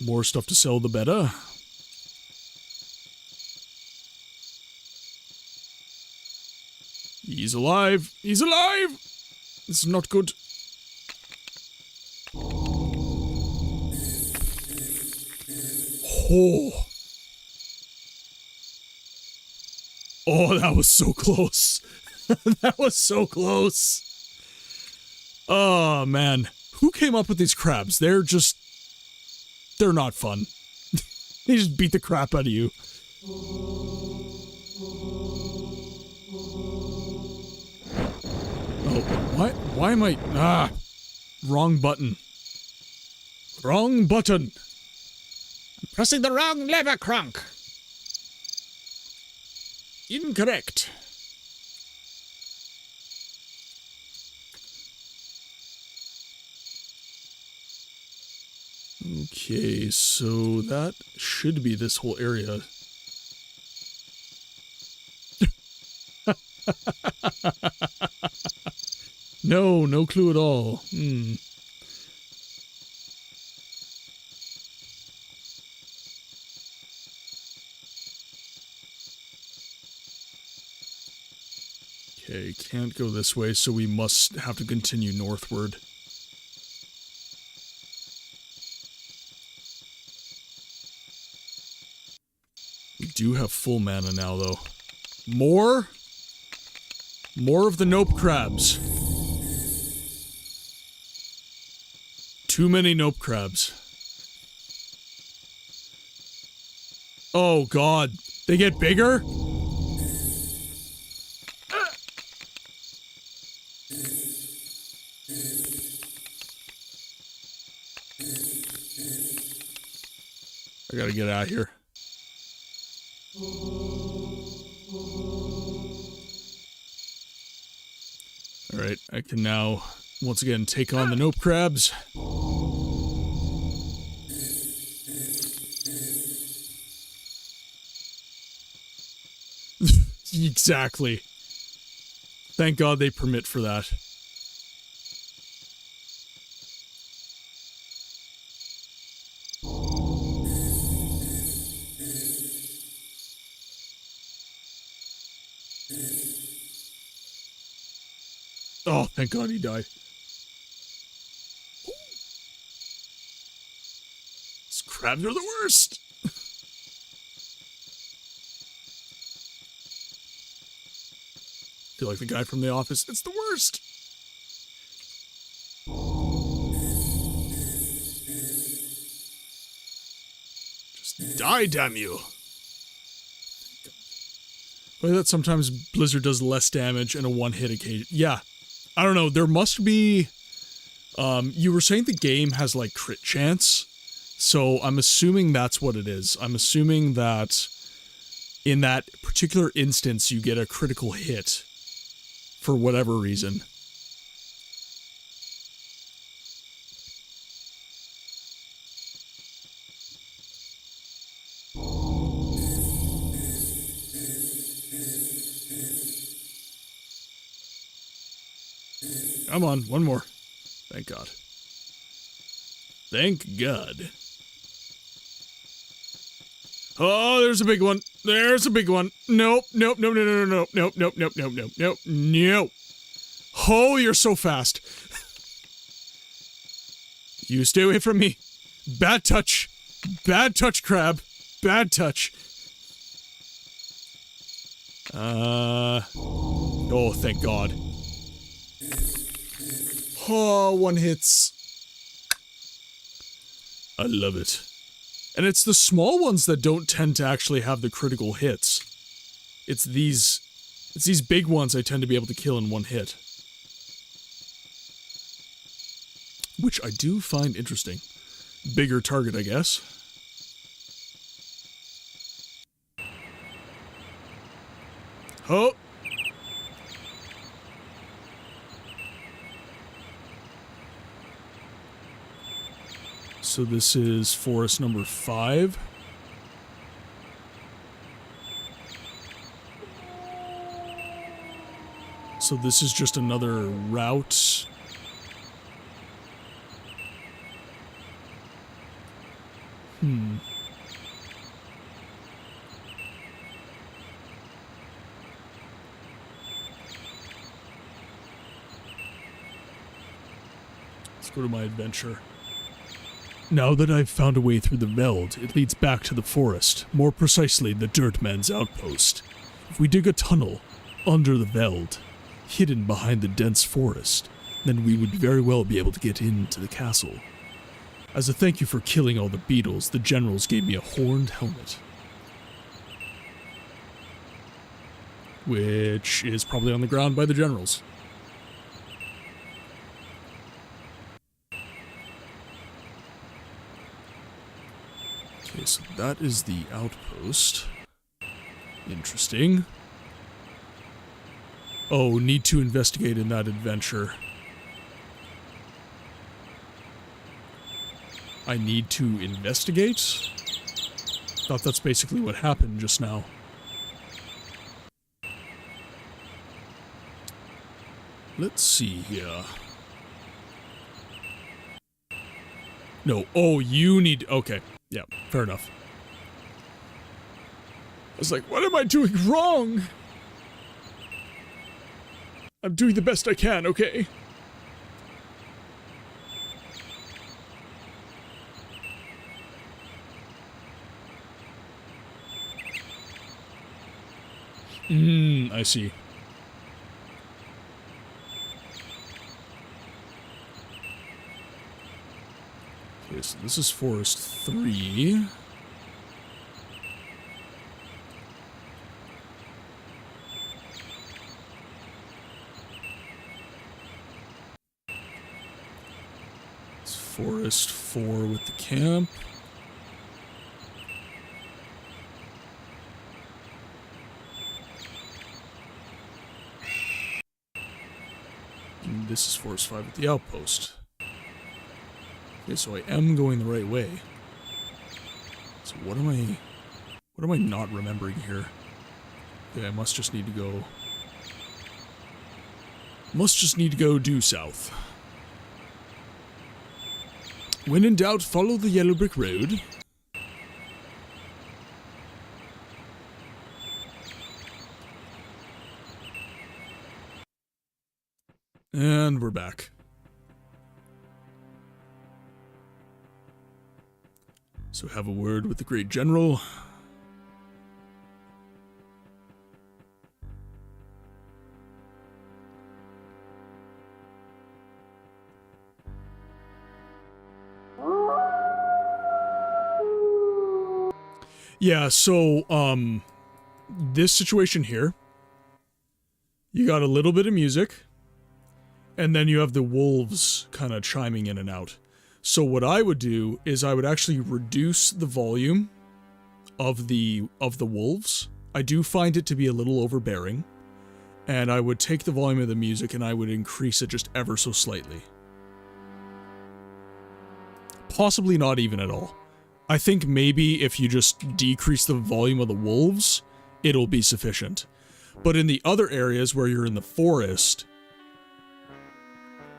More stuff to sell, the better. He's alive! He's alive! This is not good. Oh. Oh, that was so close. That was so close. Oh, man. Who came up with these crabs? They're not fun. They just beat the crap out of you. Oh, why am I... Ah! Wrong button. Wrong button! I'm pressing the wrong lever, Kronk! Incorrect. Okay, so that should be this whole area. No clue at all. Okay, can't go this way, so we must have to continue northward. We do have full mana now, though. More? More of the nope crabs. Too many nope crabs. Oh god, they get bigger? I gotta get out of here. Alright, I can now, once again, take on the nope crabs. Exactly. Thank God they permit for that. Oh, thank God he died. These crabs are the worst! Feel like the guy from The Office. It's the worst! Just die, damn you! But that sometimes Blizzard does less damage in a one-hit occasion. Yeah. I don't know, there must be... you were saying the game has, like, crit chance, so I'm assuming that's what it is. I'm assuming that in that particular instance you get a critical hit for whatever reason. Come on, one more. Thank God. Thank God. Oh, there's a big one. There's a big one. Nope, nope, nope, no, no, no, no, nope, nope, nope, nope, nope, nope, nope. Oh, you're so fast. You stay away from me. Bad touch. Bad touch, crab. Bad touch. Oh, thank God. Oh, one hits. I love it. And it's the small ones that don't tend to actually have the critical hits. It's these big ones I tend to be able to kill in one hit. Which I do find interesting. Bigger target, I guess. Oh! So this is forest number 5. So this is just another route. Let's go to my adventure. Now that I've found a way through the veld, it leads back to the forest, more precisely the Dirtman's outpost. If we dig a tunnel under the veld, hidden behind the dense forest, then we would very well be able to get into the castle. As a thank you for killing all the beetles, the generals gave me a horned helmet. Which is probably on the ground by the generals. Okay, so that is the outpost. Interesting. Oh, need to investigate in that adventure. I need to investigate? Thought that's basically what happened just now. Let's see here. No, oh, you need... Okay, yeah, fair enough. I was like, what am I doing wrong? I'm doing the best I can, okay? I see. Okay, so this is Forest 3. It's Forest 4 with the camp. And this is Forest 5 at the outpost. Okay, so I am going the right way. So what am I not remembering here? Okay, I must just need to go due south. When in doubt, follow the yellow brick road. And we're back. So have a word with the great general. Yeah, so, this situation here, you got a little bit of music, and then you have the wolves kind of chiming in and out. So what I would do is I would actually reduce the volume of the wolves. I do find it to be a little overbearing, and I would take the volume of the music and I would increase it just ever so slightly. Possibly not even at all. I think maybe if you just decrease the volume of the wolves, it'll be sufficient. But in the other areas where you're in the forest,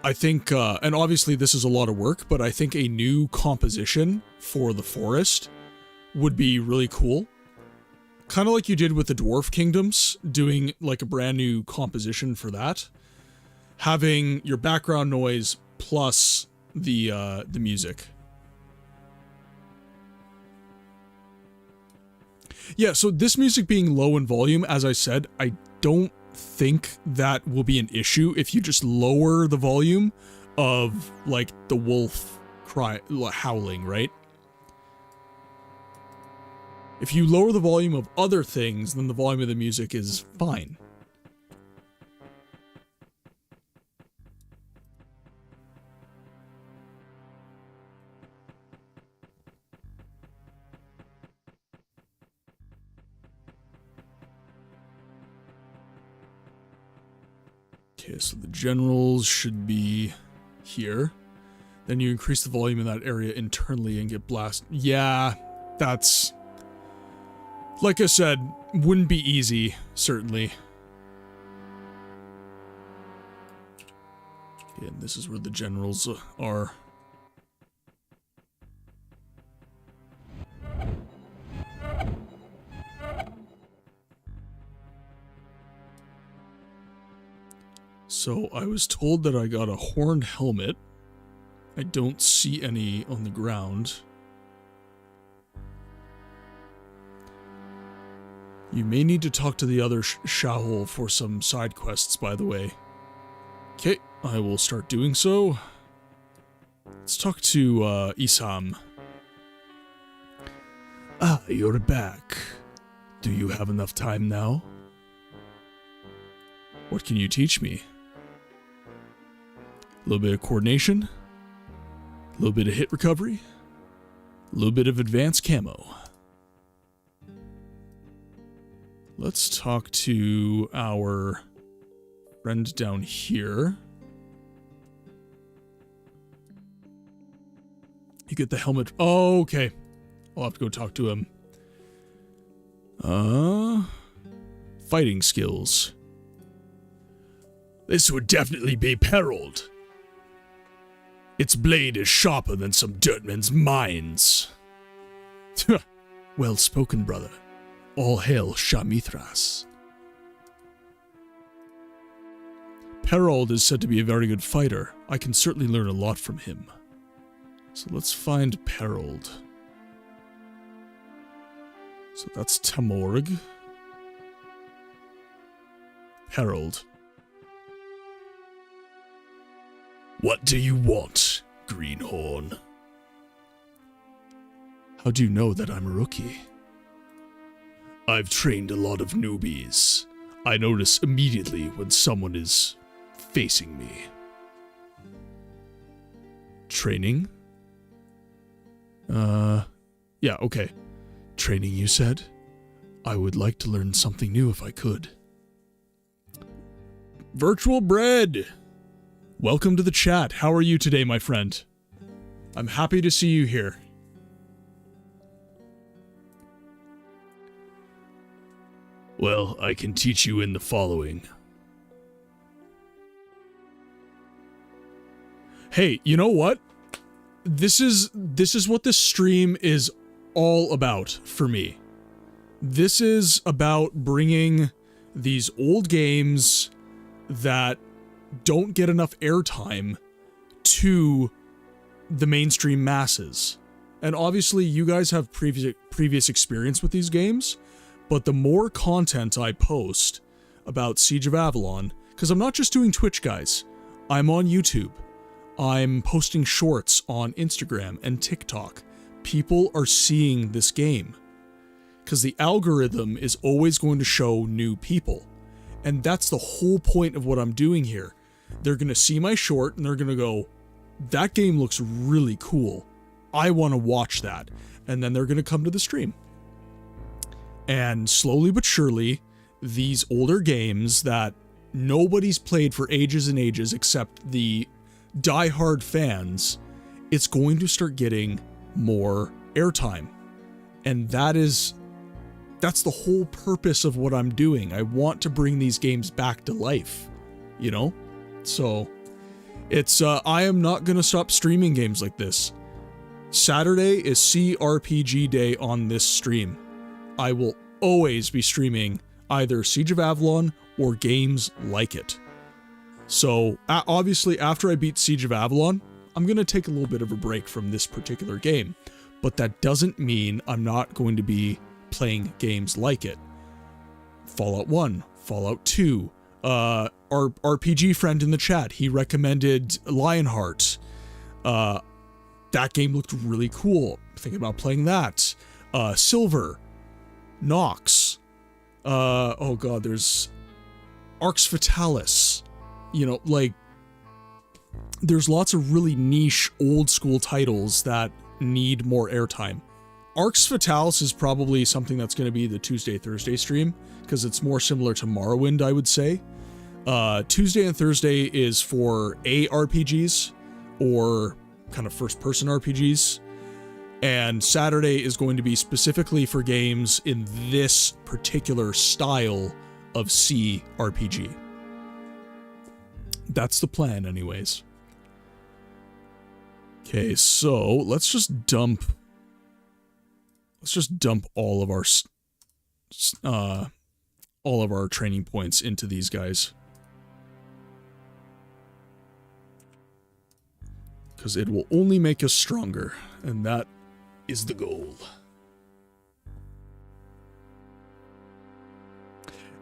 I think, and obviously this is a lot of work, but I think a new composition for the forest would be really cool. Kind of like you did with the Dwarf Kingdoms, doing like a brand new composition for that. Having your background noise plus the music. Yeah, so this music being low in volume, as I said, I don't think that will be an issue if you just lower the volume of, like, the wolf howling, right? If you lower the volume of other things, then the volume of the music is fine. Okay, so the generals should be here. Then you increase the volume in that area internally and get blast. Yeah, that's... Like I said, wouldn't be easy, certainly. Okay, and this is where the generals are. So I was told that I got a horned helmet. I don't see any on the ground. You may need to talk to the other Sha'Houl for some side quests, by the way. Okay, I will start doing so. Let's talk to Isam. Ah, you're back. Do you have enough time now? What can you teach me? A little bit of coordination, a little bit of hit recovery, a little bit of advanced camo. Let's talk to our friend down here. You get the helmet. Oh, okay. I'll have to go talk to him. Fighting skills. This would definitely be perilled. Its blade is sharper than some dirtmen's mines. Well spoken, brother. All hail Shamithras. Harold is said to be a very good fighter. I can certainly learn a lot from him. So let's find Harold. So that's Tamorg. Harold. What do you want, Greenhorn? How do you know that I'm a rookie? I've trained a lot of newbies. I notice immediately when someone is facing me. Training? Yeah, okay. Training, you said? I would like to learn something new if I could. Virtual Bread! Welcome to the chat. How are you today, my friend? I'm happy to see you here. Well, I can teach you in the following. Hey, you know what? This is what this stream is all about for me. This is about bringing these old games that don't get enough airtime to the mainstream masses. And obviously you guys have previous experience with these games, but the more content I post about Siege of Avalon, because I'm not just doing Twitch, guys. I'm on YouTube. I'm posting shorts on Instagram and TikTok. People are seeing this game because the algorithm is always going to show new people. And that's the whole point of what I'm doing here. They're going to see my short and they're going to go, that game looks really cool. I want to watch that. And then they're going to come to the stream. And slowly but surely, these older games that nobody's played for ages and ages except the diehard fans, it's going to start getting more airtime. And that's the whole purpose of what I'm doing. I want to bring these games back to life, you know? So it's I am not going to stop streaming games like this. Saturday is CRPG day on this stream. I will always be streaming either Siege of Avalon or games like it. So, obviously, after I beat Siege of Avalon, I'm going to take a little bit of a break from this particular game. But that doesn't mean I'm not going to be playing games like it. Fallout 1, Fallout 2, our RPG friend in the chat, he recommended Lionheart. That game looked really cool. Thinking about playing that. Silver, Nox, oh god, there's Arx Fatalis. You know, like, there's lots of really niche old school titles that need more airtime. Arx Fatalis is probably something that's going to be the Tuesday-Thursday stream, because it's more similar to Morrowind, I would say. Tuesday and Thursday is for ARPGs, or kind of first-person RPGs, and Saturday is going to be specifically for games in this particular style of CRPG. That's the plan, anyways. Okay, so let's just dump all of our training points into these guys, because it will only make us stronger, and that is the goal.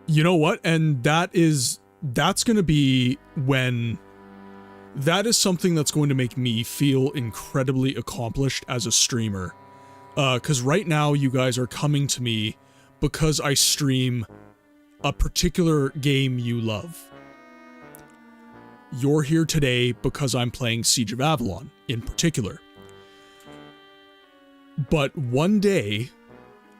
You know what? And that's going to be when... That is something that's going to make me feel incredibly accomplished as a streamer. Because right now, you guys are coming to me because I stream a particular game you love. You're here today because I'm playing Siege of Avalon, in particular. But one day,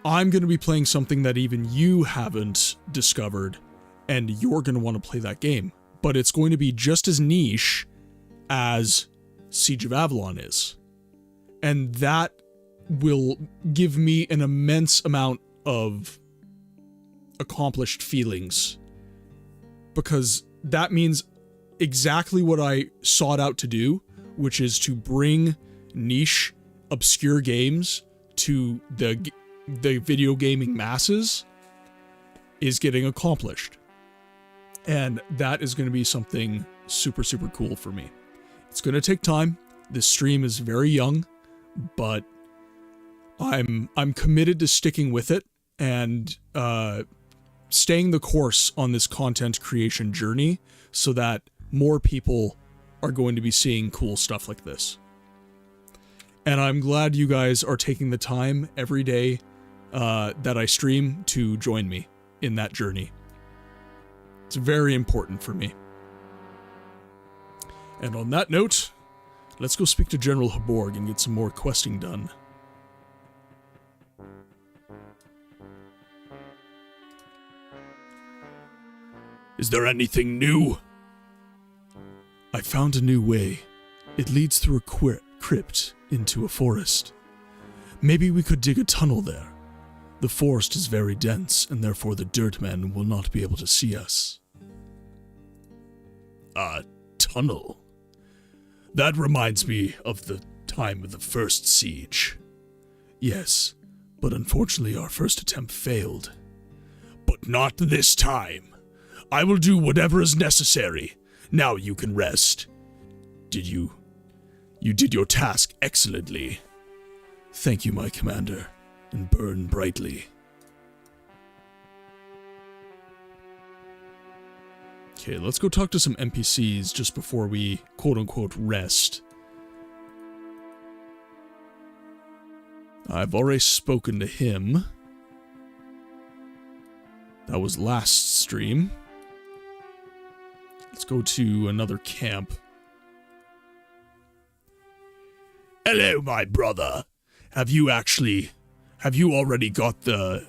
I'm going to be playing something that even you haven't discovered, and you're going to want to play that game. But it's going to be just as niche as Siege of Avalon is. And that will give me an immense amount of accomplished feelings, because that means exactly what I sought out to do, which is to bring niche, obscure games to the video gaming masses, is getting accomplished. And that is going to be something super, super cool for me. It's going to take time. This stream is very young, but I'm committed to sticking with it and staying the course on this content creation journey so that more people are going to be seeing cool stuff like this. And I'm glad you guys are taking the time every day that I stream to join me in that journey. It's very important for me. And on that note, let's go speak to General Haborg and get some more questing done. Is there anything new? I found a new way. It leads through a crypt into a forest. Maybe we could dig a tunnel there. The forest is very dense, and therefore the dirt men will not be able to see us. A tunnel? That reminds me of the time of the first siege. Yes, but unfortunately our first attempt failed. But not this time. I will do whatever is necessary. Now you can rest. You did your task excellently. Thank you, my commander, and burn brightly. Okay, let's go talk to some NPCs just before we quote-unquote rest. I've already spoken to him. That was last stream. Let's go to another camp. Hello, my brother. Have you already got to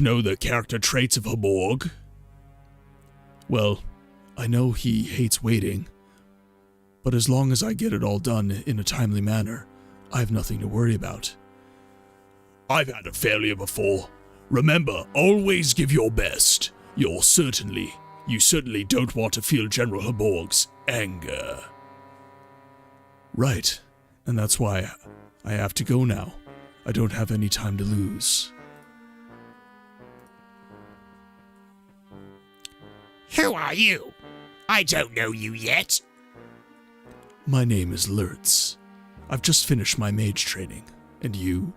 know the character traits of Haborg? Well, I know he hates waiting, but as long as I get it all done in a timely manner, I have nothing to worry about. I've had a failure before. Remember, always give your best. You certainly don't want to feel General Haborg's anger. Right, and that's why I have to go now. I don't have any time to lose. Who are you? I don't know you yet. My name is Lurtz. I've just finished my mage training. And you?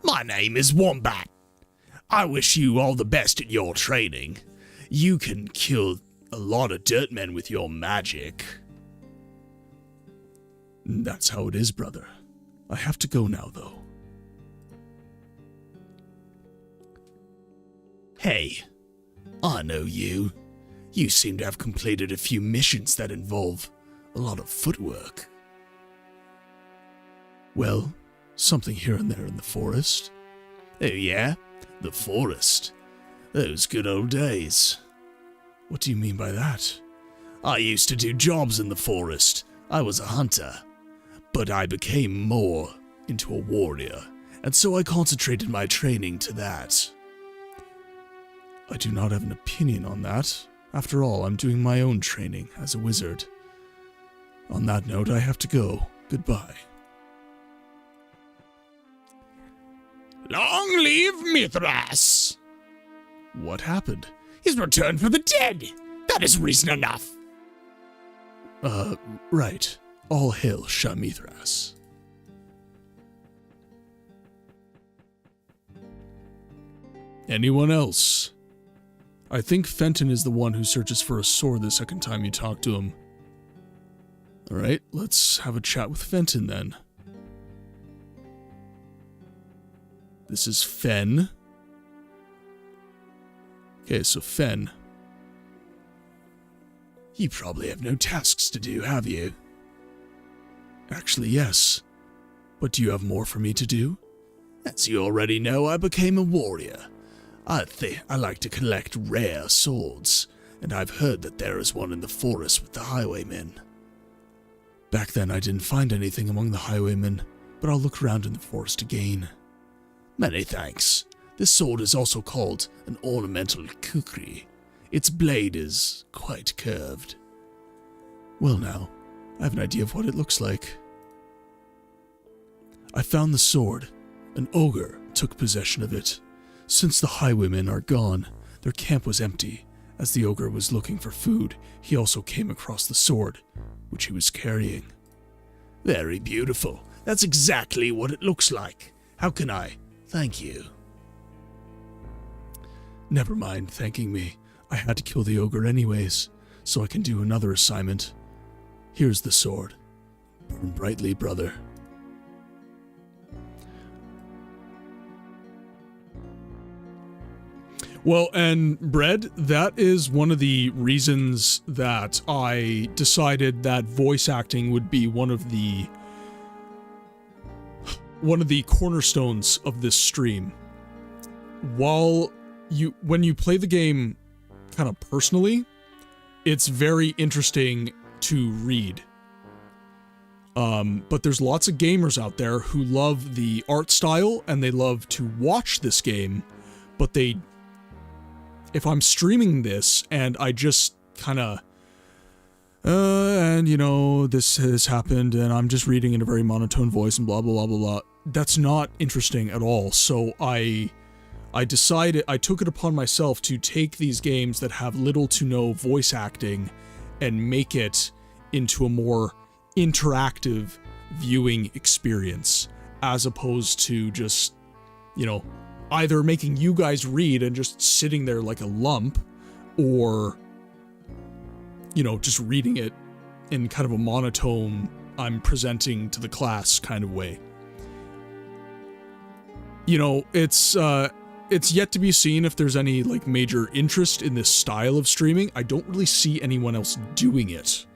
My name is Wombat. I wish you all the best at your training. You can kill a lot of dirt men with your magic. That's how it is, brother. I have to go now, though. Hey, I know you. You seem to have completed a few missions that involve a lot of footwork. Well, something here and there in the forest. Oh yeah? The forest. Those good old days. What do you mean by that? I used to do jobs in the forest. I was a hunter. But I became more into a warrior, and so I concentrated my training to that. I do not have an opinion on that. After all, I'm doing my own training as a wizard. On that note, I have to go. Goodbye. Long live Mithras! What happened? He's returned from the dead! That is reason enough! Right. All hail Sha'Mithras. Anyone else? I think Fenton is the one who searches for a sword the second time you talk to him. Alright, let's have a chat with Fenton then. This is Fen. Okay, so Fen. You probably have no tasks to do, have you? Actually, yes. But do you have more for me to do? As you already know, I became a warrior. I like to collect rare swords, and I've heard that there is one in the forest with the highwaymen. Back then I didn't find anything among the highwaymen, but I'll look around in the forest again. Many thanks. This sword is also called an ornamental kukri. Its blade is quite curved. Well now, I have an idea of what it looks like. I found the sword. An ogre took possession of it. Since the highwaymen are gone, their camp was empty, As the ogre was looking for food, he also came across the sword, which he was carrying. Very beautiful. That's exactly what it looks like. How can I thank you? Never mind thanking me. I had to kill the ogre anyways, so I can do another assignment. Here's the sword. Burn brightly, brother. Well, and Bread, that is one of the reasons that I decided that voice acting would be one of the cornerstones of this stream. When you play the game kind of personally, it's very interesting to read. But there's lots of gamers out there who love the art style and they love to watch this game, but if I'm streaming this and I just kind of, and you know, this has happened and I'm just reading in a very monotone voice and blah, blah, blah, blah, blah, that's not interesting at all. So I decided, I took it upon myself to take these games that have little to no voice acting and make it into a more interactive viewing experience, as opposed to just, you know, either making you guys read and just sitting there like a lump, or, you know, just reading it in kind of a monotone, I'm presenting to the class kind of way. You know, it's yet to be seen if there's any, like, major interest in this style of streaming. I don't really see anyone else doing it.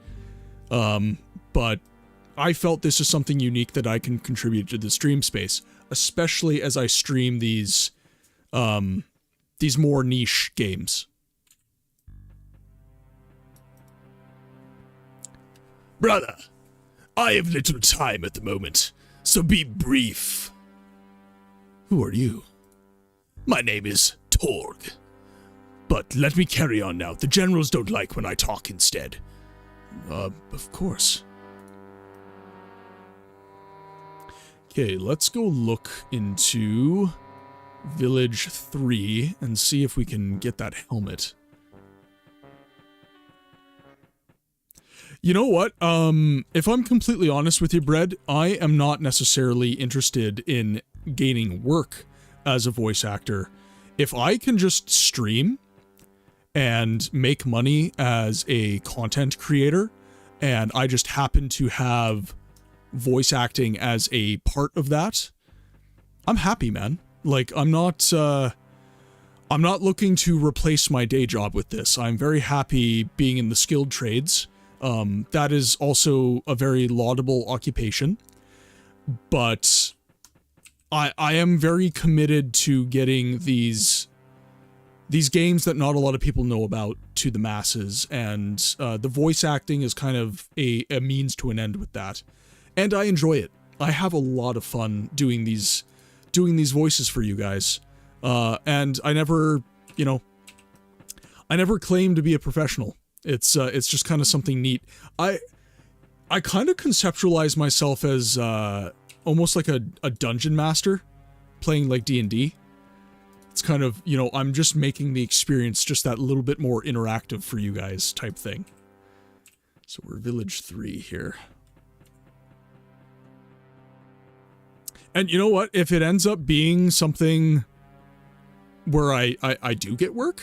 But I felt this is something unique that I can contribute to the stream space, especially as I stream these more niche games. Brother, I have little time at the moment, so be brief. Who are you? My name is Torg. But let me carry on now. The generals don't like when I talk instead. Of course. Okay, let's go look into Village 3 and see if we can get that helmet. You know what? If I'm completely honest with you, Bread, I am not necessarily interested in gaining work as a voice actor. If I can just stream and make money as a content creator, and I just happen to have voice acting as a part of that, I'm happy, man. Like, I'm not looking to replace my day job with this. I'm very happy being in the skilled trades. That is also a very laudable occupation, but I am very committed to getting these games that not a lot of people know about to the masses, and the voice acting is kind of a means to an end with that. And I enjoy it. I have a lot of fun doing these voices for you guys. And I never claim to be a professional. It's just kind of something neat. I kind of conceptualize myself as almost like a dungeon master playing like D&D. It's kind of, you know, I'm just making the experience just that little bit more interactive for you guys type thing. So we're Village 3 here. And you know what? If it ends up being something where I do get work,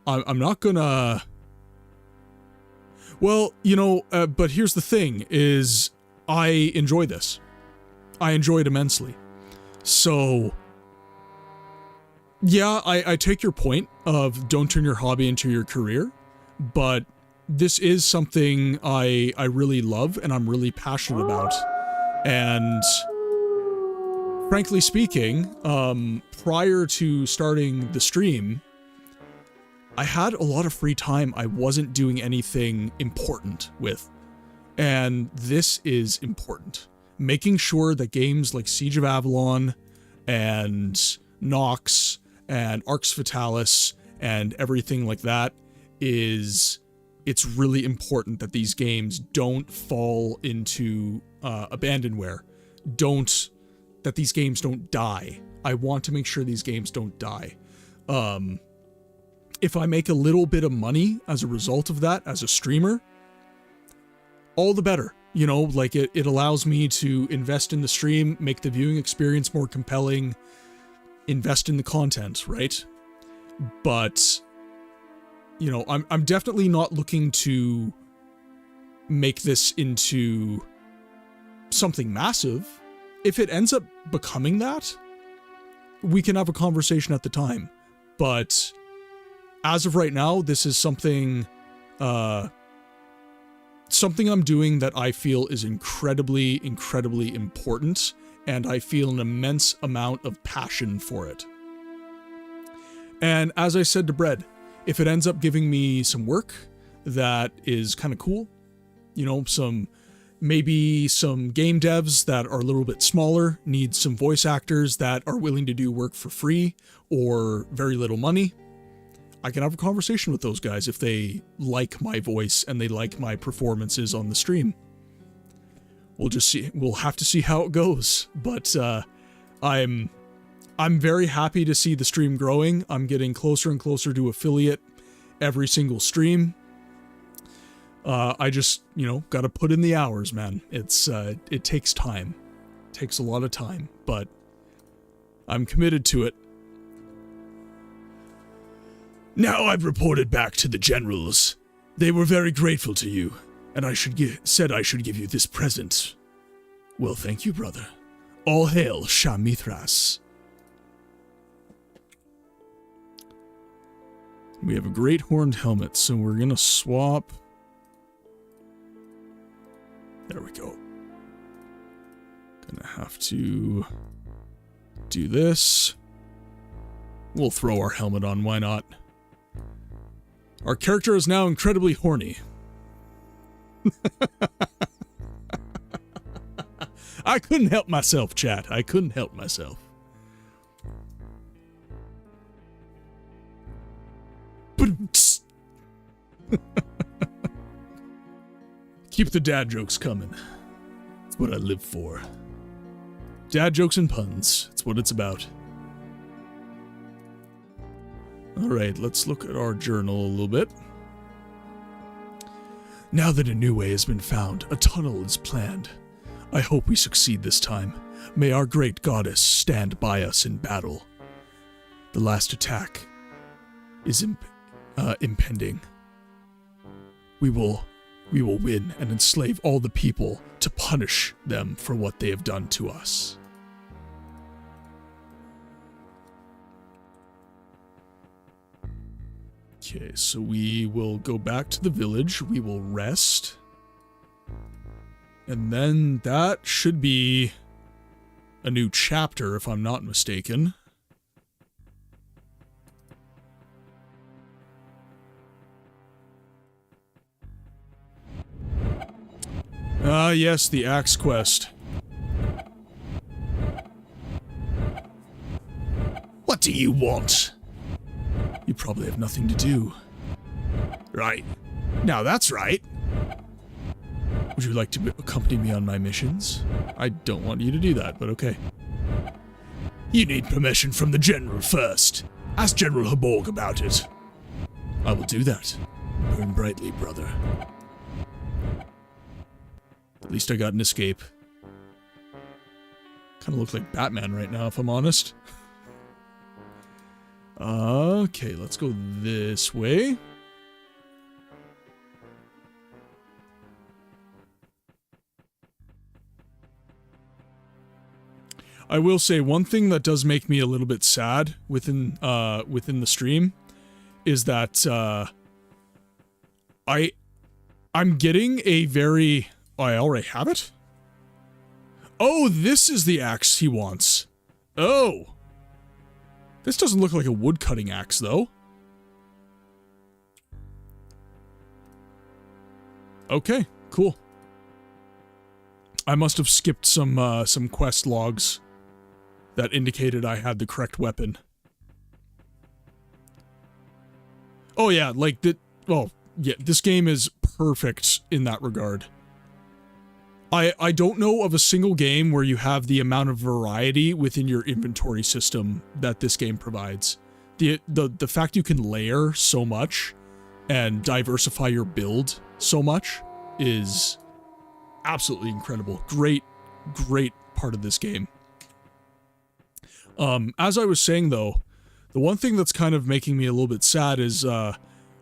I'm not gonna... Well, you know, but here's the thing, is I enjoy this. I enjoy it immensely. So, yeah, I take your point of don't turn your hobby into your career, but this is something I really love and I'm really passionate about. And frankly speaking, prior to starting the stream, I had a lot of free time I wasn't doing anything important with. And this is important. Making sure that games like Siege of Avalon and Nox and Arx Fatalis and everything like that it's really important that these games don't fall into abandonware. That these games don't die. I want to make sure these games don't die. if I make a little bit of money as a result of that as a streamer, all the better. You know, like it allows me to invest in the stream, make the viewing experience more compelling, invest in the content, right? But, you know, I'm definitely not looking to make this into something massive. If it ends up becoming that, we can have a conversation at the time. But as of right now, this is something something I'm doing that I feel is incredibly, incredibly important, and I feel an immense amount of passion for it. And as I said to Bread, if it ends up giving me some work that is kind of cool, you know, maybe some game devs that are a little bit smaller, need some voice actors that are willing to do work for free or very little money, I can have a conversation with those guys if they like my voice and they like my performances on the stream. We'll just see. We'll have to see how it goes. But I'm very happy to see the stream growing. I'm getting closer and closer to affiliate every single stream. I just, you know, got to put in the hours, man. It takes time. It takes a lot of time, but I'm committed to it. Now I've reported back to the generals. They were very grateful to you, and said I should give you this present. Well, thank you, brother. All hail Shamithras. We have a great horned helmet, so we're gonna swap. There we go. Gonna have to do this. We'll throw our helmet on, why not? Our character is now incredibly horny. I couldn't help myself, chat. I couldn't help myself. Keep the dad jokes coming. It's what I live for. Dad jokes and puns. It's what it's about. Alright, let's look at our journal a little bit. Now that a new way has been found, a tunnel is planned. I hope we succeed this time. May our great goddess stand by us in battle. The last attack is impending. We will win and enslave all the people to punish them for what they have done to us. Okay, so we will go back to the village, we will rest, and then that should be a new chapter, if I'm not mistaken. Ah, yes, the Axe Quest. What do you want? You probably have nothing to do. Right. Now that's right. Would you like to accompany me on my missions? I don't want you to do that, but okay. You need permission from the general first. Ask General Haborg about it. I will do that. Burn brightly, brother. At least I got an escape. Kind of look like Batman right now, if I'm honest. Okay, let's go this way. I will say one thing that does make me a little bit sad within the stream is that I'm getting a very... Oh, I already have it? Oh, this is the axe he wants. Oh. This doesn't look like a wood-cutting axe, though. Okay, cool. I must have skipped some quest logs that indicated I had the correct weapon. Oh yeah, like well, yeah, this game is perfect in that regard. I don't know of a single game where you have the amount of variety within your inventory system that this game provides. the fact you can layer so much and diversify your build so much is absolutely incredible. Great part of this game. As I was saying though, the one thing that's kind of making me a little bit sad is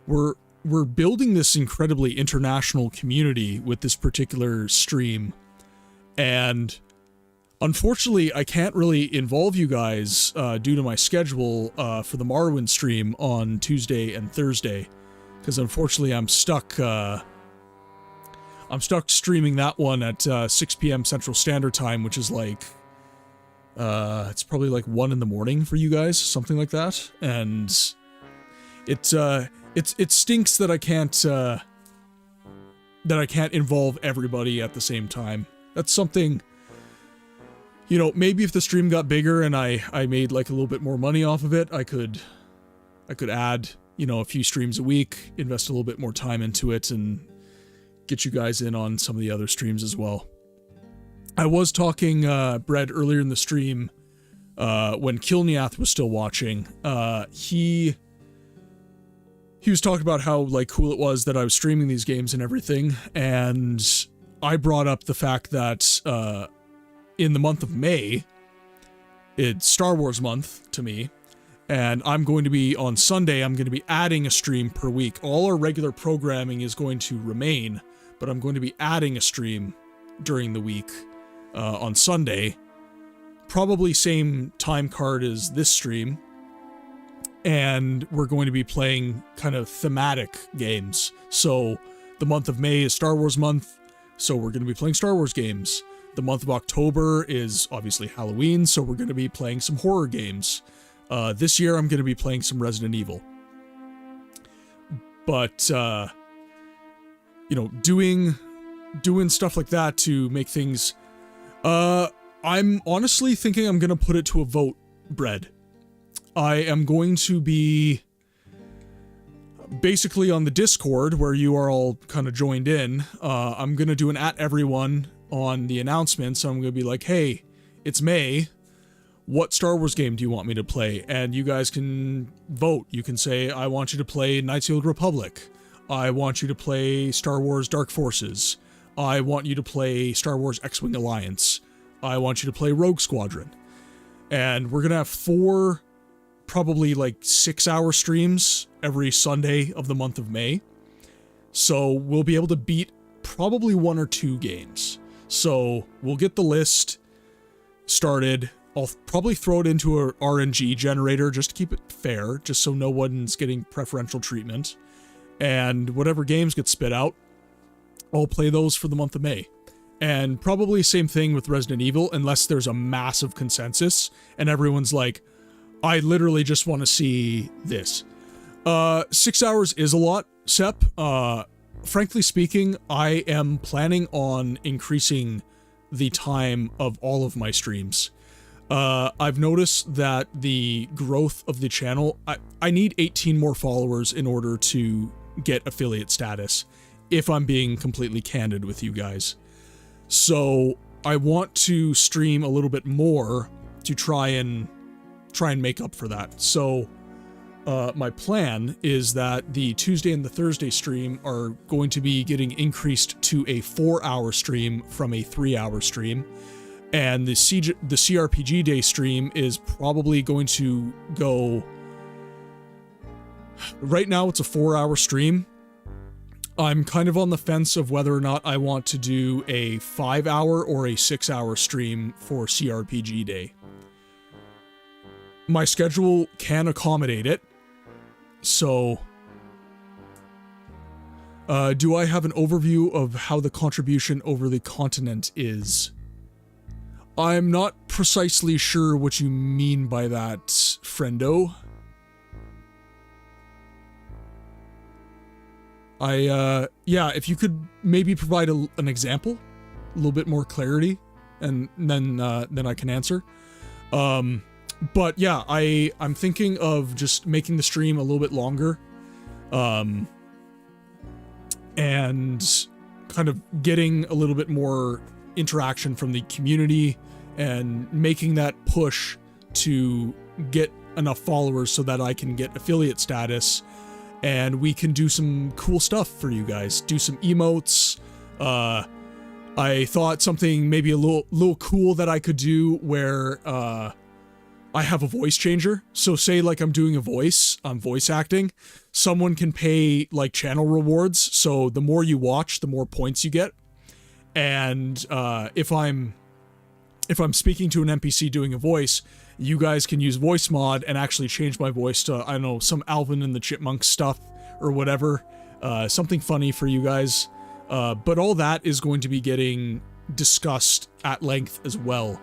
we're building this incredibly international community with this particular stream, and unfortunately I can't really involve you guys due to my schedule for the Morrowind stream on Tuesday and Thursday, because unfortunately I'm stuck streaming that one at 6 p.m. Central Standard Time, which is like it's probably like 1 in the morning for you guys, something like that, and it stinks that I can't involve everybody at the same time. That's something, you know, maybe if the stream got bigger and I made like a little bit more money off of it, I could add, you know, a few streams a week, invest a little bit more time into it, and get you guys in on some of the other streams as well. I was talking, Brad, earlier in the stream, when Kilniath was still watching, he was talking about how, like, cool it was that I was streaming these games and everything, and I brought up the fact that, in the month of May, it's Star Wars month to me, and I'm going to be, on Sunday, I'm going to be adding a stream per week. All our regular programming is going to remain, but I'm going to be adding a stream during the week, on Sunday, probably same time card as this stream, and we're going to be playing kind of thematic games. So the month of May is Star Wars month, so we're going to be playing Star Wars games. The month of October is obviously Halloween, so we're going to be playing some horror games. This year I'm going to be playing some Resident Evil. But, you know, doing stuff like that to make things... I'm honestly thinking I'm going to put it to a vote, Bread. I am going to be basically on the Discord, where you are all kind of joined in. I'm going to do an @everyone on the announcement, so I'm going to be like, hey, it's May. What Star Wars game do you want me to play? And you guys can vote. You can say, I want you to play Knights of the Old Republic. I want you to play Star Wars Dark Forces. I want you to play Star Wars X-Wing Alliance. I want you to play Rogue Squadron. And we're going to have 4, probably like 6-hour streams every Sunday of the month of May. So we'll be able to beat probably 1 or 2 games. So we'll get the list started. I'll probably throw it into a RNG generator just to keep it fair, just so no one's getting preferential treatment. And whatever games get spit out, I'll play those for the month of May. And probably same thing with Resident Evil, unless there's a massive consensus and everyone's like, I literally just want to see this. 6 hours is a lot, Sep. Frankly speaking, I am planning on increasing the time of all of my streams. I've noticed that the growth of the channel, I need 18 more followers in order to get affiliate status, if I'm being completely candid with you guys. So I want to stream a little bit more to try and make up for that. So my plan is that the Tuesday and the Thursday stream are going to be getting increased to a 4-hour stream from a 3-hour stream. And the CRPG Day stream is probably going to go... Right now it's a 4-hour stream. I'm kind of on the fence of whether or not I want to do a 5-hour or a 6-hour stream for CRPG Day. My schedule can accommodate it. So... do I have an overview of how the contribution over the continent is? I'm not precisely sure what you mean by that, friendo. Yeah, if you could maybe provide an example, a little bit more clarity, and then I can answer. But yeah, I'm thinking of just making the stream a little bit longer, and kind of getting a little bit more interaction from the community and making that push to get enough followers so that I can get affiliate status, and we can do some cool stuff for you guys. Do some emotes. I thought something maybe a little cool that I could do where I have a voice changer. So say like I'm doing a voice, I'm voice acting, someone can pay like channel rewards. So the more you watch, the more points you get. And if I'm speaking to an NPC doing a voice, you guys can use voice mod and actually change my voice to, I don't know, some Alvin and the Chipmunks stuff or whatever. Something funny for you guys. But all that is going to be getting discussed at length as well.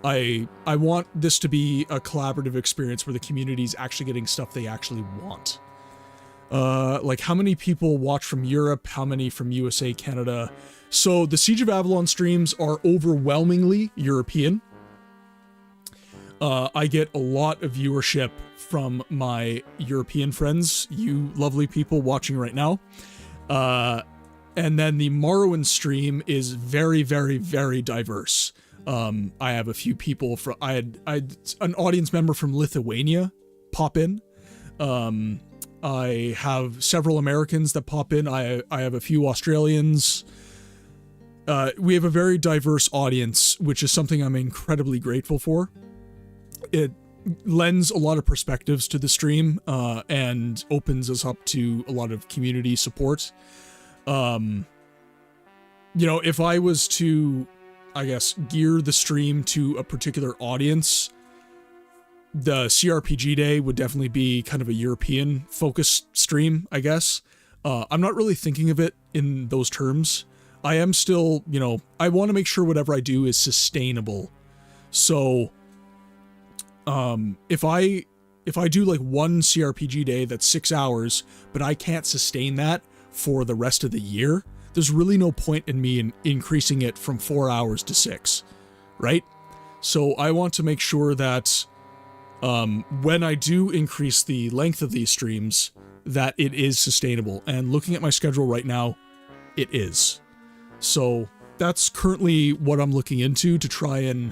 I want this to be a collaborative experience where the community's actually getting stuff they actually want. Like how many people watch from Europe, how many from USA, Canada. So the Siege of Avalon streams are overwhelmingly European. I get a lot of viewership from my European friends, you lovely people watching right now. And then the Morrowind stream is very, very, very diverse. I have a few people from, I had an audience member from Lithuania pop in. I have several Americans that pop in. I have a few Australians. We have a very diverse audience, which is something I'm incredibly grateful for. It lends a lot of perspectives to the stream, and opens us up to a lot of community support. You know, if I was to, I guess, gear the stream to a particular audience, the CRPG day would definitely be kind of a European focused stream, I guess. I'm not really thinking of it in those terms. I am still, you know, I want to make sure whatever I do is sustainable. So, if I do like one CRPG day that's 6 hours, but I can't sustain that for the rest of the year, there's really no point in me increasing it from 4 hours to 6, right? So I want to make sure that when I do increase the length of these streams, that it is sustainable. And looking at my schedule right now, it is. So that's currently what I'm looking into to try and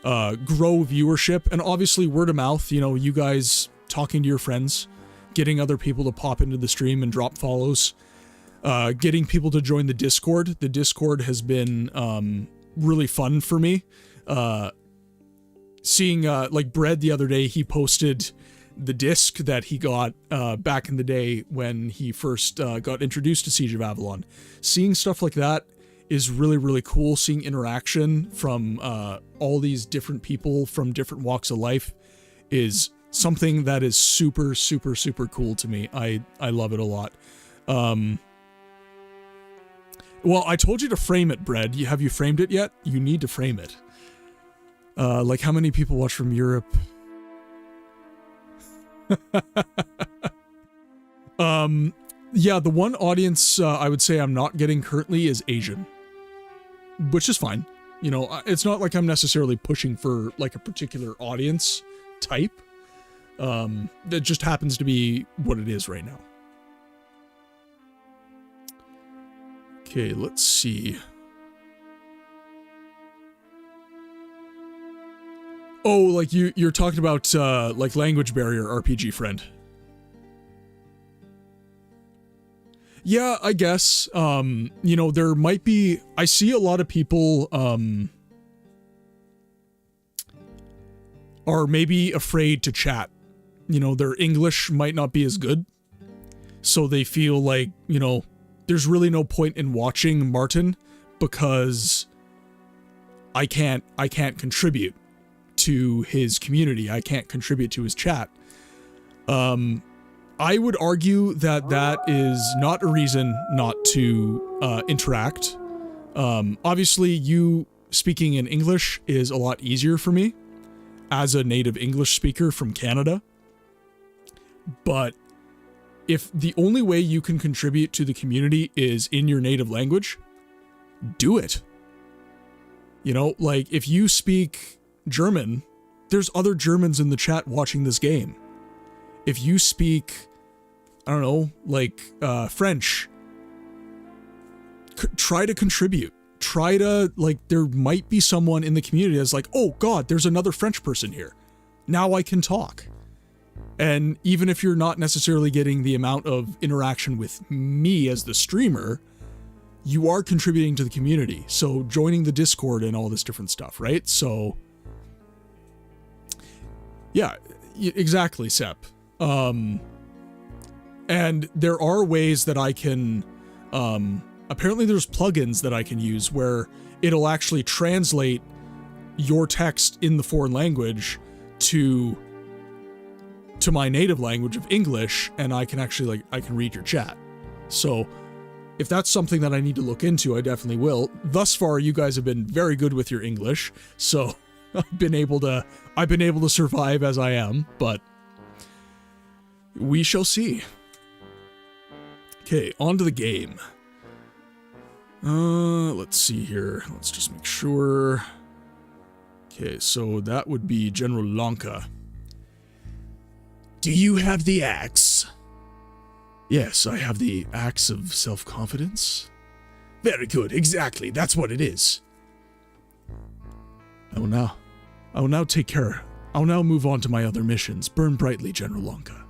grow viewership. And obviously word of mouth, you know, you guys talking to your friends, getting other people to pop into the stream and drop follows. Getting people to join the Discord. The Discord has been really fun for me. Seeing like Bread the other day, he posted the disc that he got back in the day when he first got introduced to Siege of Avalon. Seeing stuff like that is really, really cool. Seeing interaction from all these different people from different walks of life is something that is super, super, super cool to me. I love it a lot. Well, I told you to frame it, Bread. Have you framed it yet? You need to frame it. Like how many people watch from Europe? Yeah, the one audience I would say I'm not getting currently is Asian, which is fine. You know, it's not like I'm necessarily pushing for like a particular audience type. That just happens to be what it is right now. Okay, let's see. Oh, like you're talking about like language barrier RPG friend. Yeah, I guess. You know, there might be, I see a lot of people are maybe afraid to chat. You know, their English might not be as good. So they feel like, you know, there's really no point in watching Martin because I can't contribute to his community. I can't contribute to his chat. I would argue that that is not a reason not to interact. Obviously, you speaking in English is a lot easier for me as a native English speaker from Canada. But if the only way you can contribute to the community is in your native language, do it. You know, like if you speak German, there's other Germans in the chat watching this game. If you speak, I don't know, like French, try to contribute. Try to, like, there might be someone in the community that's like, oh God, there's another French person here. Now I can talk. And even if you're not necessarily getting the amount of interaction with me as the streamer, you are contributing to the community. So joining the Discord and all this different stuff, right? So yeah, exactly, Sep. And there are ways that I can, apparently there's plugins that I can use where it'll actually translate your text in the foreign language to my native language of English, and I can actually, I can read your chat. So if that's something that I need to look into, I definitely will. Thus far, you guys have been very good with your English, so I've been able to survive as I am, but we shall see. Okay, on to the game. Let's see here. Let's just make sure. Okay, so that would be General Lanka. Do you have the axe? Yes, I have the axe of self-confidence. Very good, exactly, that's what it is. I will now take care. I'll now move on to my other missions. Burn brightly, General Lanka.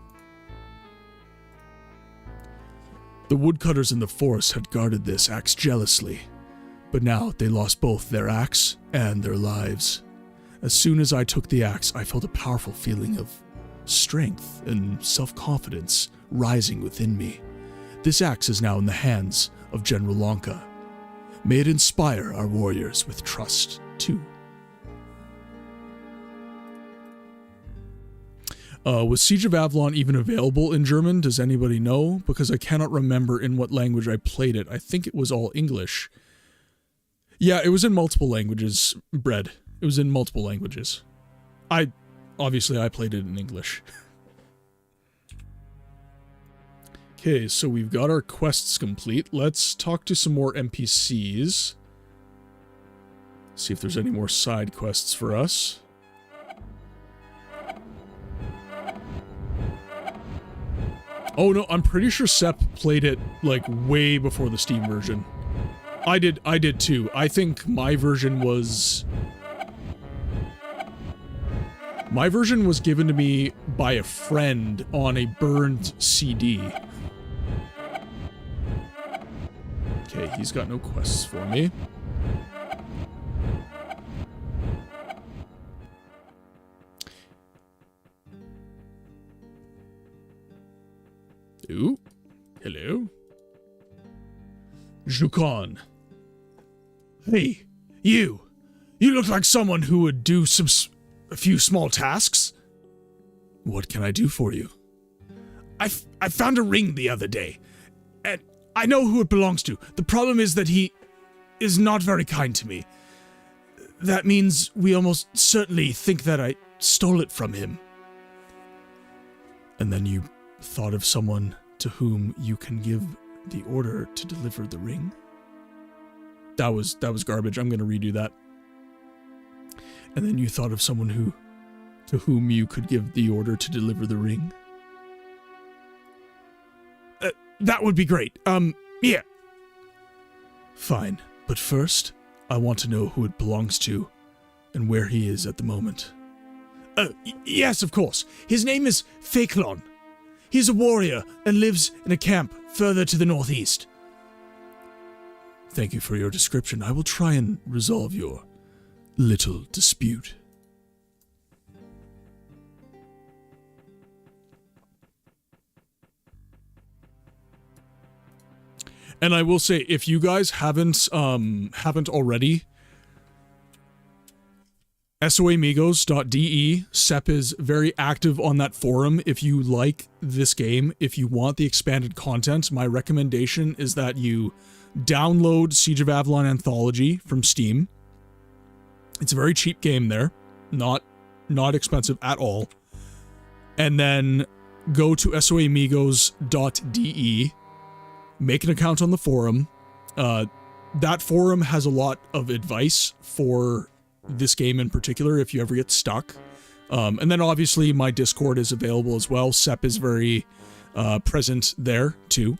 The woodcutters in the forest had guarded this axe jealously, but now they lost both their axe and their lives. As soon as I took the axe, I felt a powerful feeling of strength and self-confidence rising within me. This axe is now in the hands of General Lanka. May it inspire our warriors with trust, too. Was Siege of Avalon even available in German? Does anybody know? Because I cannot remember in what language I played it. I think it was all English. Yeah, it was in multiple languages, Bread. It was in multiple languages. Obviously, I played it in English. Okay, so we've got our quests complete. Let's talk to some more NPCs. See if there's any more side quests for us. Oh no, I'm pretty sure Sep played it, like, way before the Steam version. I did too. I think my version was... My version was given to me by a friend on a burned CD. Okay, he's got no quests for me. Ooh, hello. Zhukon. Hey, you. You look like someone who would do a few small tasks. What can I do for you? I found a ring the other day, and I know who it belongs to. The problem is that he is not very kind to me. That means we almost certainly think that I stole it from him. And then you thought of someone to whom you can give the order to deliver the ring? That was garbage. I'm going to redo that. And then you thought of someone to whom you could give the order to deliver the ring? That would be great. Yeah. Fine. But first, I want to know who it belongs to and where he is at the moment. Yes, of course. His name is Fakelon. He's a warrior and lives in a camp further to the northeast. Thank you for your description. I will try and resolve your little dispute. And I will say, if you guys haven't already, soamigos.de, Sep is very active on that forum. If you like this game, if you want the expanded content, my recommendation is that you download Siege of Avalon Anthology from Steam. It's a very cheap game there, not expensive at all. And then go to soamigos.de, make an account on the forum. That forum has a lot of advice for this game in particular if you ever get stuck. And then obviously my Discord is available as well. Sep is very present there too.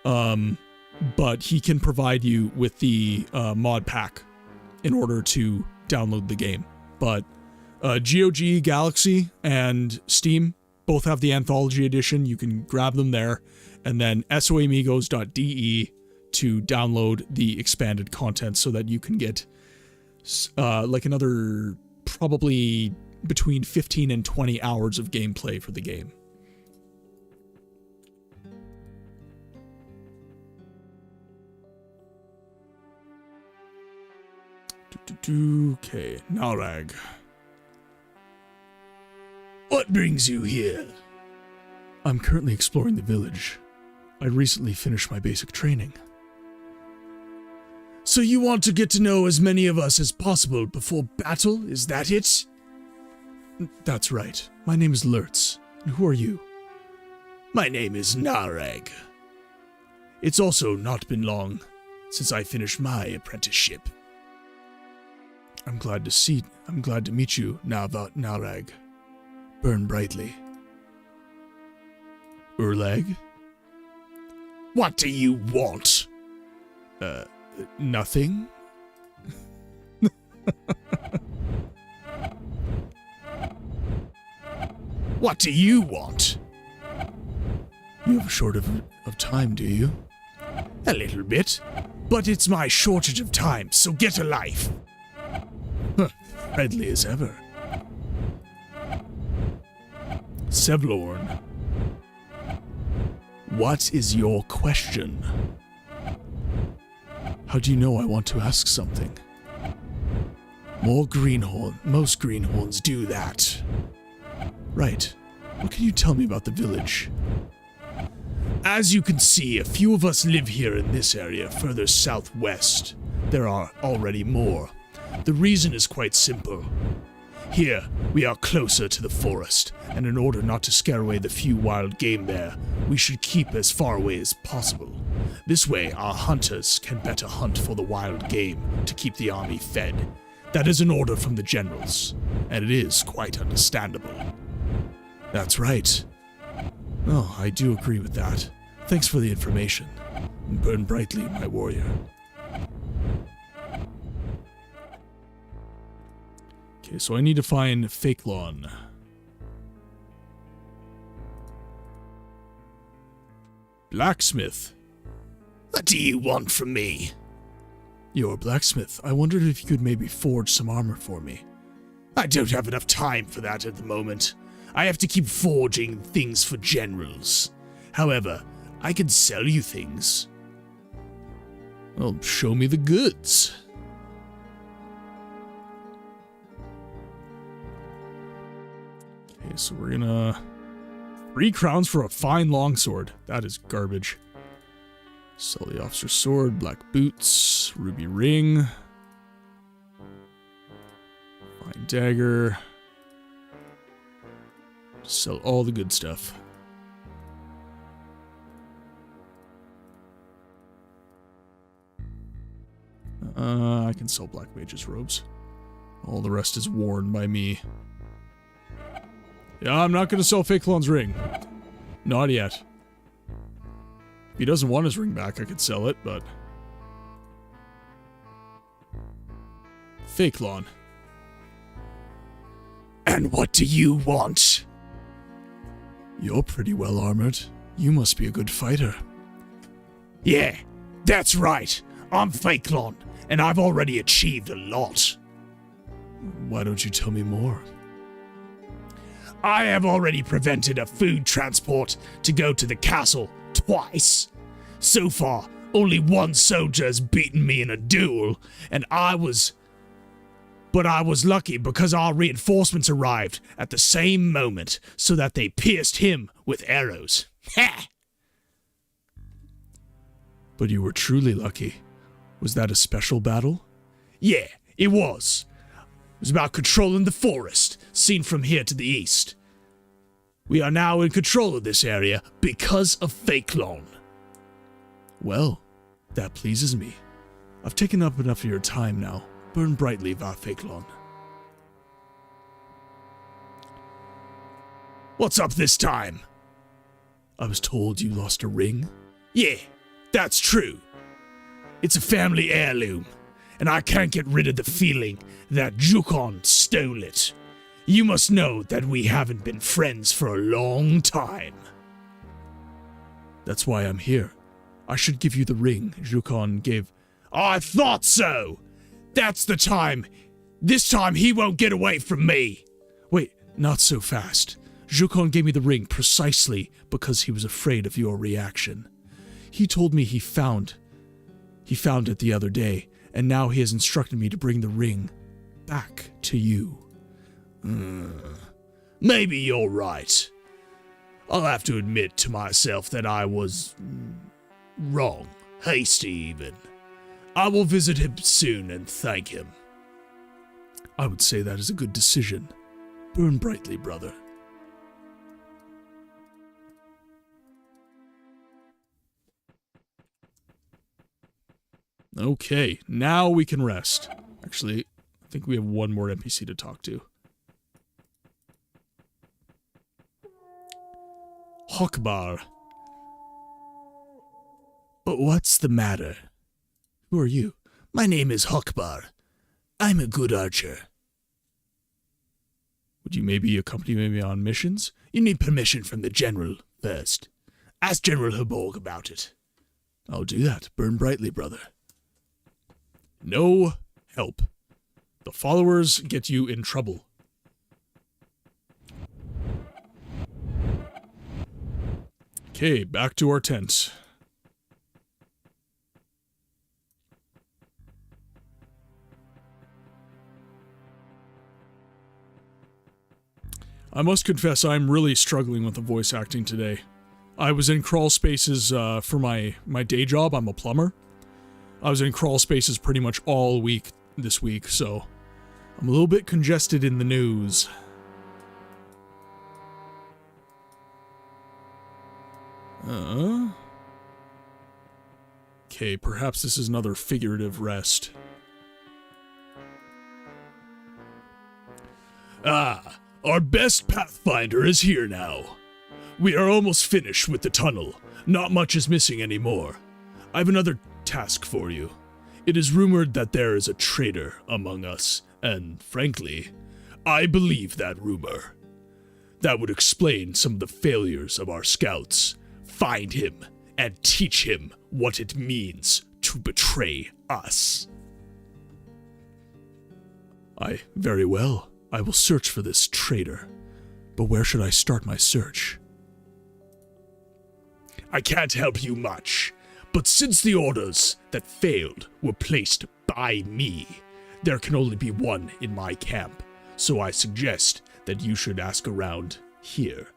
But he can provide you with the mod pack in order to download the game. But GOG, Galaxy, and Steam, both have the Anthology Edition. You can grab them there. And then soamigos.de to download the expanded content so that you can get like another probably between 15 and 20 hours of gameplay for the game. Okay, Narag. What brings you here? I'm currently exploring the village. I recently finished my basic training. So you want to get to know as many of us as possible before battle, is that it? That's right. My name is Lurtz. And who are you? My name is Narag. It's also not been long since I finished my apprenticeship. I'm glad to meet you, Narag. Burn brightly. Urlag? What do you want? Nothing? What do you want? You have a shortage of time, do you? A little bit, but it's my shortage of time, so get a life. Friendly as ever. Sevlorn. What is your question? How do you know I want to ask something? Most greenhorns do that. Right. What can you tell me about the village? As you can see, a few of us live here in this area further southwest. There are already more. The reason is quite simple. Here, we are closer to the forest, and in order not to scare away the few wild game there, we should keep as far away as possible. This way, our hunters can better hunt for the wild game to keep the army fed. That is an order from the generals, and it is quite understandable. That's right. Oh, I do agree with that. Thanks for the information. Burn brightly, my warrior. Okay, so I need to find Fakelon. Blacksmith. What do you want from me? You're a blacksmith. I wondered if you could maybe forge some armor for me. I don't have enough time for that at the moment. I have to keep forging things for generals. However, I can sell you things. Well, show me the goods. Okay, so we're gonna... 3 crowns for a fine longsword. That is garbage. Sell the officer's sword, black boots, ruby ring. Fine dagger. Sell all the good stuff. I can sell black mage's robes. All the rest is worn by me. Yeah, I'm not gonna sell Fakelon's ring. Not yet. If he doesn't want his ring back, I could sell it, but... Fakelon. And what do you want? You're pretty well armored. You must be a good fighter. Yeah, that's right. I'm Fakelon, and I've already achieved a lot. Why don't you tell me more? I have already prevented a food transport to go to the castle twice. So far, only one soldier has beaten me in a duel, and I was lucky because our reinforcements arrived at the same moment so that they pierced him with arrows. Ha! But you were truly lucky. Was that a special battle? Yeah, it was. It was about controlling the forest, seen from here to the east. We are now in control of this area because of Fakelon. Well, that pleases me. I've taken up enough of your time now. Burn brightly, Va Fakelon. What's up this time? I was told you lost a ring? Yeah, that's true. It's a family heirloom, and I can't get rid of the feeling that Jukon stole it. You must know that we haven't been friends for a long time. That's why I'm here. I should give you the ring Zhukon gave. I thought so! That's the time. This time he won't get away from me. Wait, not so fast. Zhukon gave me the ring precisely because he was afraid of your reaction. He told me he found it the other day, and now he has instructed me to bring the ring back to you. Maybe you're right. I'll have to admit to myself that I was wrong, hasty even. I will visit him soon and thank him. I would say that is a good decision. Burn brightly, brother. Okay, now we can rest. Actually, I think we have one more NPC to talk to. Hokbar. But what's the matter? Who are you? My name is Hokbar. I'm a good archer. Would you maybe accompany me on missions? You need permission from the general first. Ask General Haborg about it. I'll do that. Burn brightly, brother. No help. The followers get you in trouble. Okay, back to our tent. I must confess I'm really struggling with the voice acting today. I was in crawl spaces for my day job. I'm a plumber. I was in crawl spaces pretty much all week this week, so I'm a little bit congested in the news. Okay, perhaps this is another figurative rest. Ah, our best pathfinder is here now. We are almost finished with the tunnel. Not much is missing anymore. I have another task for you. It is rumored that there is a traitor among us, and frankly, I believe that rumor. That would explain some of the failures of our scouts. Find him and teach him what it means to betray us. Very well. I will search for this traitor. But where should I start my search? I can't help you much, but since the orders that failed were placed by me, there can only be one in my camp, so I suggest that you should ask around here,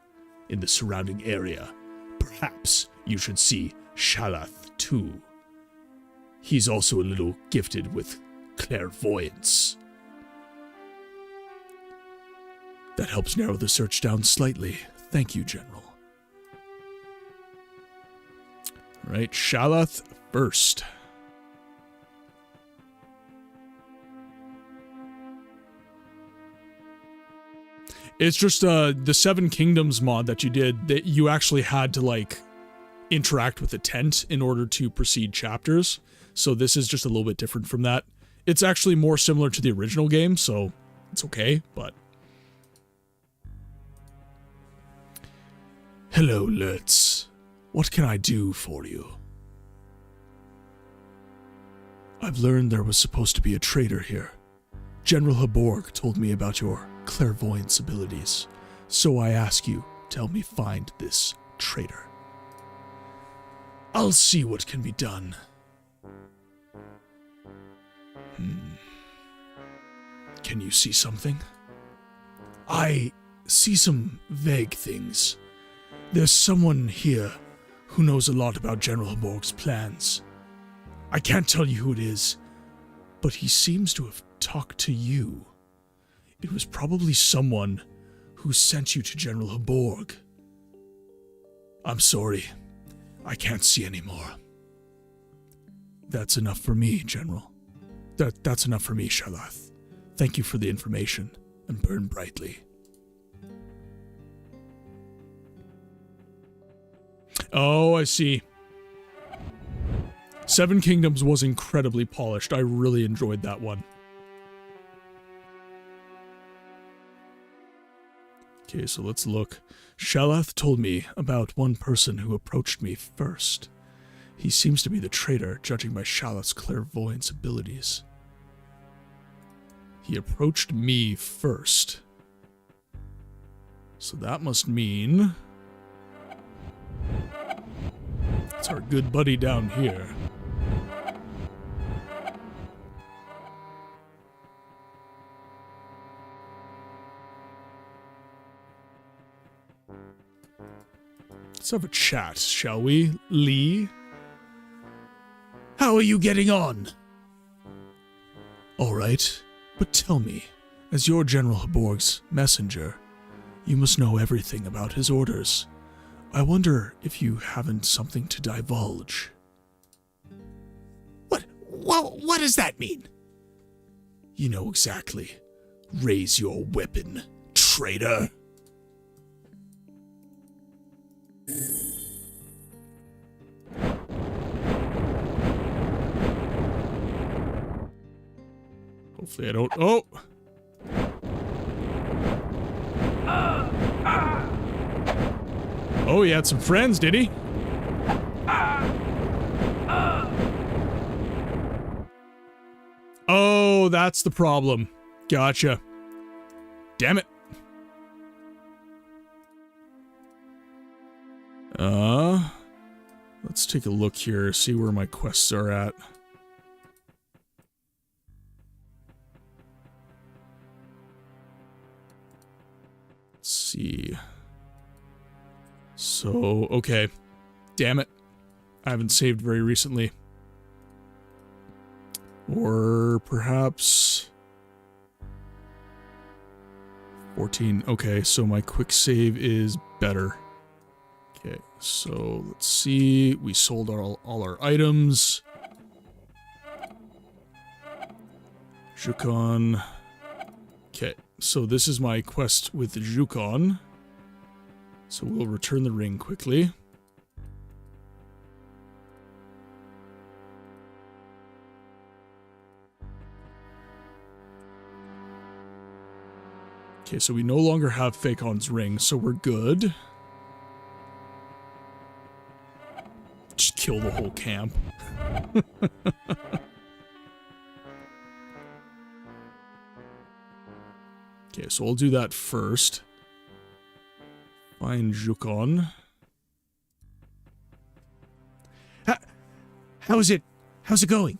in the surrounding area. Perhaps you should see Shalath too. He's also a little gifted with clairvoyance. That helps narrow the search down slightly. Thank you, General. Right, Shalath first. It's just the Seven Kingdoms mod that you did, that you actually had to, like, interact with the tent in order to proceed chapters. So this is just a little bit different from that. It's actually more similar to the original game, so it's okay, but... Hello, Lutz. What can I do for you? I've learned there was supposed to be a traitor here. General Haborg told me about your clairvoyance abilities, so I ask you to help me find this traitor. I'll see what can be done. Can you see something? I see some vague things. There's someone here who knows a lot about General Haborg's plans. I can't tell you who it is, but he seems to have talked to you. It was probably someone who sent you to General Haborg. I'm sorry. I can't see anymore. That's enough for me, General. That's enough for me, Shalath. Thank you for the information, and burn brightly. Oh, I see. Seven Kingdoms was incredibly polished. I really enjoyed that one. Okay, so let's look. Shalath told me about one person who approached me first. He seems to be the traitor, judging by Shalath's clairvoyance abilities. He approached me first. So that must mean... it's our good buddy down here. Let's have a chat, shall we, Lee? How are you getting on? All right, but tell me, as your General Haborg's messenger, you must know everything about his orders. I wonder if you haven't something to divulge. What does that mean? You know exactly. Raise your weapon, traitor. Hopefully I don't... Oh! Oh, he had some friends, did he? Oh, that's the problem. Gotcha. Damn it. Let's take a look here, see where my quests are at. Let's see. So, okay. Damn it. I haven't saved very recently. Or perhaps... 14. Okay, so my quick save is better. Okay, so let's see. We sold all our items. Jukon. Okay, so this is my quest with Jukon. So we'll return the ring quickly. Okay, so we no longer have Fakon's ring, so we're good. Just kill the whole camp. Okay, so I'll do that first. Find Jukon. How's it going?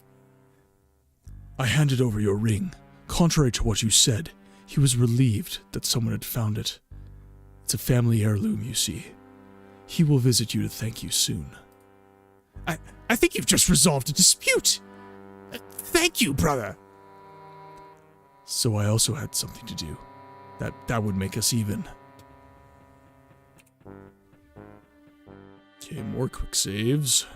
I handed over your ring. Contrary to what you said, he was relieved that someone had found it. It's a family heirloom, you see. He will visit you to thank you soon. I think you've just resolved a dispute. Thank you, brother. So I also had something to do. That would make us even. Okay, more quick saves.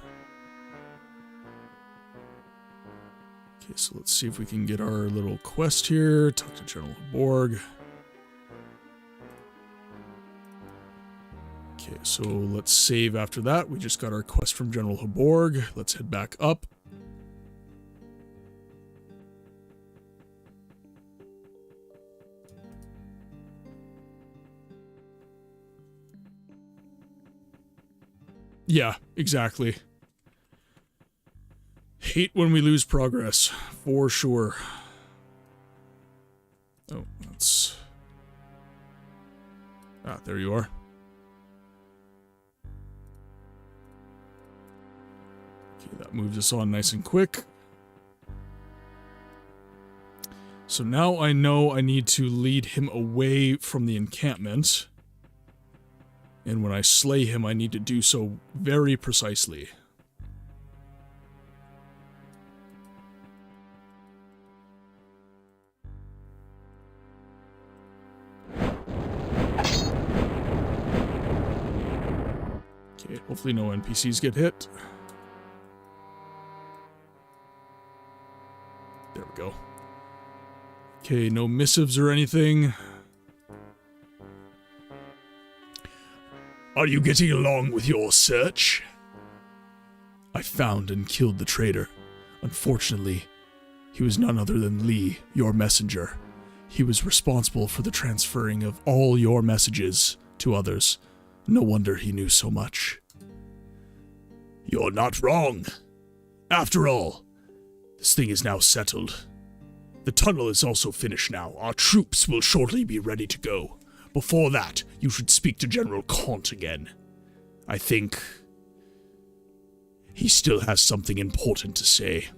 Okay, so let's see if we can get our little quest here. Talk to General Borg. Okay, so let's save after that. We just got our quest from General Haborg. Let's head back up. Yeah, exactly. Hate when we lose progress, for sure. Oh, that's... Ah, there you are. Okay, that moves us on nice and quick. So now I know I need to lead him away from the encampment. And when I slay him, I need to do so very precisely. Okay, hopefully no NPCs get hit. There we go. Okay, no missives or anything. Are you getting along with your search? I found and killed the traitor. Unfortunately, he was none other than Lee, your messenger. He was responsible for the transferring of all your messages to others. No wonder he knew so much. You're not wrong. After all, this thing is now settled. The tunnel is also finished now. Our troops will shortly be ready to go. Before that, you should speak to General Kant again. I think he still has something important to say.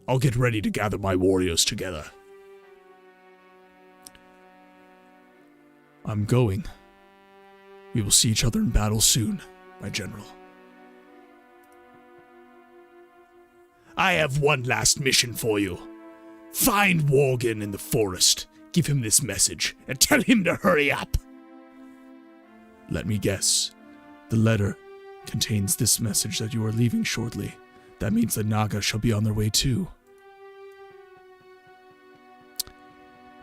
I'll get ready to gather my warriors together. I'm going. We will see each other in battle soon, my general. I have one last mission for you. Find Worgen in the forest, give him this message, and tell him to hurry up. Let me guess. The letter contains this message that you are leaving shortly. That means the Naga shall be on their way too.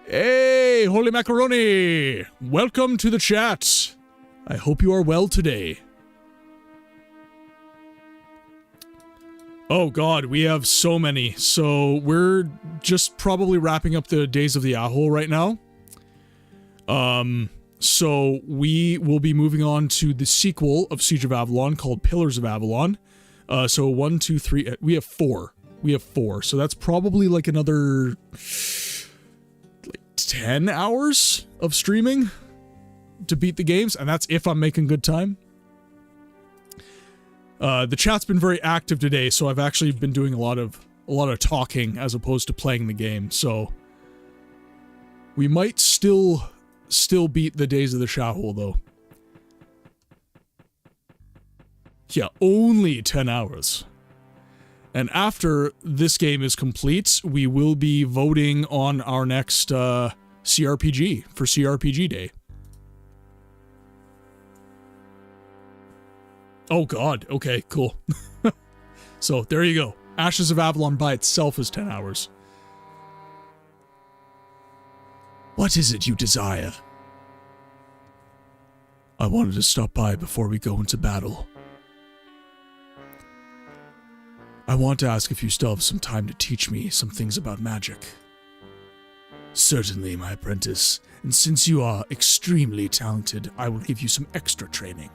Hey, Holy Macaroni! Welcome to the chat. I hope you are well today. Oh god, we have so many. So we're just probably wrapping up the Days of the Ahoul right now. So we will be moving on to the sequel of Siege of Avalon called Pillars of Avalon. So 1, 2, 3, we have 4. We have 4. So that's probably like another 10 hours of streaming to beat the games, and that's if I'm making good time. The chat's been very active today, so I've actually been doing a lot of talking as opposed to playing the game. So we might still beat the Days of the Sha'Houl though. Yeah, only 10 hours. And after this game is complete, we will be voting on our next CRPG for CRPG Day. Oh god, okay, cool. So, there you go. Ashes of Avalon by itself is 10 hours. What is it you desire? I wanted to stop by before we go into battle. I want to ask if you still have some time to teach me some things about magic. Certainly, my apprentice, and since you are extremely talented, I will give you some extra training.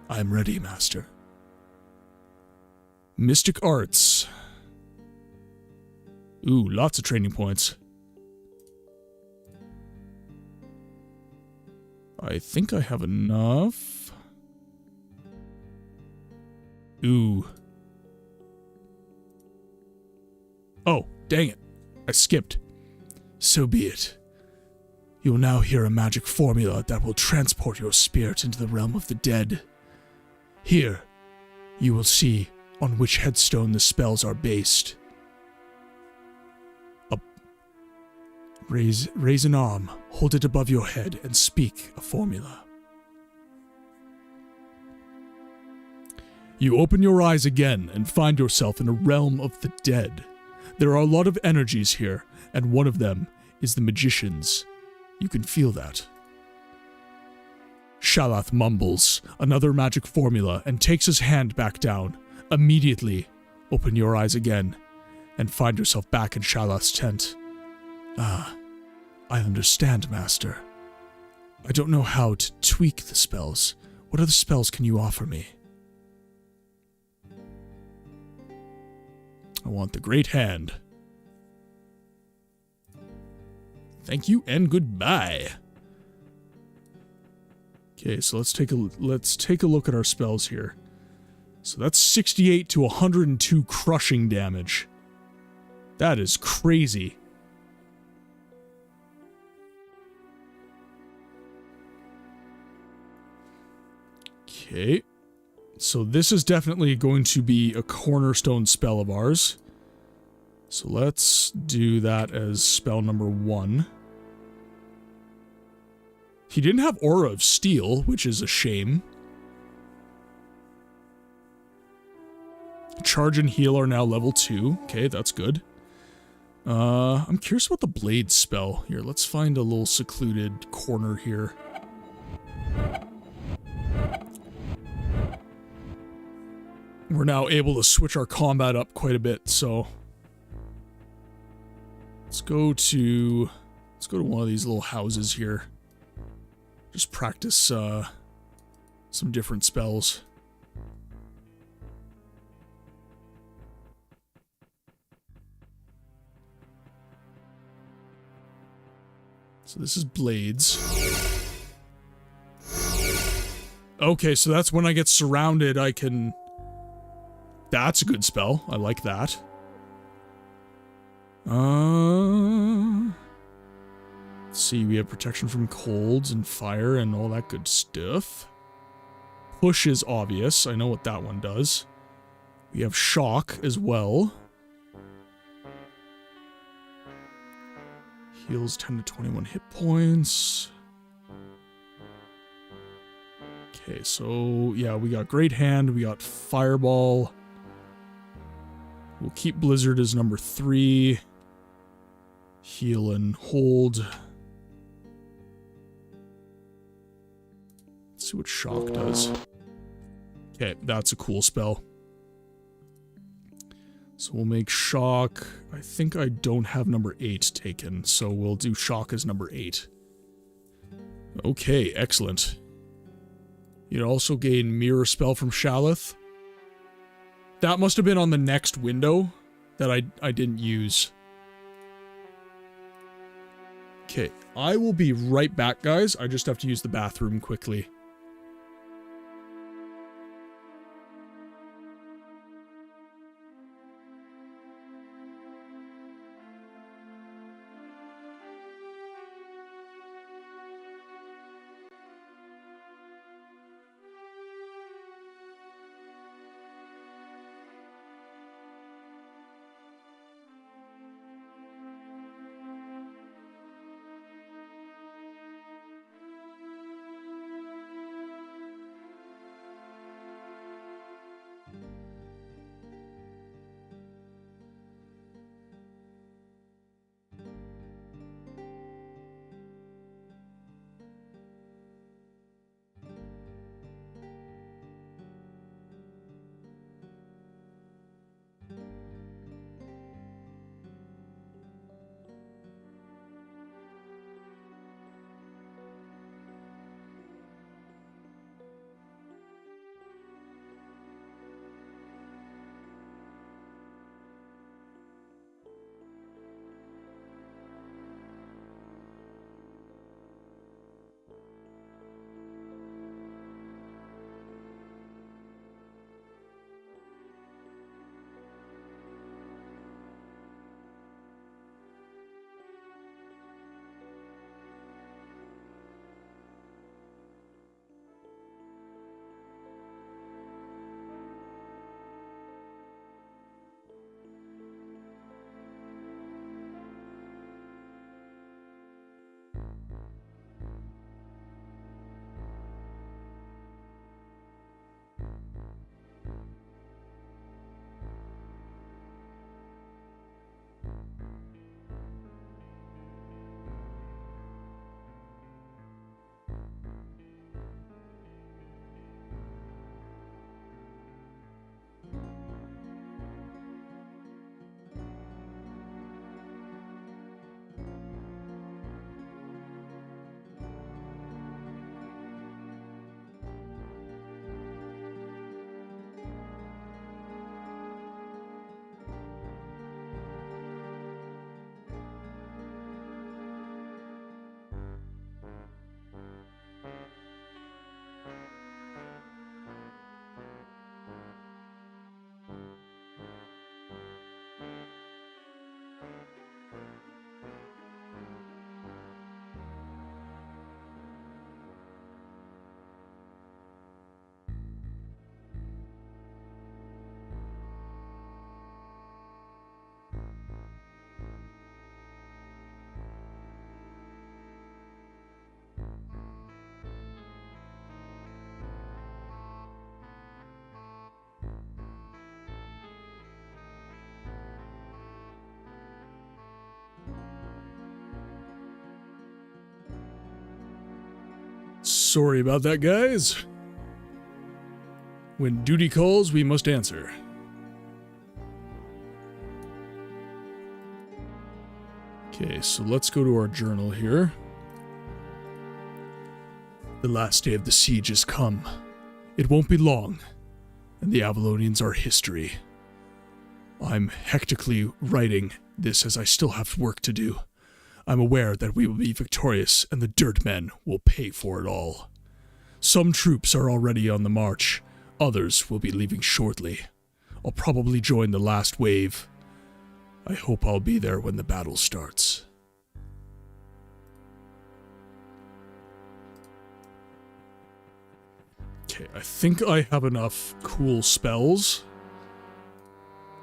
I am ready, master. Mystic Arts. Ooh, lots of training points. I think I have enough. Ooh. Oh, dang it. I skipped. So be it. You will now hear a magic formula that will transport your spirit into the realm of the dead. Here, you will see on which headstone the spells are based. Raise an arm, hold it above your head, and speak a formula. You open your eyes again and find yourself in a realm of the dead. There are a lot of energies here, and one of them is the magician's. You can feel that. Shalath mumbles another magic formula and takes his hand back down. Immediately, open your eyes again and find yourself back in Shalath's tent. Ah, I understand, master. I don't know how to tweak the spells. What other spells can you offer me? I want the Great Hand. Thank you and goodbye. Okay, so let's take a look at our spells here. So that's 68 to 102 crushing damage. That is crazy. Okay. So this is definitely going to be a cornerstone spell of ours. So let's do that as spell number 1. He didn't have Aura of Steel, which is a shame. Charge and heal are now level 2. Okay, that's good. I'm curious about the blade spell. Here, let's find a little secluded corner here. We're now able to switch our combat up quite a bit, so... Let's go to Let's go to one of these little houses here. Just practice some different spells. So this is blades. Okay, so that's when I get surrounded, I can... That's a good spell. I like that. Let's see, we have protection from colds and fire and all that good stuff. Push is obvious. I know what that one does. We have shock as well. Heals 10 to 21 hit points. Okay, so yeah, we got Great Hand, we got Fireball. We'll keep Blizzard as number 3. Heal and hold. Let's see what Shock does. Okay, that's a cool spell. So we'll make Shock. I think I don't have number 8 taken, so we'll do Shock as number 8. Okay, excellent. You'd also gain Mirror Spell from Sha'Houl. That must have been on the next window that I didn't use. Okay, I will be right back, guys. I just have to use the bathroom quickly. Sorry about that, guys. When duty calls, we must answer. Okay, so let's go to our journal here. The last day of the siege has come. It won't be long, and the Avalonians are history. I'm hectically writing this as I still have work to do. I'm aware that we will be victorious, and the dirt men will pay for it all. Some troops are already on the march. Others will be leaving shortly. I'll probably join the last wave. I hope I'll be there when the battle starts. Okay, I think I have enough cool spells.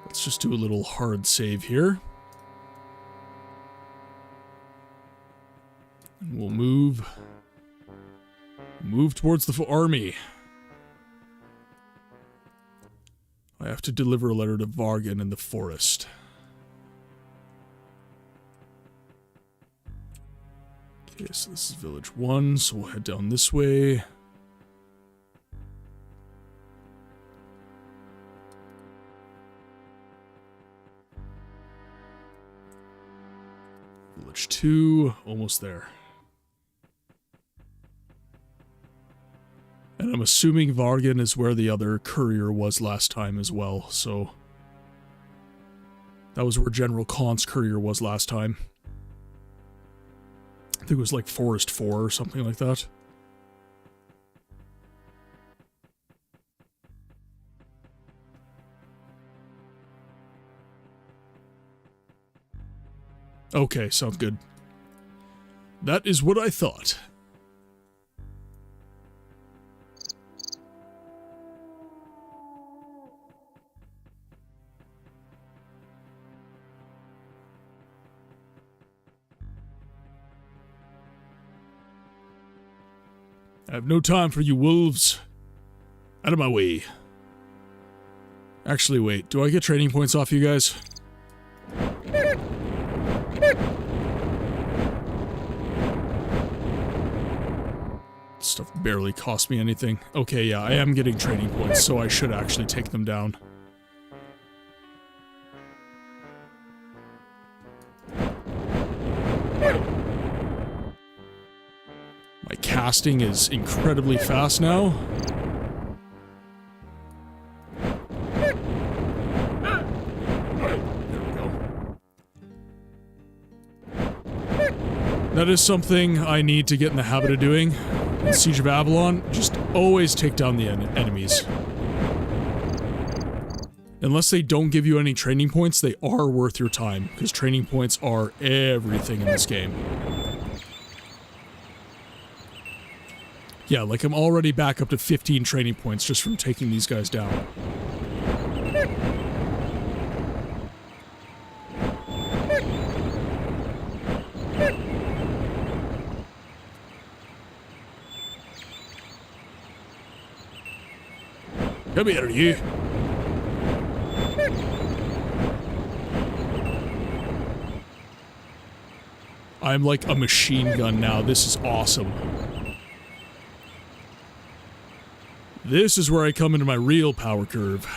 Let's just do a little hard save here. And we'll move towards the army. I have to deliver a letter to Vargan in the forest. Okay, so this is village 1, so we'll head down this way. Village 2, almost there. And I'm assuming Vargan is where the other courier was last time as well, so... That was where General Khan's courier was last time. I think it was like Forest 4 or something like that. Okay, sounds good. That is what I thought. I have no time for you wolves. Out of my way. Actually, wait. Do I get training points off you guys? Stuff barely cost me anything. Okay, yeah, I am getting training points, so I should actually take them down. My casting is incredibly fast now. That is something I need to get in the habit of doing. In Siege of Avalon, just always take down the enemies. Unless they don't give you any training points, they are worth your time, because training points are everything in this game. Yeah, like I'm already back up to 15 training points just from taking these guys down. Come here, you. I'm like a machine gun now. This is awesome. This is where I come into my real power curve.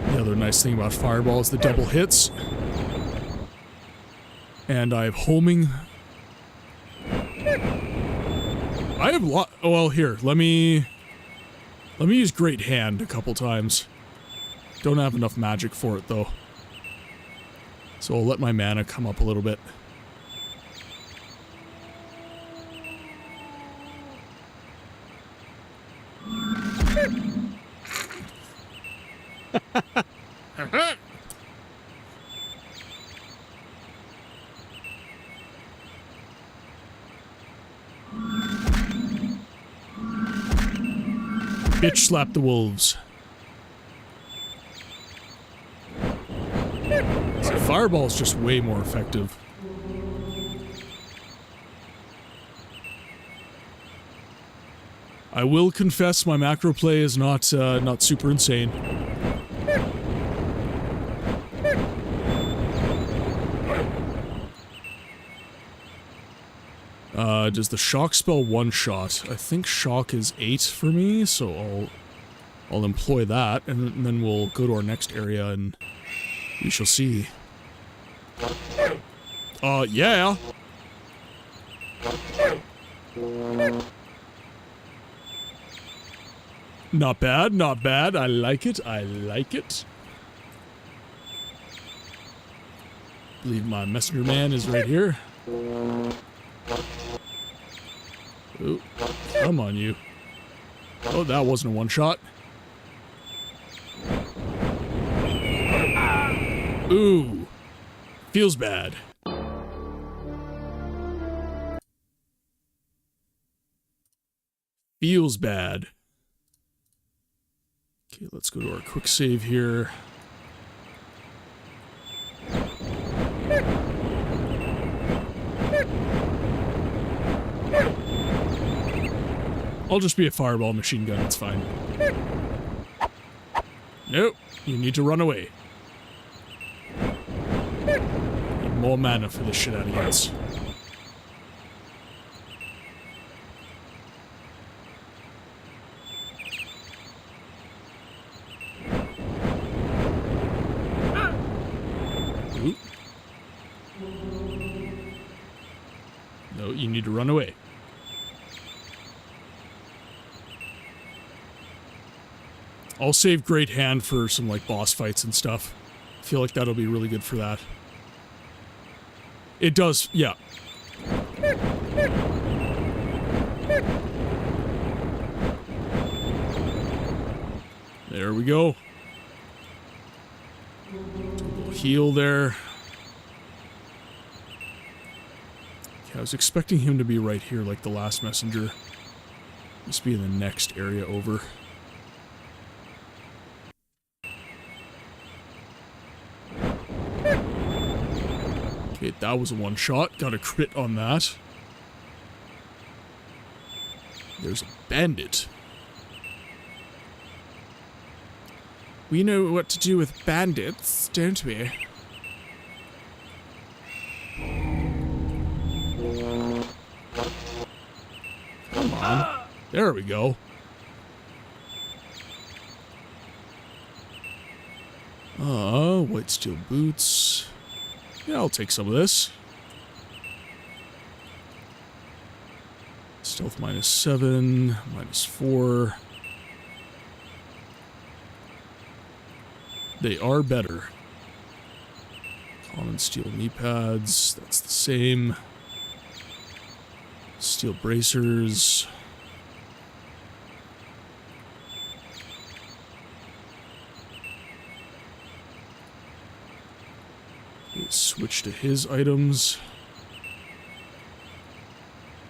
The other nice thing about Fireball is the double hits. And I have homing. I have well, here, let me use Great Hand a couple times. Don't have enough magic for it, though. So I'll let my mana come up a little bit. Bitch slap the wolves. So Fireball's just way more effective. I will confess my macro play is not not super insane. Does the shock spell one shot? I think shock is 8 for me, so I'll employ that, and then we'll go to our next area and we shall see. Yeah. Not bad, not bad. I like it, I like it. I believe my messenger man is right here. Oh, come on, you. Oh, that wasn't a one-shot. Ooh. Feels bad. Feels bad. Okay, let's go to our quick save here. I'll just be a fireball machine gun, it's fine. Nope, you need to run away. Need more mana for this shenanigans. Ooh. No, you need to run away. I'll save Great Hand for some, like, boss fights and stuff. I feel like that'll be really good for that. It does, yeah. There we go. A little heal there. Okay, I was expecting him to be right here like the last messenger. Must be in the next area over. Okay, that was a one-shot. Got a crit on that. There's a bandit. We know what to do with bandits, don't we? Come on. There we go. White steel boots. Yeah, I'll take some of this. Stealth -7, -4. They are better. Common steel knee pads, that's the same. Steel bracers. Switch to his items.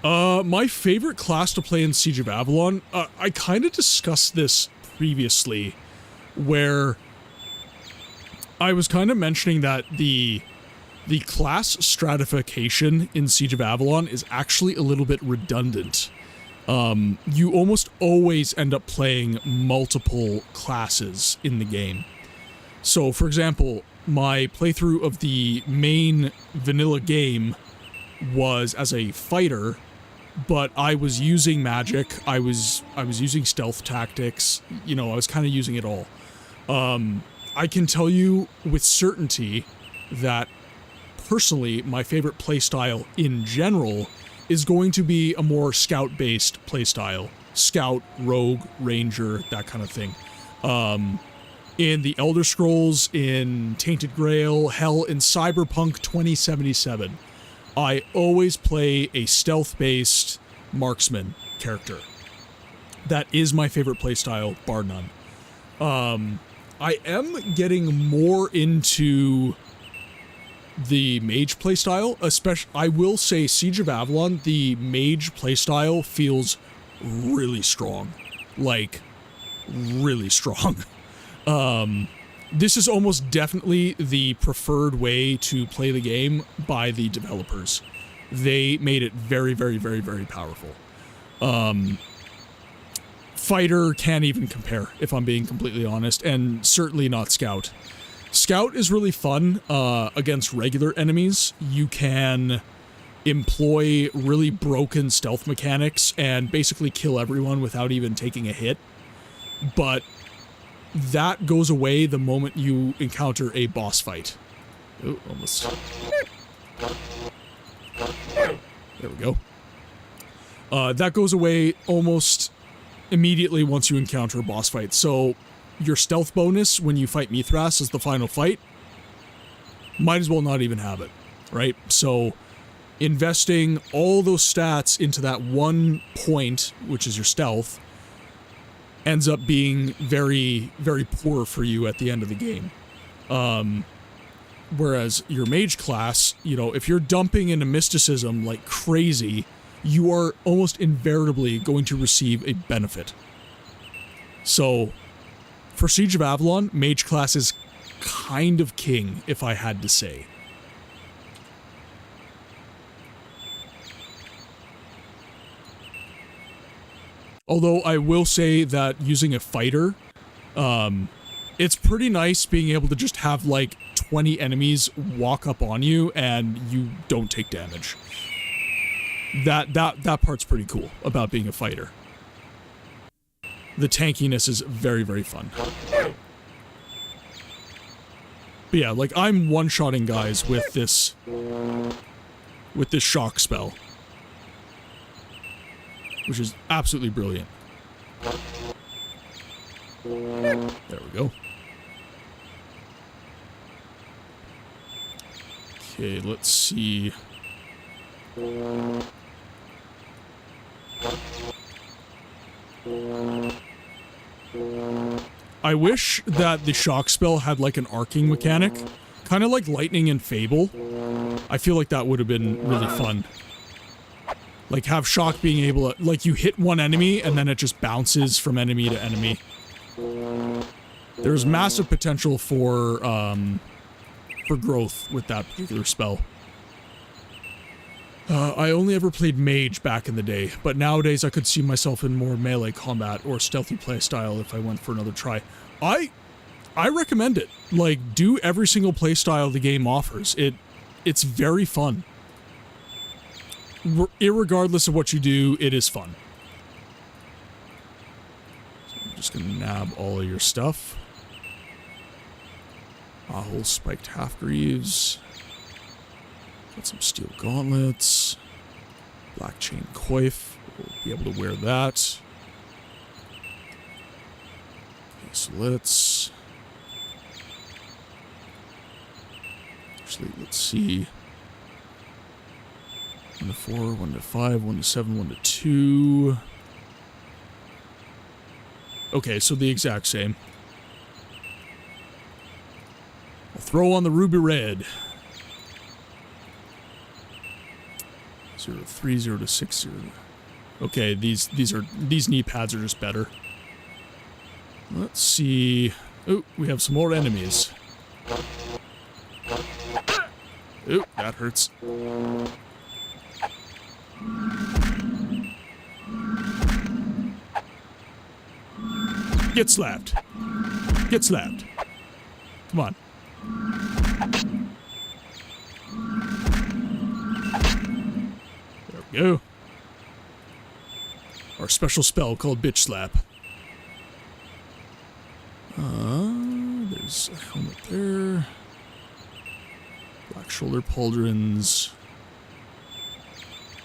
My favorite class to play in Siege of Avalon, I kind of discussed this previously, where I was kind of mentioning that the class stratification in Siege of Avalon is actually a little bit redundant. You almost always end up playing multiple classes in the game. So, for example, my playthrough of the main vanilla game was as a fighter, but I was using magic, I was using stealth tactics, you know, I was kind of using it all. I can tell you with certainty that, personally, my favorite playstyle in general is going to be a more scout-based playstyle. Scout, rogue, ranger, that kind of thing. In the Elder Scrolls, in Tainted Grail, hell, in Cyberpunk 2077, I always play a stealth-based marksman character. That is my favorite playstyle, bar none. I am getting more into the mage playstyle, especially, I will say Siege of Avalon, the mage playstyle feels really strong. Like, really strong. This is almost definitely the preferred way to play the game by the developers. They made it very, very, very, very powerful. Fighter can't even compare, if I'm being completely honest, and certainly not Scout. Scout is really fun against regular enemies. You can employ really broken stealth mechanics and basically kill everyone without even taking a hit. But that goes away the moment you encounter a boss fight. Oh, almost. There we go. That goes away almost immediately once you encounter a boss fight. So your stealth bonus when you fight Mithras as the final fight, might as well not even have it, right? So investing all those stats into that one point, which is your stealth, ends up being very, very poor for you at the end of the game. Whereas your mage class, you know, if you're dumping into mysticism like crazy, you are almost invariably going to receive a benefit. So, for Siege of Avalon, mage class is kind of king, if I had to say. Although I will say that using a fighter, it's pretty nice being able to just have like 20 enemies walk up on you and you don't take damage. That part's pretty cool about being a fighter. The tankiness is very, very fun. But yeah, like I'm one-shotting guys with this shock spell, which is absolutely brilliant. There we go. Okay, let's see. I wish that the shock spell had like an arcing mechanic, kind of like lightning in Fable. I feel like that would have been really fun. Like have shock being able to, like you hit one enemy and then it just bounces from enemy to enemy. There's massive potential for growth with that particular spell. I only ever played mage back in the day, but nowadays I could see myself in more melee combat or stealthy playstyle if I went for another try. I recommend it. Like, do every single playstyle the game offers. It's very fun. Irregardless of what you do, it is fun. So I'm just gonna nab all of your stuff. Ahoul spiked half-greaves. Got some steel gauntlets. Black chain coif. We'll be able to wear that. Okay, so let's... Actually, let's see. 1 to 4, 1 to 5, 1 to 7, 1 to 2. Okay, so the exact same. I'll throw on the ruby red. 0 to 3, 0 to 6, 0 to... Okay, these knee pads are just better. Let's see... Oh, we have some more enemies. Oh, that hurts. Get slapped. Get slapped. Come on. There we go. Our special spell called Bitch Slap. There's a helmet there. Black shoulder pauldrons.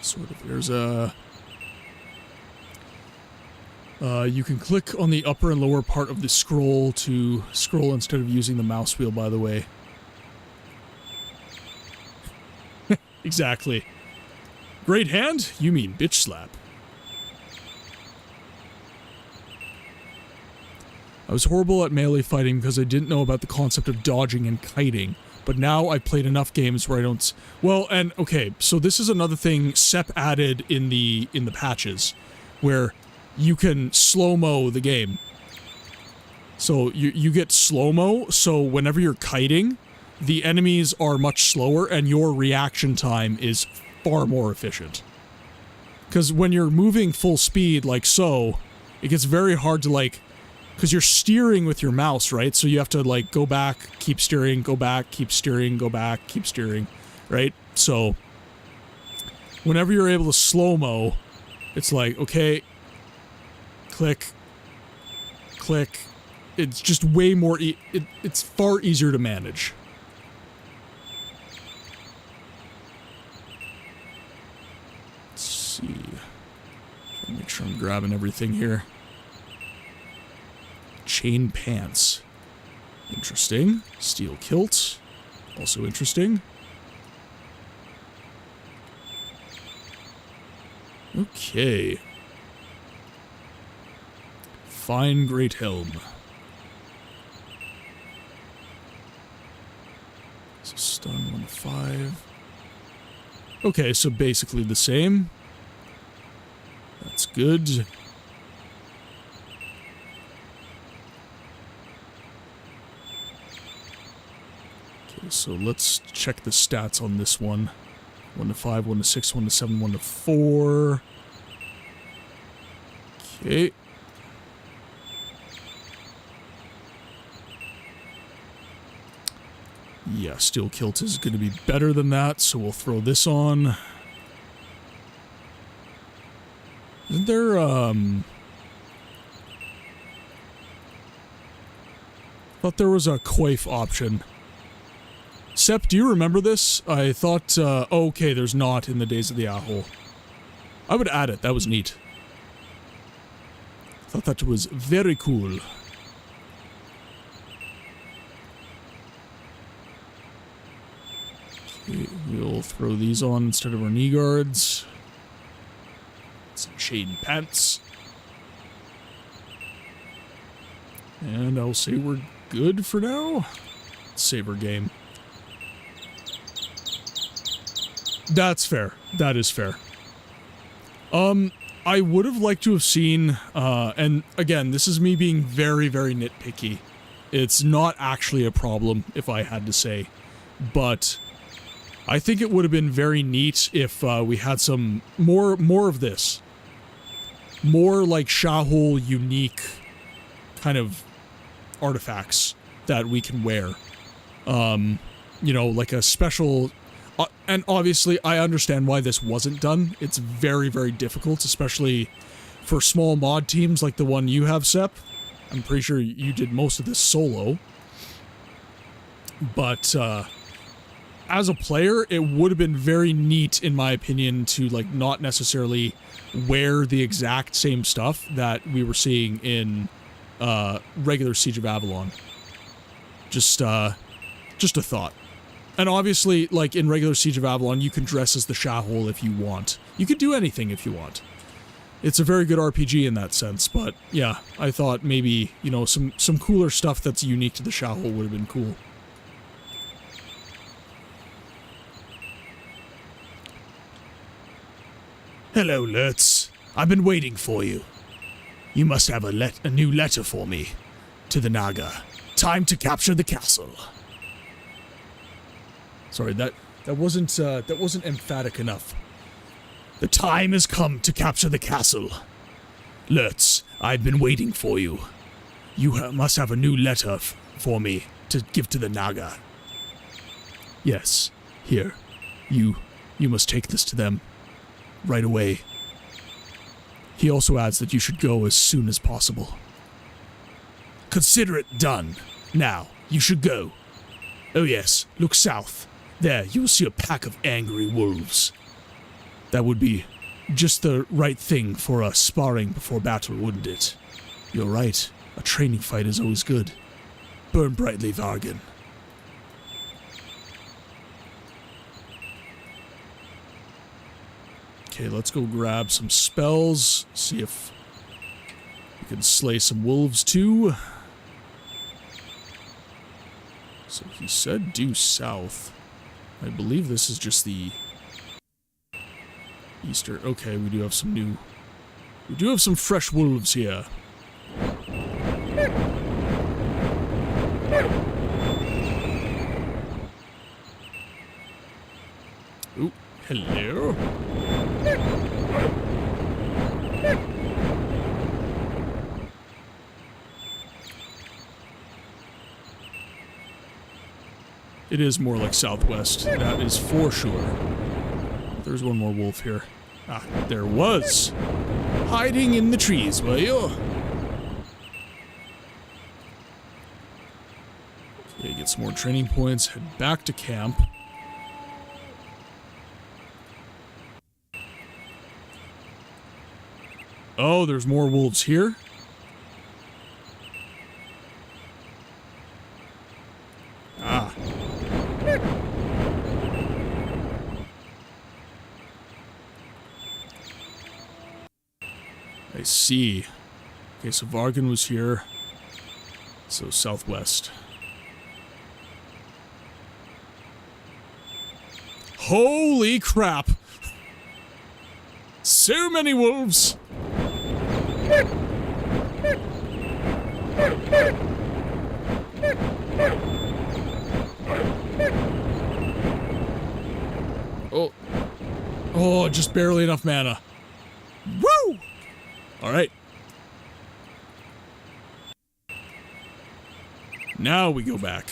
Sort of. There's a... you can click on the upper and lower part of the scroll to scroll instead of using the mouse wheel, by the way. Exactly. Great hand? You mean bitch slap. I was horrible at melee fighting because I didn't know about the concept of dodging and kiting, but now I've played enough games where I don't... Well, and okay, so this is another thing Sep added in the patches, where you can slow-mo the game. So you get slow-mo, so whenever you're kiting, the enemies are much slower and your reaction time is far more efficient. Because when you're moving full speed like so, it gets very hard to like... Because you're steering with your mouse, right? So you have to like go back, keep steering, go back, keep steering, go back, keep steering, right? So whenever you're able to slow-mo, it's like, okay, click, click. It's just way more, it's far easier to manage. Let's see. Make sure I'm grabbing everything here. Chain pants. Interesting. Steel kilt. Also interesting. Okay. Fine great helm. So stun 1 to 5. Okay, so basically the same. That's good. Okay, so let's check the stats on this one. 1 to 5, 1 to 6, 1 to 7, 1 to 4. Okay. Yeah, steel kilt is going to be better than that, so we'll throw this on. Isn't there, thought there was a coif option. Sep, do you remember this? I thought, okay, there's not in the Days of the Ahoul. I would add it, that was neat. Thought that was very cool. Okay, we'll throw these on instead of our knee guards. Some chain pants. And I'll say we're good for now. Save our game. That's fair. That is fair. I would have liked to have seen, and again, this is me being very, very nitpicky. It's not actually a problem, if I had to say. But I think it would have been very neat if we had some more of this. More like Sha'Houl unique kind of artifacts that we can wear. You know, like a special... and obviously, I understand why this wasn't done. It's very, very difficult, especially for small mod teams like the one you have, Sep. I'm pretty sure you did most of this solo. But, as a player, it would have been very neat, in my opinion, to, like, not necessarily wear the exact same stuff that we were seeing in, regular Siege of Avalon. Just a thought. And obviously, like, in regular Siege of Avalon, you can dress as the Sha'Houl if you want. You can do anything if you want. It's a very good RPG in that sense, but, yeah, I thought maybe, you know, some cooler stuff that's unique to the Sha'Houl would have been cool. Hello, Lurtz. I've been waiting for you. You must have a new letter for me. To the Naga. Time to capture the castle. Sorry, that wasn't emphatic enough. The time has come to capture the castle. Lurtz, I've been waiting for you. You must have a new letter for me to give to the Naga. Yes, here. You must take this to them. Right away. He also adds that you should go as soon as possible. Consider it done. Now, you should go. Oh yes, look south. There, you will see a pack of angry wolves. That would be just the right thing for us sparring before battle, wouldn't it? You're right. A training fight is always good. Burn brightly, Vargan. Okay, let's go grab some spells. See if we can slay some wolves too. So he said due south. I believe this is just the eastern. Okay, we do have some fresh wolves here. Oh, hello. It is more like southwest, that is for sure. there's one more wolf here. Ah, there was. Hiding in the trees, were you? Okay, get some more training points, head back to camp. Oh, there's more wolves here. Ah. I see. Okay, so Vargan was here. So southwest. Holy crap! So many wolves! Oh. Oh, just barely enough mana. Woo! Alright. Now we go back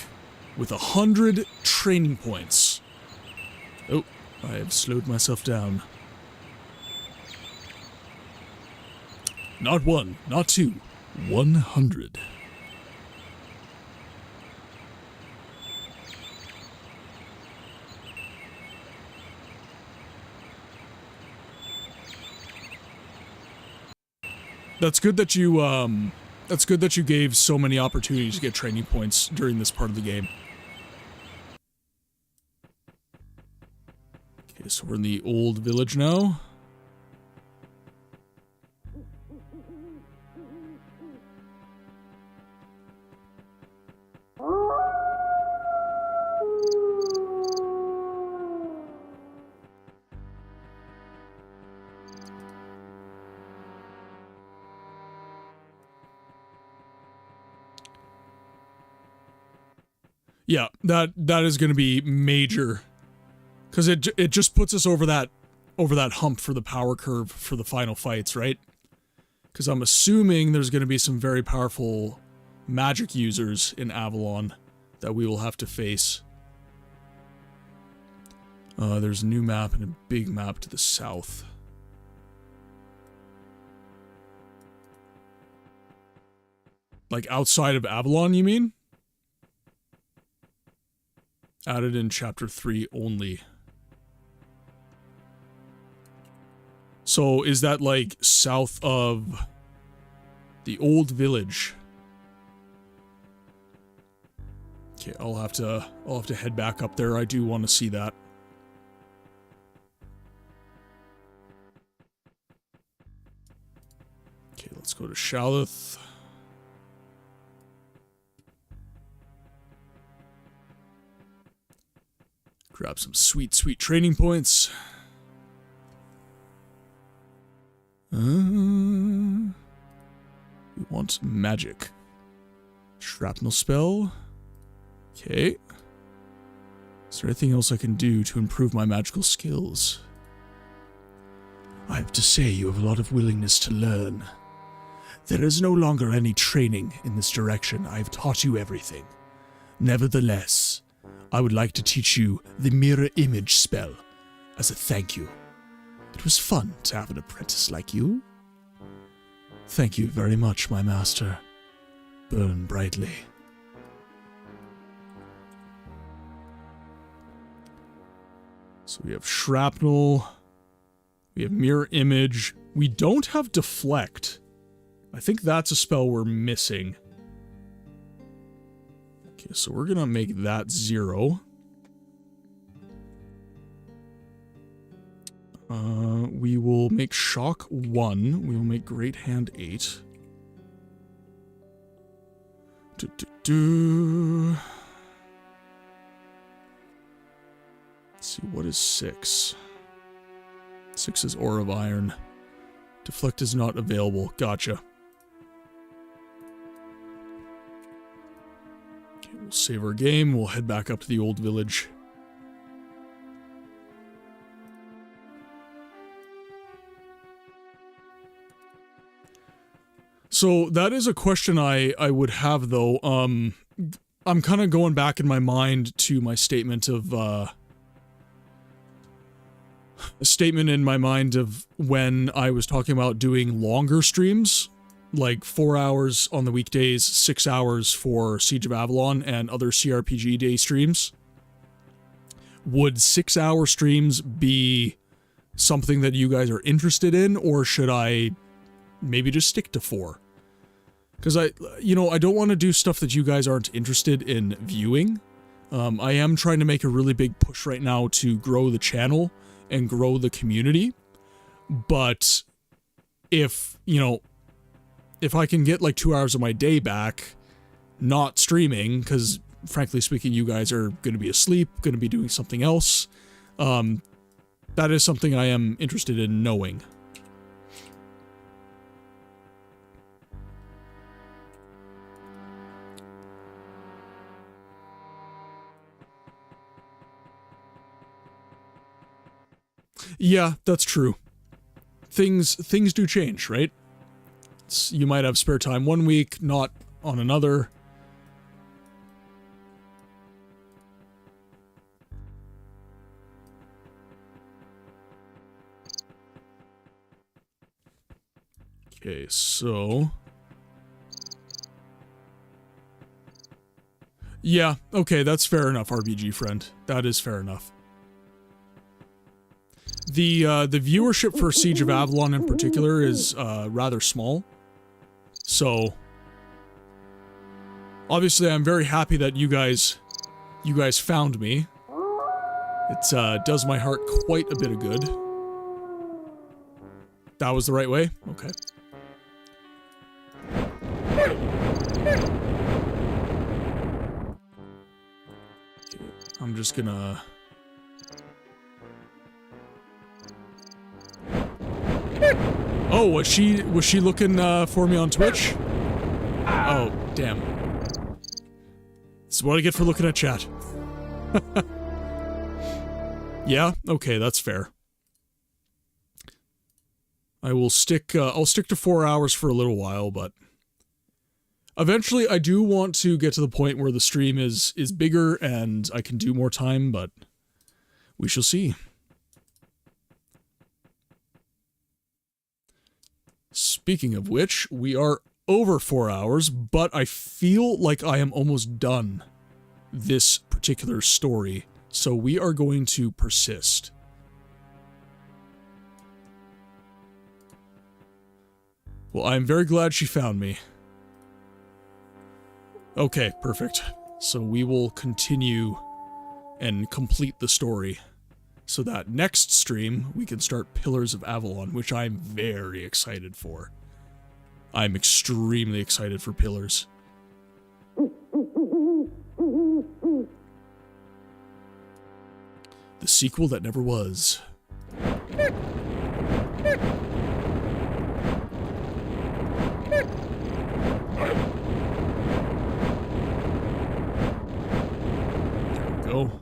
with 100 training points. Oh, I have slowed myself down. Not one, not two, 100. That's good that you gave so many opportunities to get training points during this part of the game. Okay, so we're in the old village now. Yeah, that is going to be major, because it just puts us over that hump for the power curve for the final fights, right? Because I'm assuming there's going to be some very powerful magic users in Avalon that we will have to face. There's a new map and a big map to the south. Like outside of Avalon, you mean? Added in Chapter 3 only. So, is that like south of the old village? Okay, I'll have to head back up there. I do want to see that. Okay, let's go to Sha'Houl. Grab some sweet, sweet training points. We want magic. Shrapnel spell. Okay. Is there anything else I can do to improve my magical skills? I have to say you have a lot of willingness to learn. There is no longer any training in this direction. I have taught you everything. Nevertheless, I would like to teach you the mirror image spell as a thank you. It was fun to have an apprentice like you. Thank you very much, my master. Burn brightly. So we have shrapnel. We have mirror image. We don't have deflect. I think that's a spell we're missing. Okay, so we're gonna make that 0. We will make shock 1. We will make great hand 8. Let's see, what is 6? 6 is Ore of Iron. Deflect is not available. Gotcha. Okay, we'll save our game. We'll head back up to the old village. So that is a question I would have, though. I'm kind of going back in my mind to my statement of a statement in my mind of when I was talking about doing longer streams, like 4 hours on the weekdays, 6 hours for Siege of Avalon and other CRPG day streams. Would 6-hour streams be something that you guys are interested in, or should I maybe just stick to 4? Because I don't want to do stuff that you guys aren't interested in viewing. I am trying to make a really big push right now to grow the channel and grow the community. But if I can get like 2 hours of my day back not streaming, because frankly speaking, you guys are going to be asleep, going to be doing something else, that is something I am interested in knowing. Yeah, that's true. Things do change, right? You might have spare time one week, not on another. Okay, so... yeah, okay, that's fair enough, RBG friend. That is fair enough. The viewership for Siege of Avalon in particular is rather small. So obviously I'm very happy that you guys found me. It does my heart quite a bit of good. That was the right way? Okay. I'm just gonna... oh, was she looking for me on Twitch? Oh, damn. This is what I get for looking at chat. Yeah, okay, that's fair. I'll stick to 4 hours for a little while, but eventually I do want to get to the point where the stream is bigger and I can do more time, but we shall see. Speaking of which, we are over 4 hours, but I feel like I am almost done this particular story, so we are going to persist. Well, I'm very glad she found me. Okay, perfect. So we will continue and complete the story, so that next stream we can start Pillars of Avalon, which I'm very excited for. I'm extremely excited for Pillars. The sequel that never was. There we go.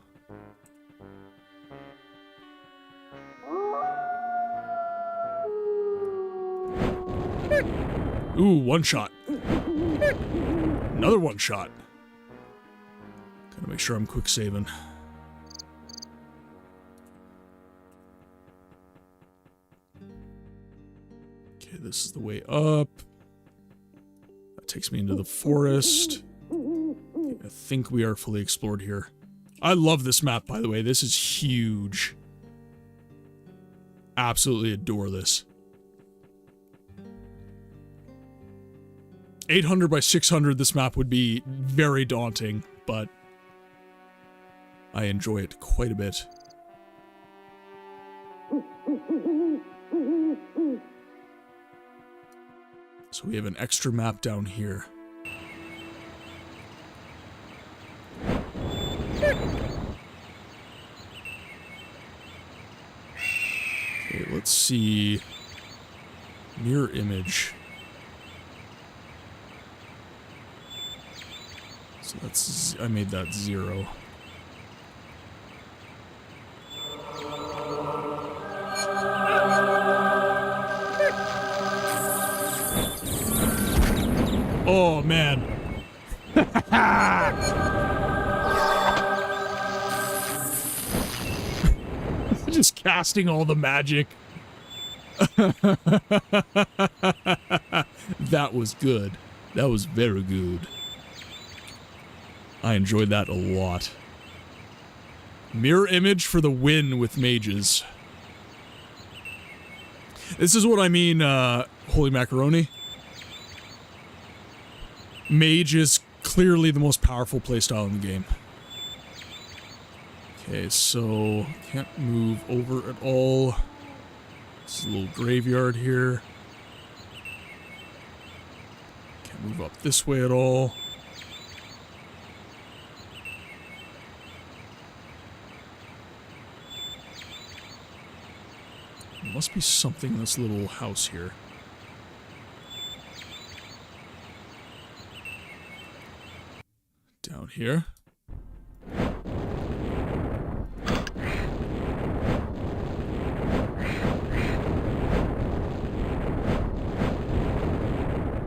Ooh, one shot. Another one shot. Gotta make sure I'm quick saving. Okay, this is the way up. That takes me into the forest. I think we are fully explored here. I love this map, by the way. This is huge. Absolutely adore this. 800 by 600, this map would be very daunting, but I enjoy it quite a bit. So we have an extra map down here. Okay, let's see. Mirror image. So that's, I made that 0. Oh, man. Just casting all the magic. That was good. That was very good. I enjoyed that a lot. Mirror image for the win with mages. This is what I mean, Holy Macaroni. Mage is clearly the most powerful playstyle in the game. Okay, so can't move over at all. This is a little graveyard here. Can't move up this way at all. There must be something in this little house here. Down here.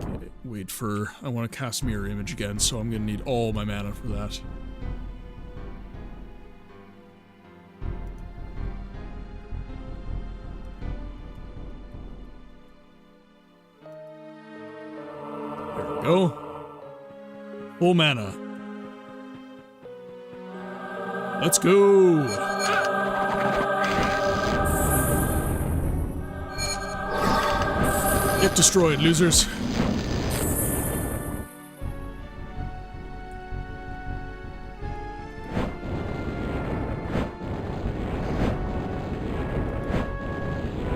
Okay, wait for... I want to cast Mirror Image again, so I'm going to need all my mana for that. There we go. Full mana. Let's go! Get destroyed, losers.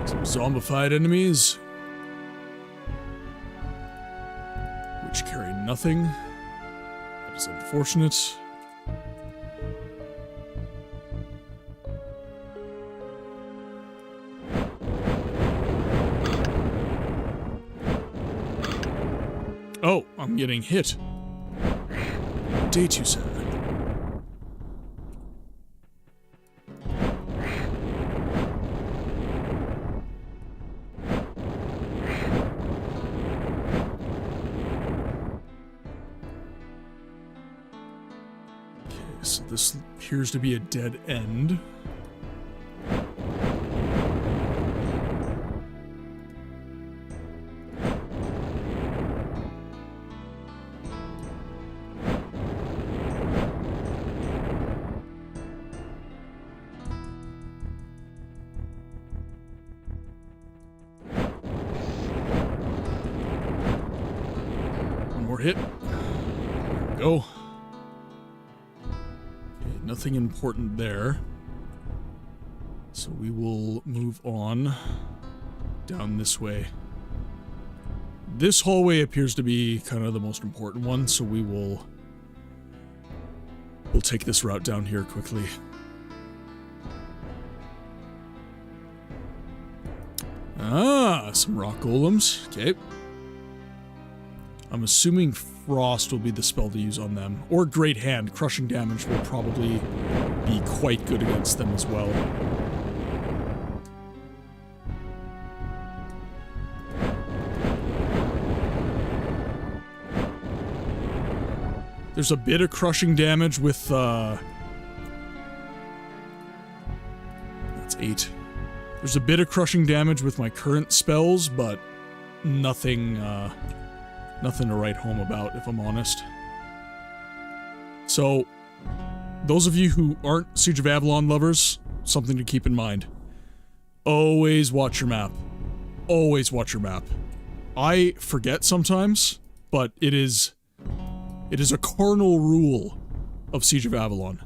Some zombified enemies, which carry nothing. That is unfortunate. Oh, I'm getting hit. Day too sad. Okay, so this appears to be a dead end. Hit. There we go. Okay, nothing important there. So we will move on down this way. This hallway appears to be kind of the most important one, so we'll take this route down here quickly. Ah, some rock golems. Okay. I'm assuming Frost will be the spell to use on them. Or Great Hand. Crushing damage will probably be quite good against them as well. There's a bit of crushing damage with, that's 8. There's a bit of crushing damage with my current spells, but nothing, nothing to write home about, if I'm honest. So, those of you who aren't Siege of Avalon lovers, something to keep in mind. Always watch your map. Always watch your map. I forget sometimes, but it is a cardinal rule of Siege of Avalon.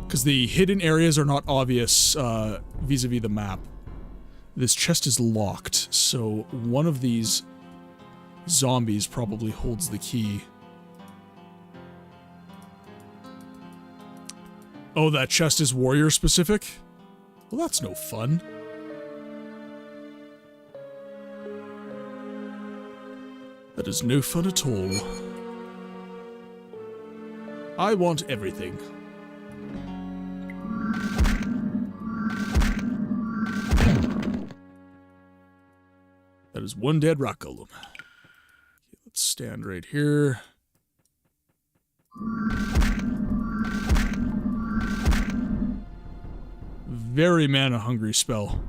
Because the hidden areas are not obvious vis-a-vis the map. This chest is locked, so one of these zombies probably holds the key. Oh, that chest is warrior specific? Well, that's no fun. That is no fun at all. I want everything. That is one dead rock golem. Okay, let's stand right here. very mana-hungry spell.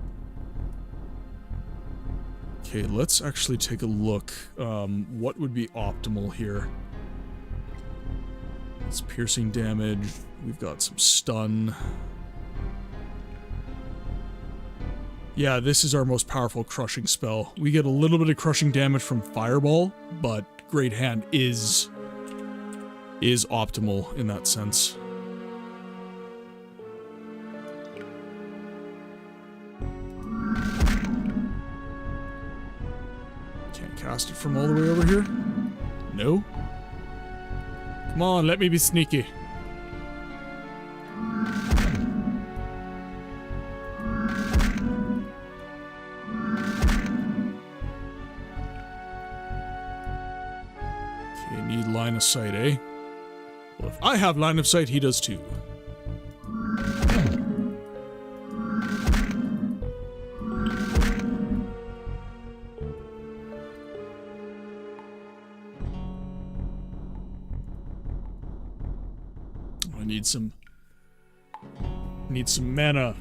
Okay, let's actually take a look. What would be optimal here? It's piercing damage. We've got some stun. Yeah, this is our most powerful crushing spell. We get a little bit of crushing damage from Fireball, but Great Hand is optimal in that sense. Can't cast it from all the way over here? No? Come on, let me be sneaky. Okay, need line of sight, eh? Well, if I have line of sight, he does too. I need some mana.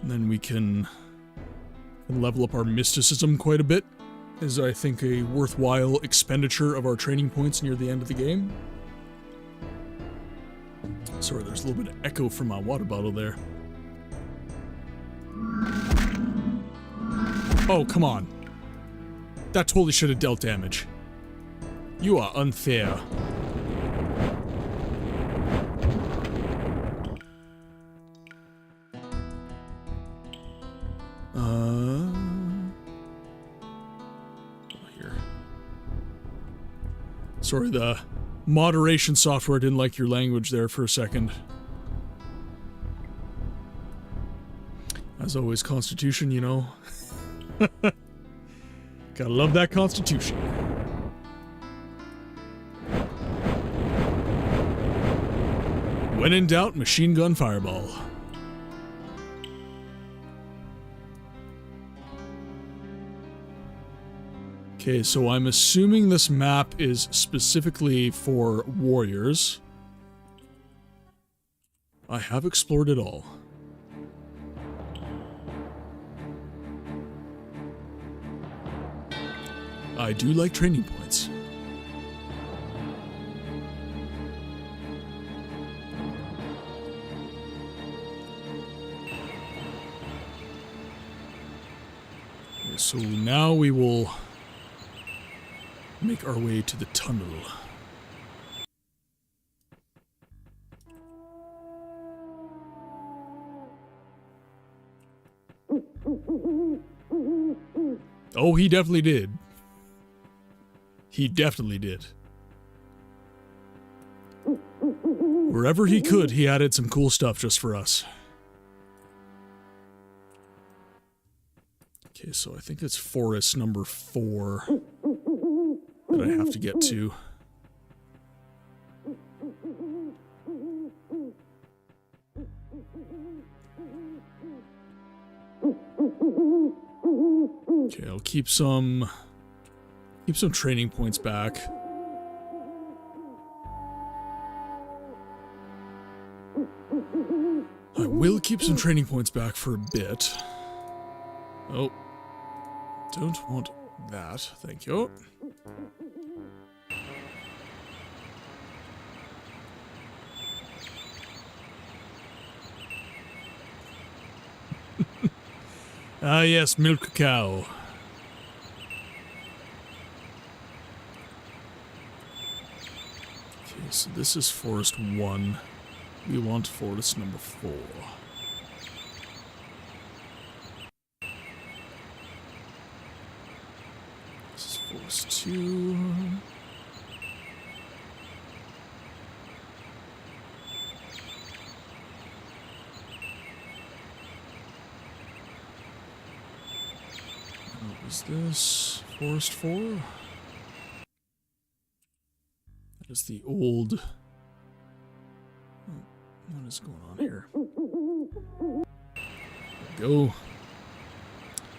And then we can level up our mysticism quite a bit. Is, I think, a worthwhile expenditure of our training points near the end of the game. Sorry, there's a little bit of echo from my water bottle there. Oh, come on. That totally should have dealt damage. You are unfair. Here. Sorry, the moderation software didn't like your language there for a second. As always, Constitution, you know. Gotta love that Constitution. When in doubt, machine gun fireball. Okay, so I'm assuming this map is specifically for warriors. I have explored it all. I do like training points. Okay, so now we will make our way to the tunnel. Oh, he definitely did. He definitely did. Wherever he could, he added some cool stuff just for us. Okay, so I think it's forest number 4 that I have to get to. Okay, I'll keep some training points back. I will keep some training points back for a bit. Oh, don't want that. Thank you. Ah, yes, milk cow. Okay, so this is forest 1. We want forest number 4. This is forest 2. What was this? Forest 4? That is the old... What is going on here? There we go.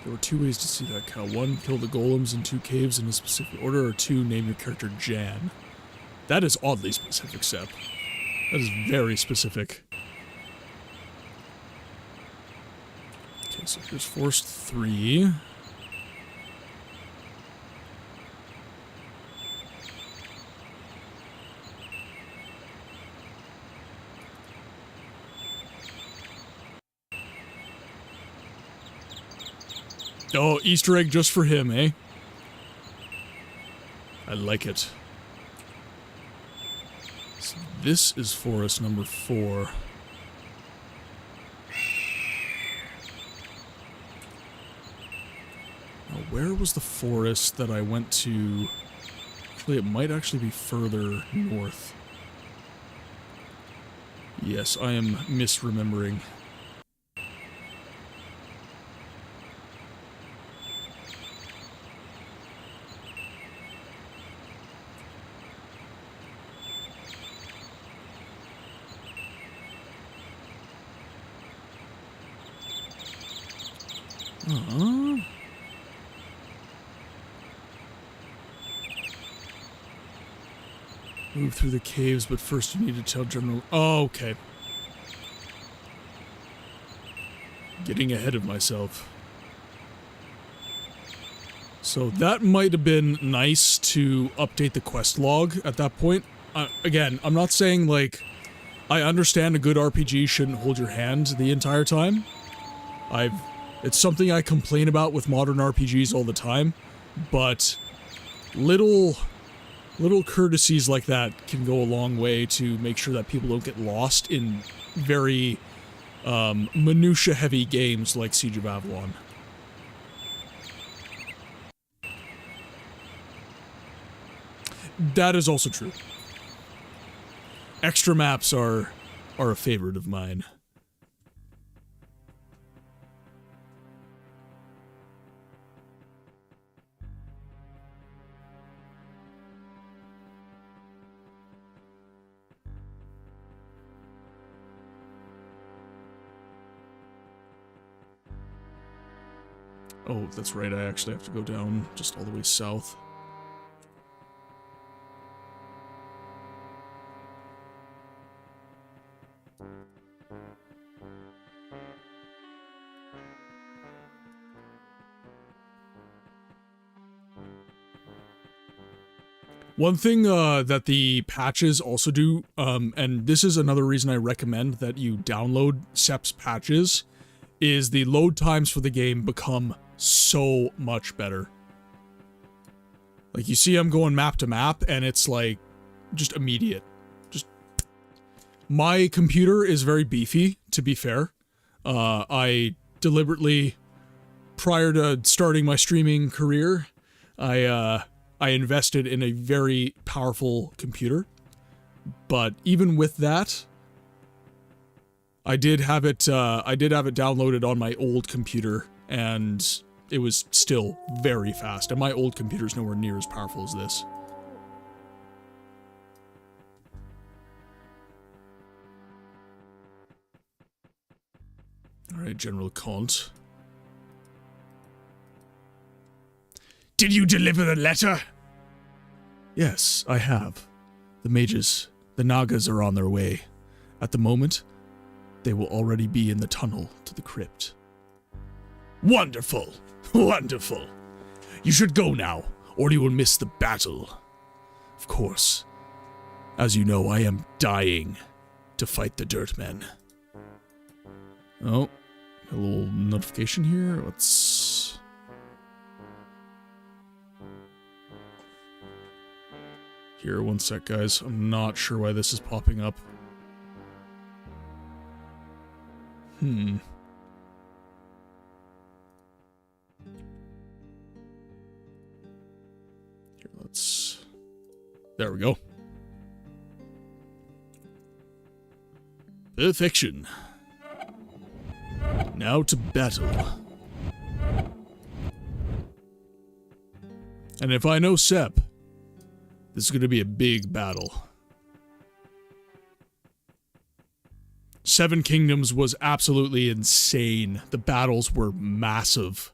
There were 2 ways to see that cow. 1, kill the golems in 2 caves in a specific order, or 2, name your character Jan. That is oddly specific, Sep. That is very specific. Okay, so here's Forest 3. Oh, Easter egg just for him, eh? I like it. So this is forest number 4. Now, where was the forest that I went to? Actually, it might actually be further north. Yes, I am misremembering. Move through the caves, but first you need to tell General... Oh, okay. Getting ahead of myself. So that might have been nice to update the quest log at that point. Again, I'm not saying, like... I understand a good RPG shouldn't hold your hand the entire time. It's something I complain about with modern RPGs all the time, but little courtesies like that can go a long way to make sure that people don't get lost in very minutia-heavy games like Siege of Avalon. That is also true. Extra maps are a favorite of mine. Oh, that's right, I actually have to go down just all the way south. One thing that the patches also do, and this is another reason I recommend that you download Sep's patches, is the load times for the game become so much better. Like, you see I'm going map to map, and it's like, just immediate. Just... My computer is very beefy, to be fair. I deliberately, prior to starting my streaming career, I invested in a very powerful computer. But even with that, I did have it downloaded on my old computer, and it was still very fast. And my old computer's nowhere near as powerful as this. Alright, General Kant. Did you deliver the letter? Yes, I have. The mages, the Nagas are on their way. At the moment, they will already be in the tunnel to the crypt. Wonderful! Wonderful! You should go now, or you will miss the battle. Of course. As you know, I am dying to fight the Dirtmen. Oh, a little notification here. Let's... Here, one sec, guys. I'm not sure why this is popping up. Here, let's... There we go. Perfection. Now to battle. And if I know Sep, this is going to be a big battle. Seven Kingdoms was absolutely insane. The battles were massive.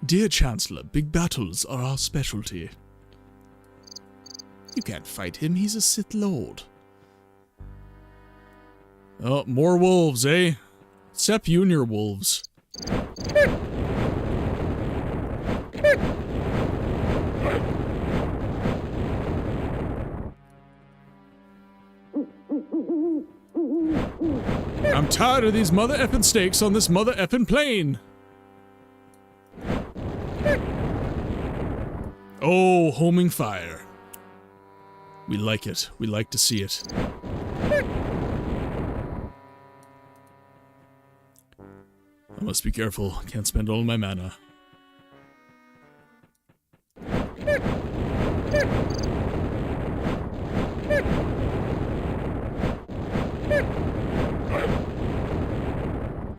Dear Chancellor, big battles are our specialty. You can't fight him, he's a Sith Lord. Oh, more wolves, eh? Sep, you and your wolves. I'm tired of these mother effing stakes on this mother effing plane. Oh, homing fire. We like it. We like to see it. I must be careful. Can't spend all my mana.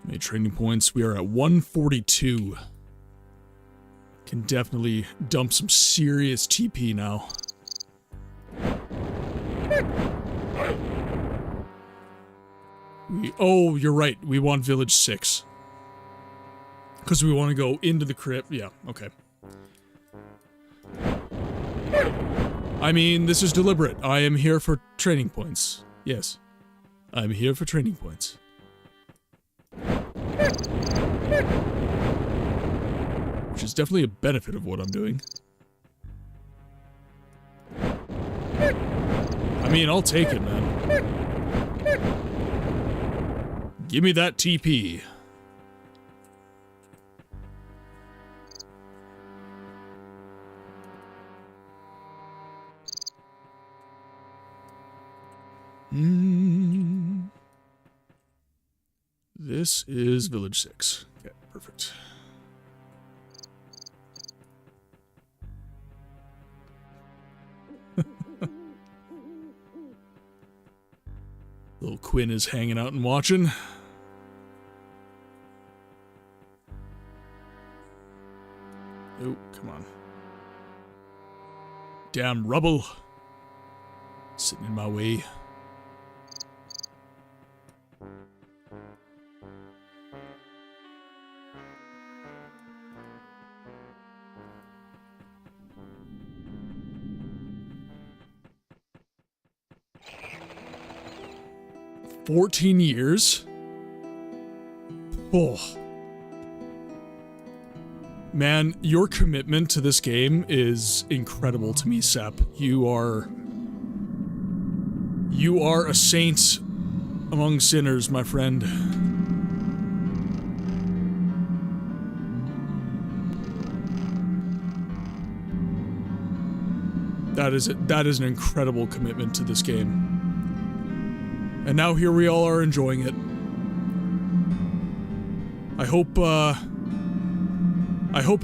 Many training points. We are at 142. Can definitely dump some serious TP now. Oh, you're right. We want Village 6. Because we want to go into the crypt. Yeah, okay. I mean, this is deliberate. I am here for training points. Yes. I'm here for training points. Which is definitely a benefit of what I'm doing. I mean, I'll take it, man. Give me that TP. This is Village 6. Okay, perfect. Little Quinn is hanging out and watching. Oh, come on. Damn rubble. Sitting in my way. $14 years? Oh. Man, your commitment to this game is incredible to me, Sep. You are a saint among sinners, my friend. That is an incredible commitment to this game. And now here we all are enjoying it. I hope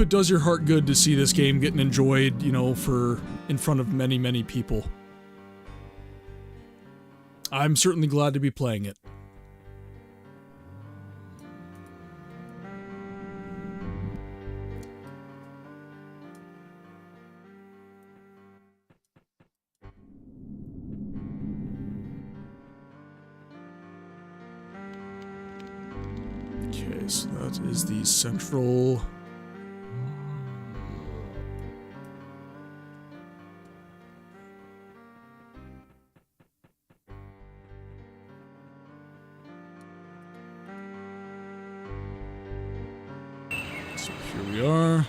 it does your heart good to see this game getting enjoyed, you know, in front of many, many people. I'm certainly glad to be playing it. Okay, so that is the central... So here we are.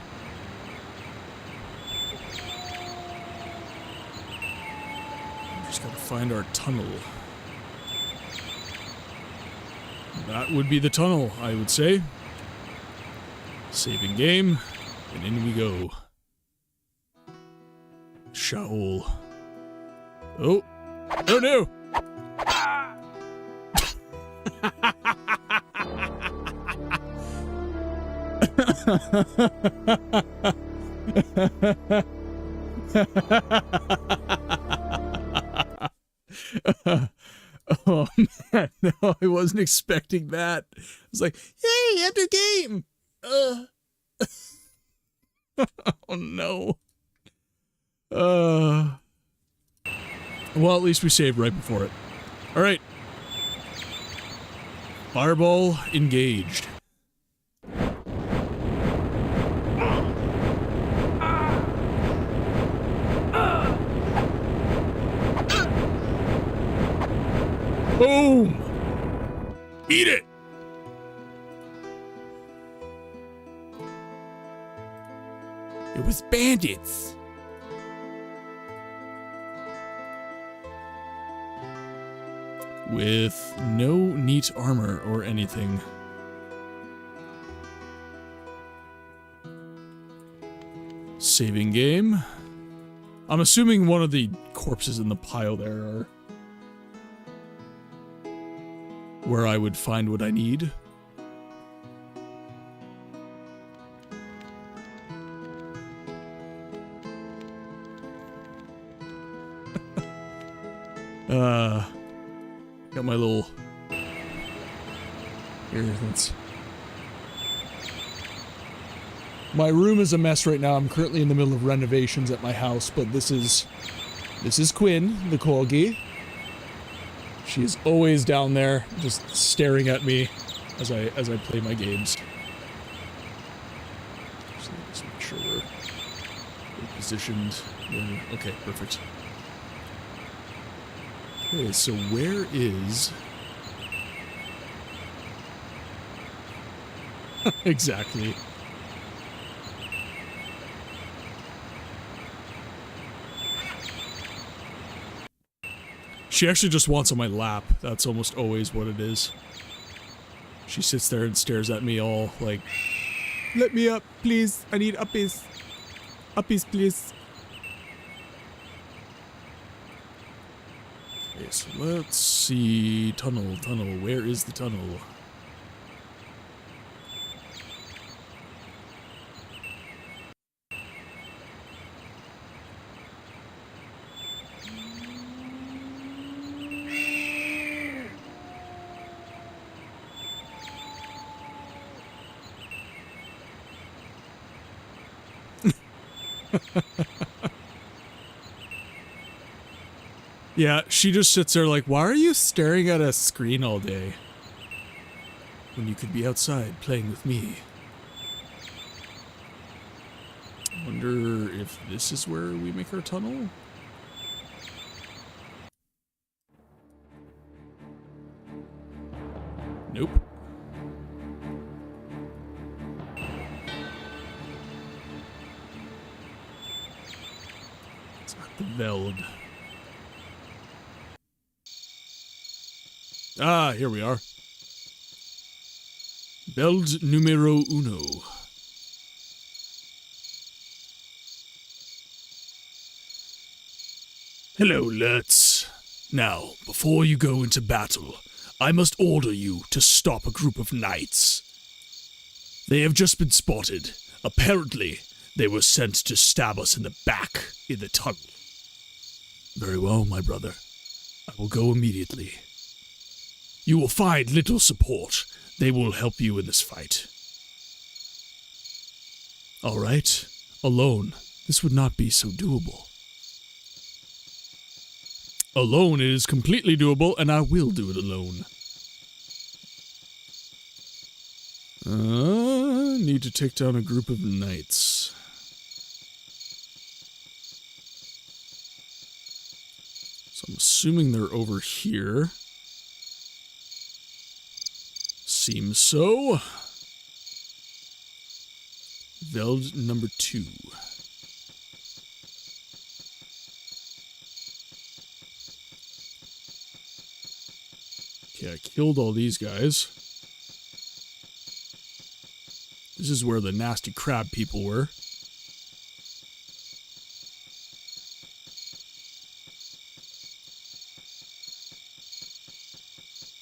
Just gotta find our tunnel. That would be the tunnel, I would say. Saving game, and in we go. Sha'Houl. Oh! Oh no! Oh man, no, I wasn't expecting that. I was like, "Yay, enter game!" Oh no. Well, at least we saved right before it. All right. Fireball engaged. It was bandits. With no neat armor or anything. Saving game. I'm assuming one of the corpses in the pile there are where I would find what I need. Got my little... Here, let's... My room is a mess right now. I'm currently in the middle of renovations at my house, but this is Quinn, the corgi. She is always down there, just staring at me as I play my games. So just make sure we're positioned. Okay, perfect. Okay, so where is... Exactly. She actually just wants on my lap. That's almost always what it is. She sits there and stares at me all like, let me up, please. I need uppies. Uppies, please. Okay, so let's see. Tunnel. Where is the tunnel? Yeah, she just sits there like, why are you staring at a screen all day? When you could be outside playing with me. I wonder if this is where we make our tunnel? Nope. It's not the Veld. Ah, here we are. Veld numero uno. Hello, Lurtz. Now, before you go into battle, I must order you to stop a group of knights. They have just been spotted. Apparently, they were sent to stab us in the back in the tunnel. Very well, my brother. I will go immediately. You will find little support. They will help you in this fight. All right. Alone, this would not be so doable. Alone, it is completely doable, and I will do it alone. Need to take down a group of knights. So I'm assuming they're over here. Seems so. Veld number 2. Okay, I killed all these guys. This is where the nasty crab people were.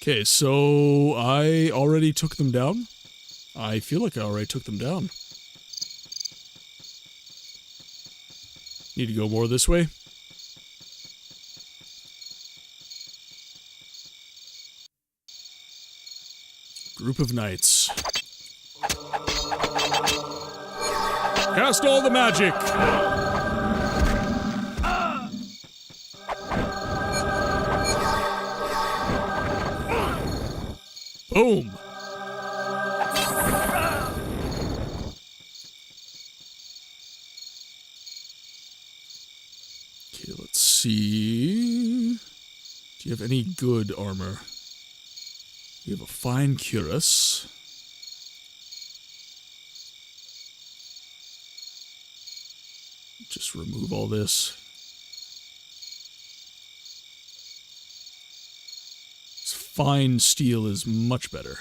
Okay, so I already took them down. I feel like I already took them down. Need to go more this way. Group of knights. Cast all the magic! Boom! Okay, let's see. Do you have any good armor? You have a fine cuirass. Just remove all this. Fine steel is much better.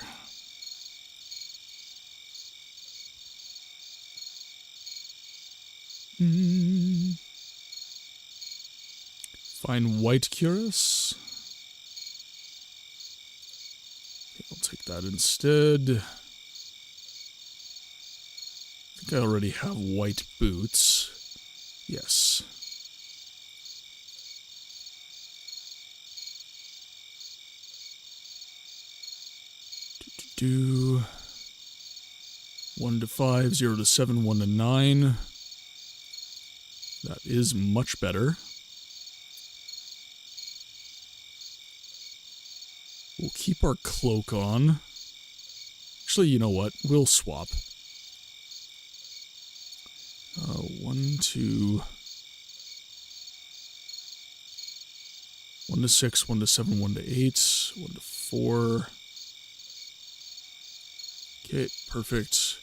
Fine white cuirass. I'll take that instead. I think I already have white boots. Yes. Do 1 to 5, 0 to 7, 1 to 9. That is much better. We'll keep our cloak on. Actually, you know what? We'll swap. 1 to 1 to 6, 1 to 7, 1 to 8, 1 to 4. Okay, perfect.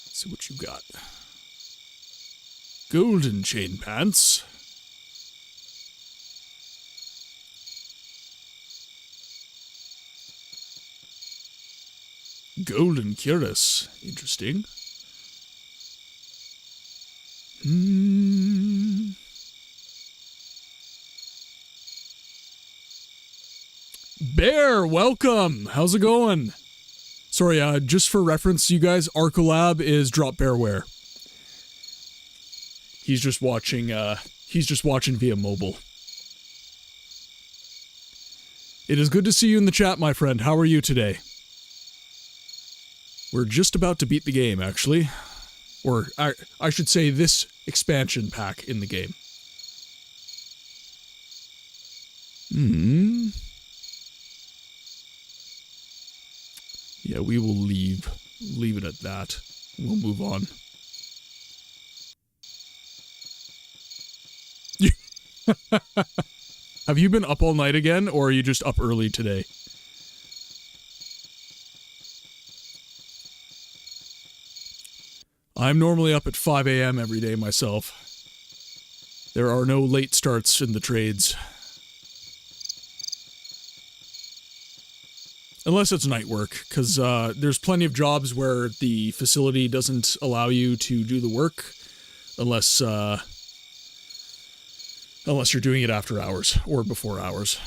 Let's see what you got. Golden chain pants. Golden cuirass. Interesting. Bear, welcome. How's it going? Sorry, just for reference, you guys, Arcolab is Drop Bearware. He's just watching via mobile. It is good to see you in the chat, my friend. How are you today? We're just about to beat the game, actually. Or, I should say, this expansion pack in the game. Yeah, we will leave it at that. We'll move on. Have you been up all night again, or are you just up early today? I'm normally up at 5 a.m. every day myself. There are no late starts in the trades. Unless it's night work, because there's plenty of jobs where the facility doesn't allow you to do the work unless you're doing it after hours or before hours.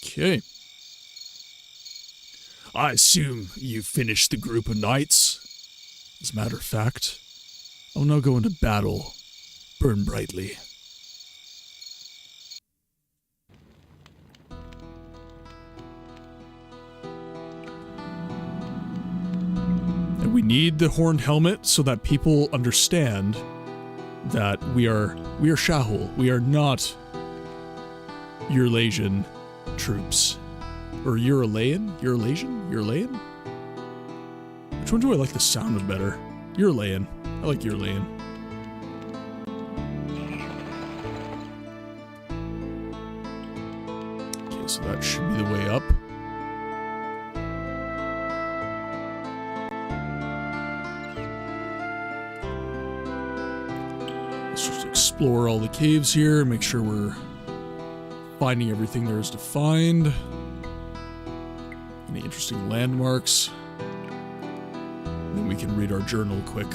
Okay. I assume you've finished the group of knights. As a matter of fact, I'll now go into battle. Burn brightly. And we need the horned helmet so that people understand that we are Sha'Houl. We are not Eurasian troops. Or Eurasian? Eurasian? Which one do I like the sound of better? Eurasian. I like Eurasian. Okay, so that should be the way up. Let's just explore all the caves here, make sure we're finding everything there is to find. Any interesting landmarks? Then we can read our journal quick.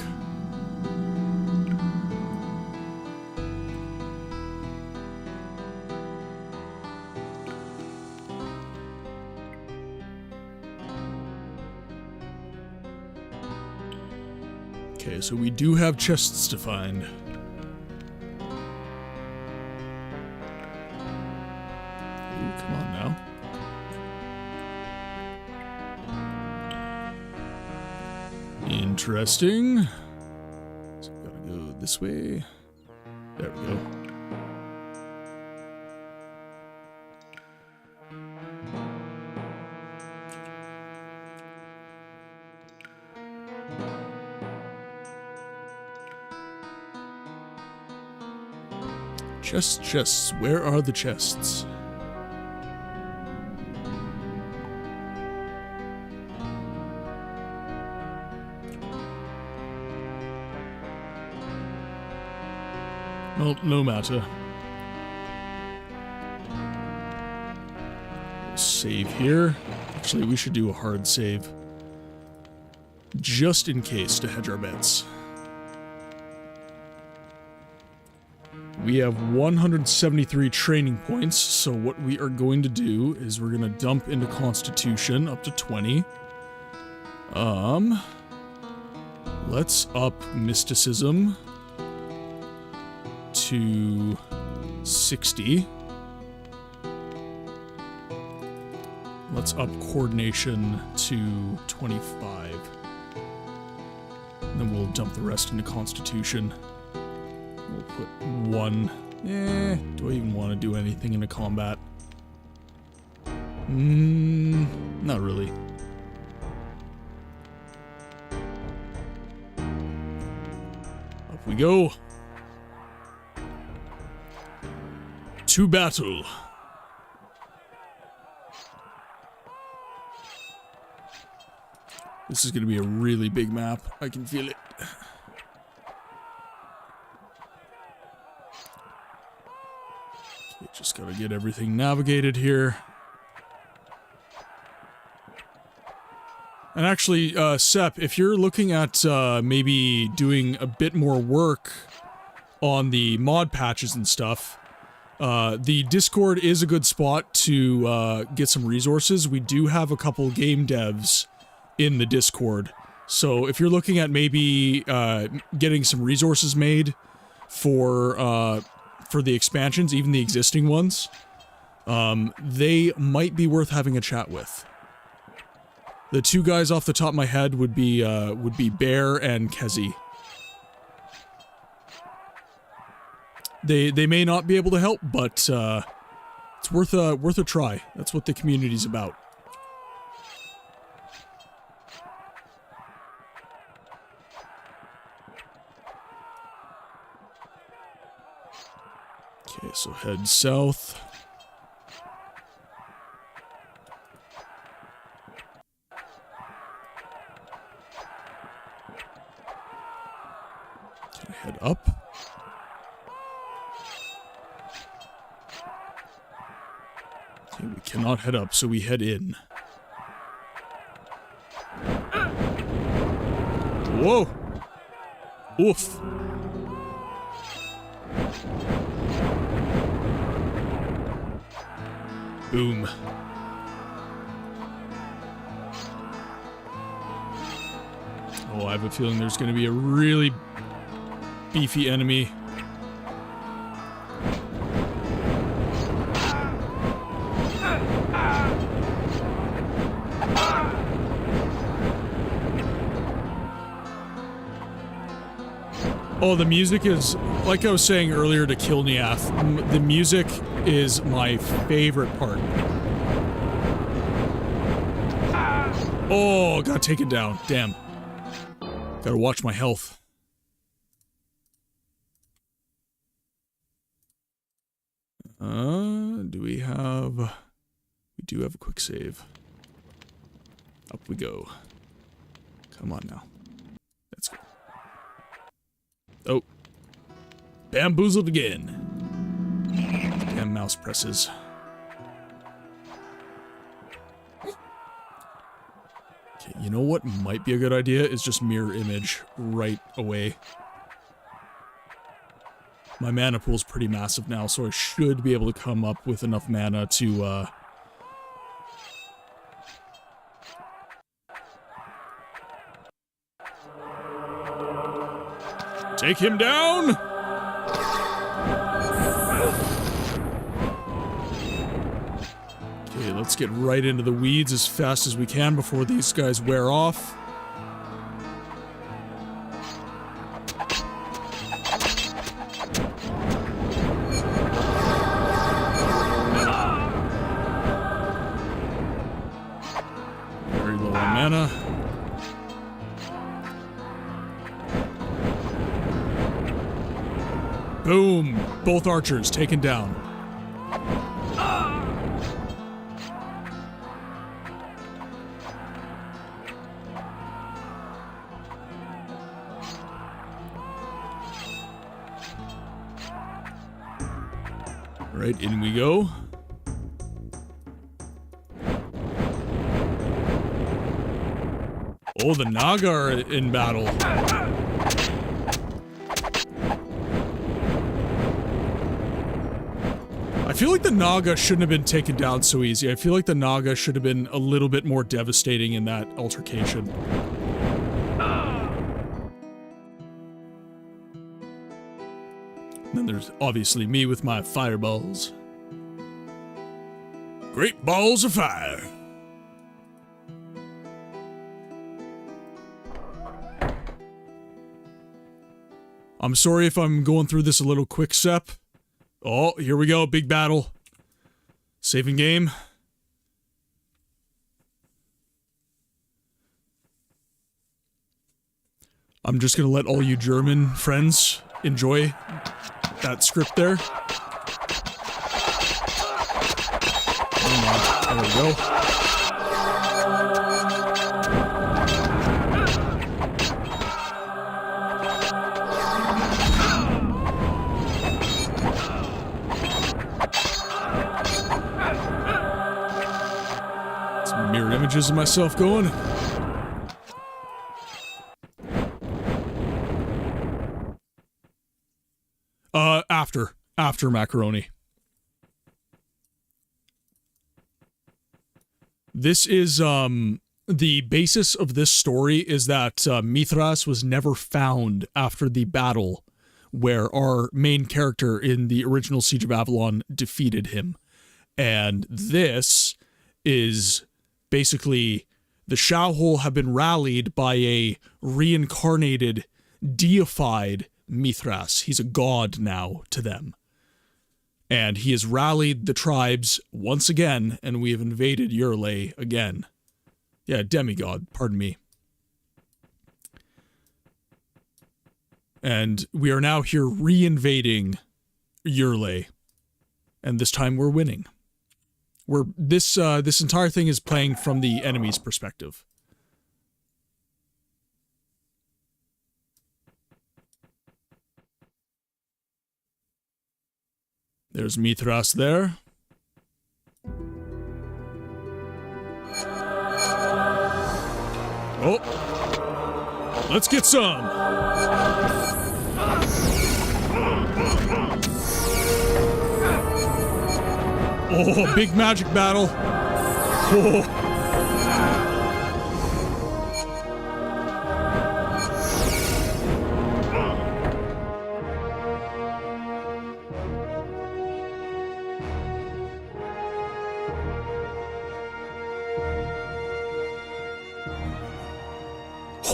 Okay, so we do have chests to find. Ooh, come on now. Interesting. So we gotta go this way. There we go. Chests. Where are the chests? Well, no matter. Save here. Actually, we should do a hard save. Just in case, to hedge our bets. We have 173 training points, so what we are going to do is we're going to dump into Constitution up to 20. Let's up Mysticism to 60. Let's up Coordination to 25. And then we'll dump the rest into Constitution. We'll put 1. Do I even want to do anything into combat? Not really. Up we go. To battle. This is going to be a really big map. I can feel it. Okay, just got to get everything navigated here. And actually, Sep, if you're looking at maybe doing a bit more work on the mod patches and stuff, the Discord is a good spot to get some resources. We do have a couple game devs in the Discord. So if you're looking at maybe getting some resources made for the expansions, even the existing ones, they might be worth having a chat with. The two guys off the top of my head would be Bear and Kezi. They may not be able to help, but it's worth a try. That's what the community's about. Okay, so head south. Can I head up? Okay, we cannot head up, so we head in. Whoa! Oof! Boom. Oh, I have a feeling there's going to be a really beefy enemy. Oh, the music is, like I was saying earlier to Kilniath, the music is my favorite part. Oh, gotta take it down. Damn. Gotta watch my health. Do we have... We do have a quick save. Up we go. Come on now. Let's go. Oh. Bamboozled again. Damn mouse presses. Okay, you know what might be a good idea is just mirror image right away. My mana pool's pretty massive now, so I should be able to come up with enough mana to, take him down! Okay, let's get right into the weeds as fast as we can before these guys wear off. Very low on mana. Boom. Both archers taken down. Right, in we go. Oh, the Naga are in battle. I feel like the Naga shouldn't have been taken down so easy. I feel like the Naga should have been a little bit more devastating in that altercation. Then there's obviously me with my fireballs. Great balls of fire. I'm sorry if I'm going through this a little quick, Sep. Oh, here we go, big battle. Saving game. I'm just gonna let all you German friends enjoy that script there. There we go. Some mirror images of myself going. After macaroni. This is, the basis of this story is that, Mithras was never found after the battle where our main character in the original Siege of Avalon defeated him. And this is basically the Sha'Houl have been rallied by a reincarnated, deified Mithras. He's a god now to them. And he has rallied the tribes once again, and we have invaded Yurlay again. Yeah, demigod, pardon me. And we are now here re-invading Yurlay. And this time we're winning. This entire thing is playing from the enemy's perspective. There's Mithras there. Oh! Let's get some! Oh, big magic battle! Oh!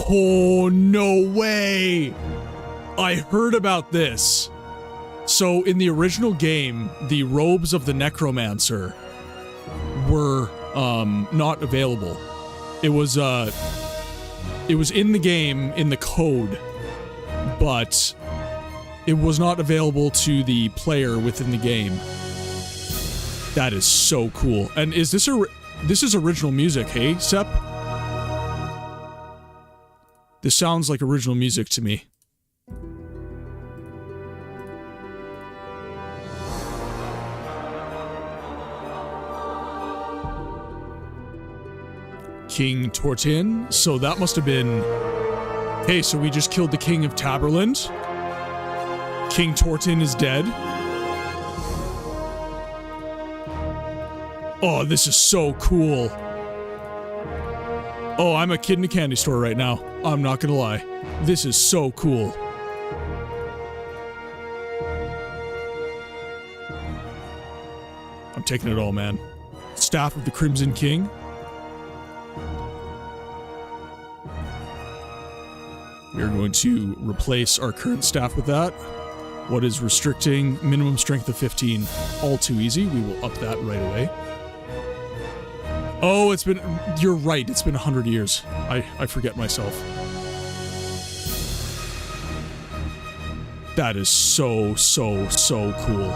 Oh, no way! I heard about this. So, in the original game, the robes of the Necromancer were, not available. It was in the game, in the code, but it was not available to the player within the game. That is so cool. And is this this is original music, hey, Sep? This sounds like original music to me. King Tortin, so that must have been... Hey, so we just killed the King of Taberland. King Tortin is dead. Oh, this is so cool. Oh, I'm a kid in a candy store right now. I'm not gonna lie. This is so cool. I'm taking it all, man. Staff of the Crimson King. We are going to replace our current staff with that. What is restricting? Minimum strength of 15. All too easy. We will up that right away. Oh, it's been... You're right. It's been 100 years. I forget myself. That is so cool.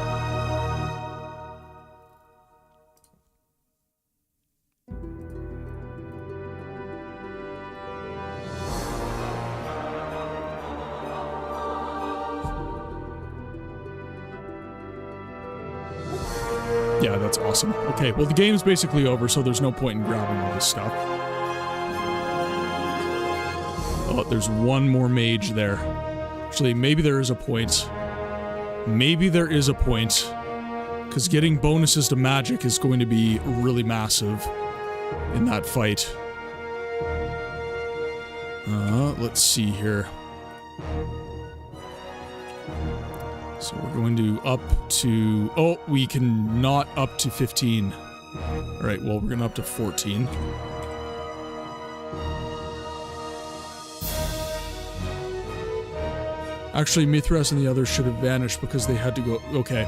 Yeah, that's awesome. Okay, well the game's basically over, so there's no point in grabbing all this stuff. Oh, there's one more mage there. Actually, maybe there is a point. Maybe there is a point. Because getting bonuses to magic is going to be really massive in that fight. Let's see here. So we're going to up to... Oh, we can not up to 15. Alright, well, we're going to up to 14. Actually, Mithras and the others should have vanished because they had to go... Okay.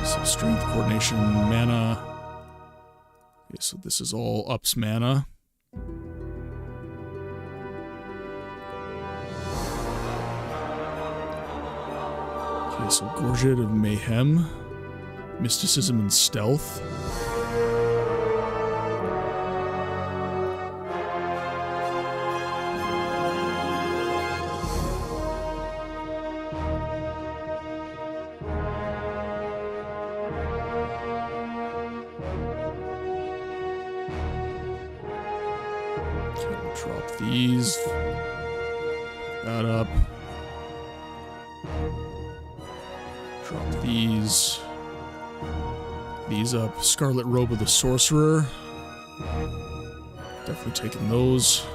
So strength, coordination, mana. Okay, so this is all ups mana. Okay, so Gorget of Mayhem. Mysticism and Stealth. Drop these. That up. Drop these. These up. Scarlet Robe of the Sorcerer. Definitely taking those.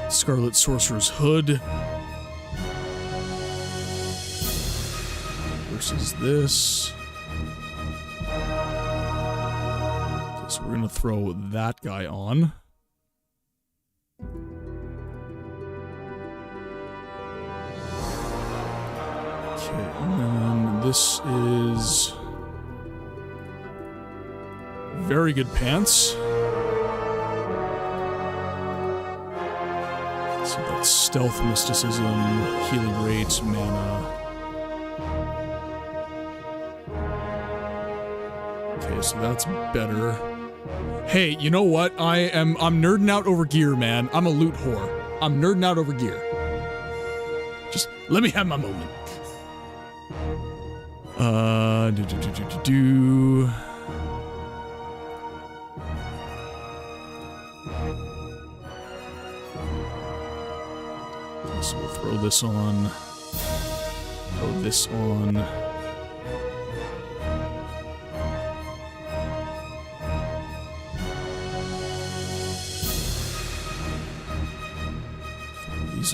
Scarlet Sorcerer's Hood. Versus this. Okay, so we're gonna throw that guy on. Okay, and then this is very good pants. So that's stealth, mysticism, healing rate, mana. Okay, so that's better. Hey, you know what? I'm nerding out over gear, man. I'm a loot whore. I'm nerding out over gear. Just let me have my moment. Okay, so we'll throw this on. Throw this on.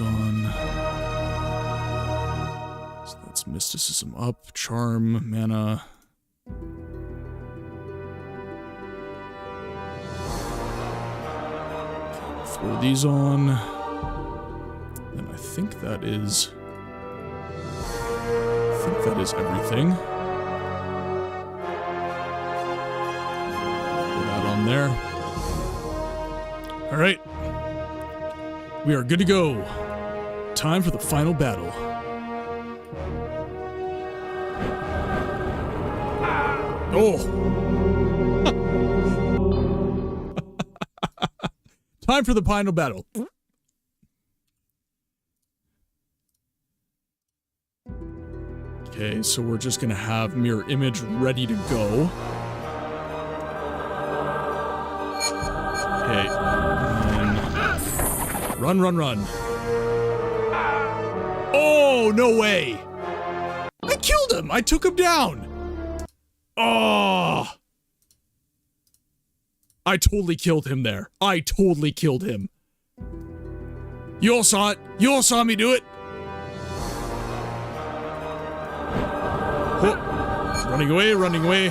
On. So that's mysticism up, charm, mana. Okay, throw these on. And I think that is... everything. Put that on there. Alright. We are good to go. Time for the final battle. Oh! Time for the final battle. Okay, so we're just gonna have mirror image ready to go. Okay. Run, run, run. Oh, no way! I killed him! I took him down! Oh! I totally killed him there. I totally killed him. You all saw it. You all saw me do it. Oh. Running away, running away.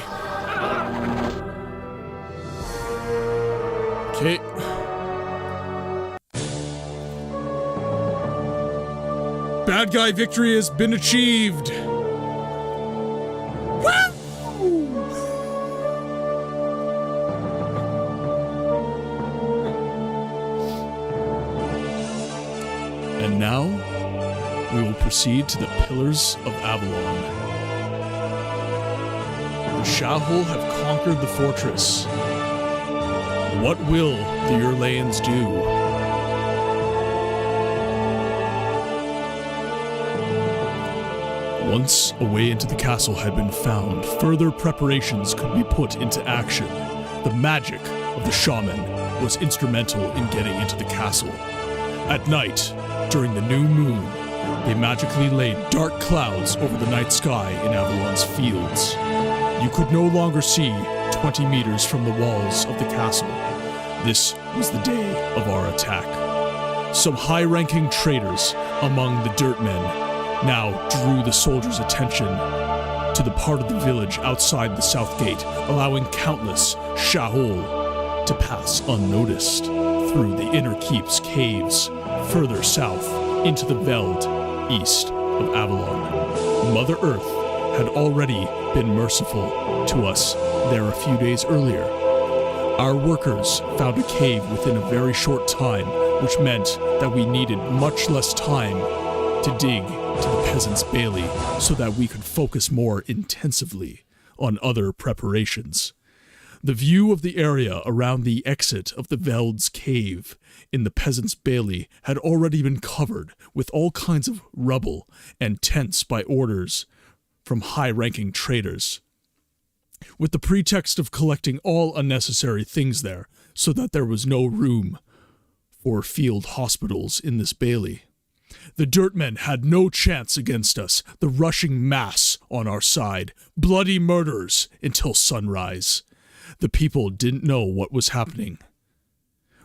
Okay. Bad guy victory has been achieved. And now, we will proceed to the Pillars of Avalon. The Sha'Houl have conquered the fortress. What will the Urlayans do? Once a way into the castle had been found, further preparations could be put into action. The magic of the shaman was instrumental in getting into the castle. At night, during the new moon, they magically laid dark clouds over the night sky in Avalon's fields. You could no longer see 20 meters from the walls of the castle. This was the day of our attack. Some high-ranking traitors among the Dirtmen now drew the soldiers' attention to the part of the village outside the south gate, allowing countless Sha'Houl to pass unnoticed through the inner keep's caves, further south into the veld east of Avalon. Mother Earth had already been merciful to us there a few days earlier. Our workers found a cave within a very short time, which meant that we needed much less time to dig to the peasants' bailey so that we could focus more intensively on other preparations. The view of the area around the exit of the Veld's cave in the peasants' bailey had already been covered with all kinds of rubble and tents by orders from high-ranking traders, with the pretext of collecting all unnecessary things there so that there was no room for field hospitals in this bailey. The Dirtmen had no chance against us, the rushing mass on our side, bloody murders until sunrise. The people didn't know what was happening.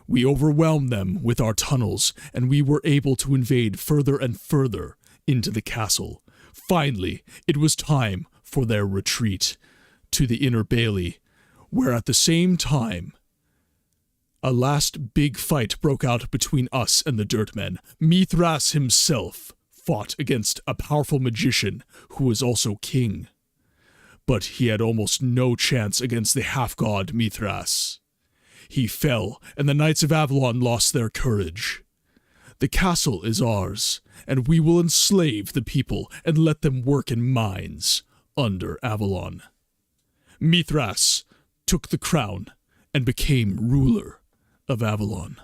We overwhelmed them with our tunnels, and we were able to invade further and further into the castle. Finally, it was time for their retreat to the inner bailey, where at the same time, a last big fight broke out between us and the Dirtmen. Mithras himself fought against a powerful magician who was also king. But he had almost no chance against the half-god Mithras. He fell, and the Knights of Avalon lost their courage. The castle is ours, and we will enslave the people and let them work in mines under Avalon. Mithras took the crown and became ruler of Avalon.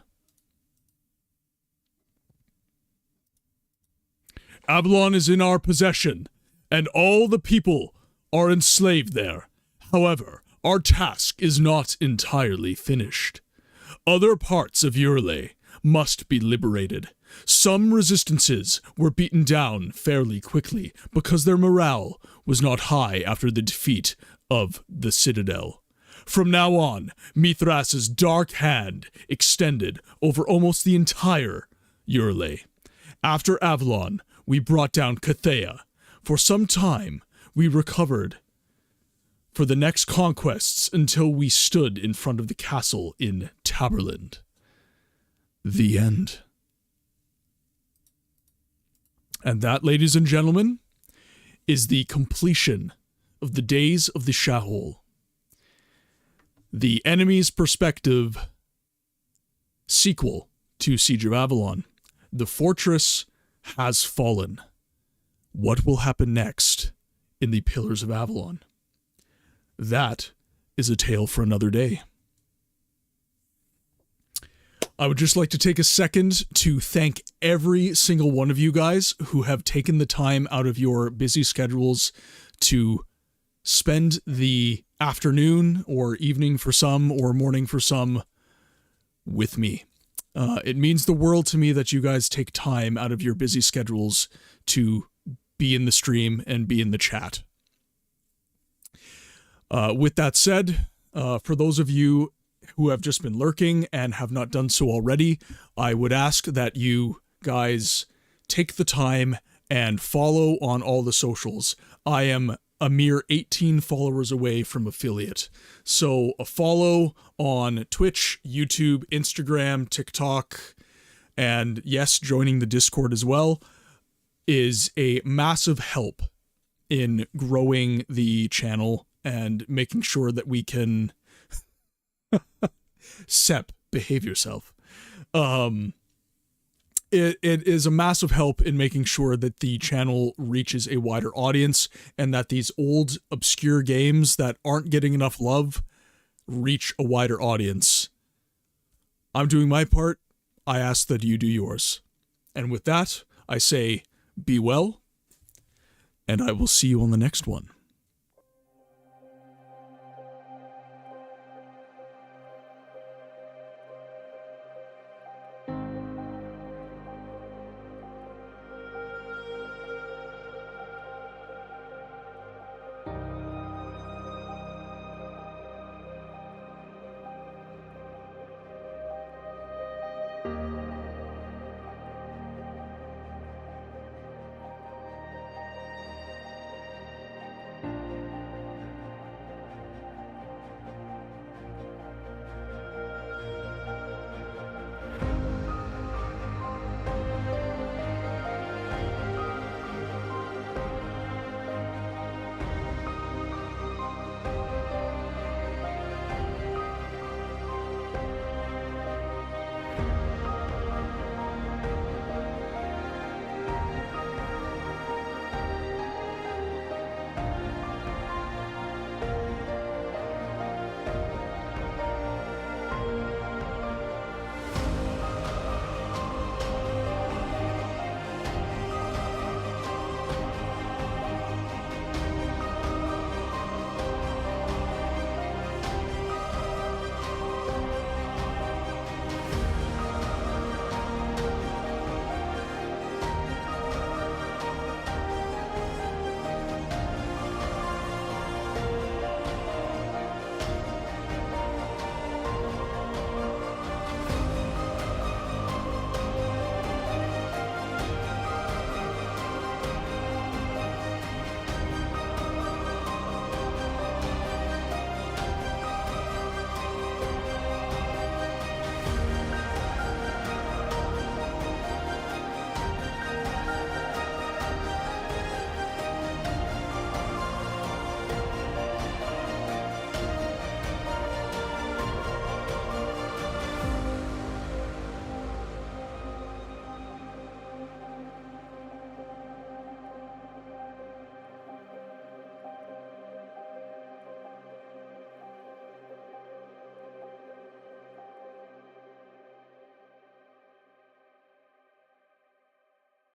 Avalon is in our possession, and all the people are enslaved there. However, our task is not entirely finished. Other parts of Urlay must be liberated. Some resistances were beaten down fairly quickly because their morale was not high after the defeat of the Citadel. From now on, Mithras's dark hand extended over almost the entire Urlay. After Avalon, we brought down Cathea. For some time, we recovered for the next conquests until we stood in front of the castle in Taberland. The end. And that, ladies and gentlemen, is the completion of the Days of the Sha'Houl. The enemy's perspective sequel to Siege of Avalon. The fortress has fallen. What will happen next in the Pillars of Avalon? That is a tale for another day. I would just like to take a second to thank every single one of you guys who have taken the time out of your busy schedules to spend the afternoon or evening for some or morning for some with me. It means the world to me that you guys take time out of your busy schedules to be in the stream and be in the chat. With that said, for those of you who have just been lurking and have not done so already, I would ask that you guys take the time and follow on all the socials. I am a mere 18 followers away from affiliate. So a follow on Twitch, YouTube, Instagram, TikTok, and yes, joining the Discord as well is a massive help in growing the channel and making sure that we can Sep, behave yourself. it is a massive help in making sure that the channel reaches a wider audience and that these old, obscure games that aren't getting enough love reach a wider audience. I'm doing my part. I ask that you do yours. And with that, I say, be well, and I will see you on the next one.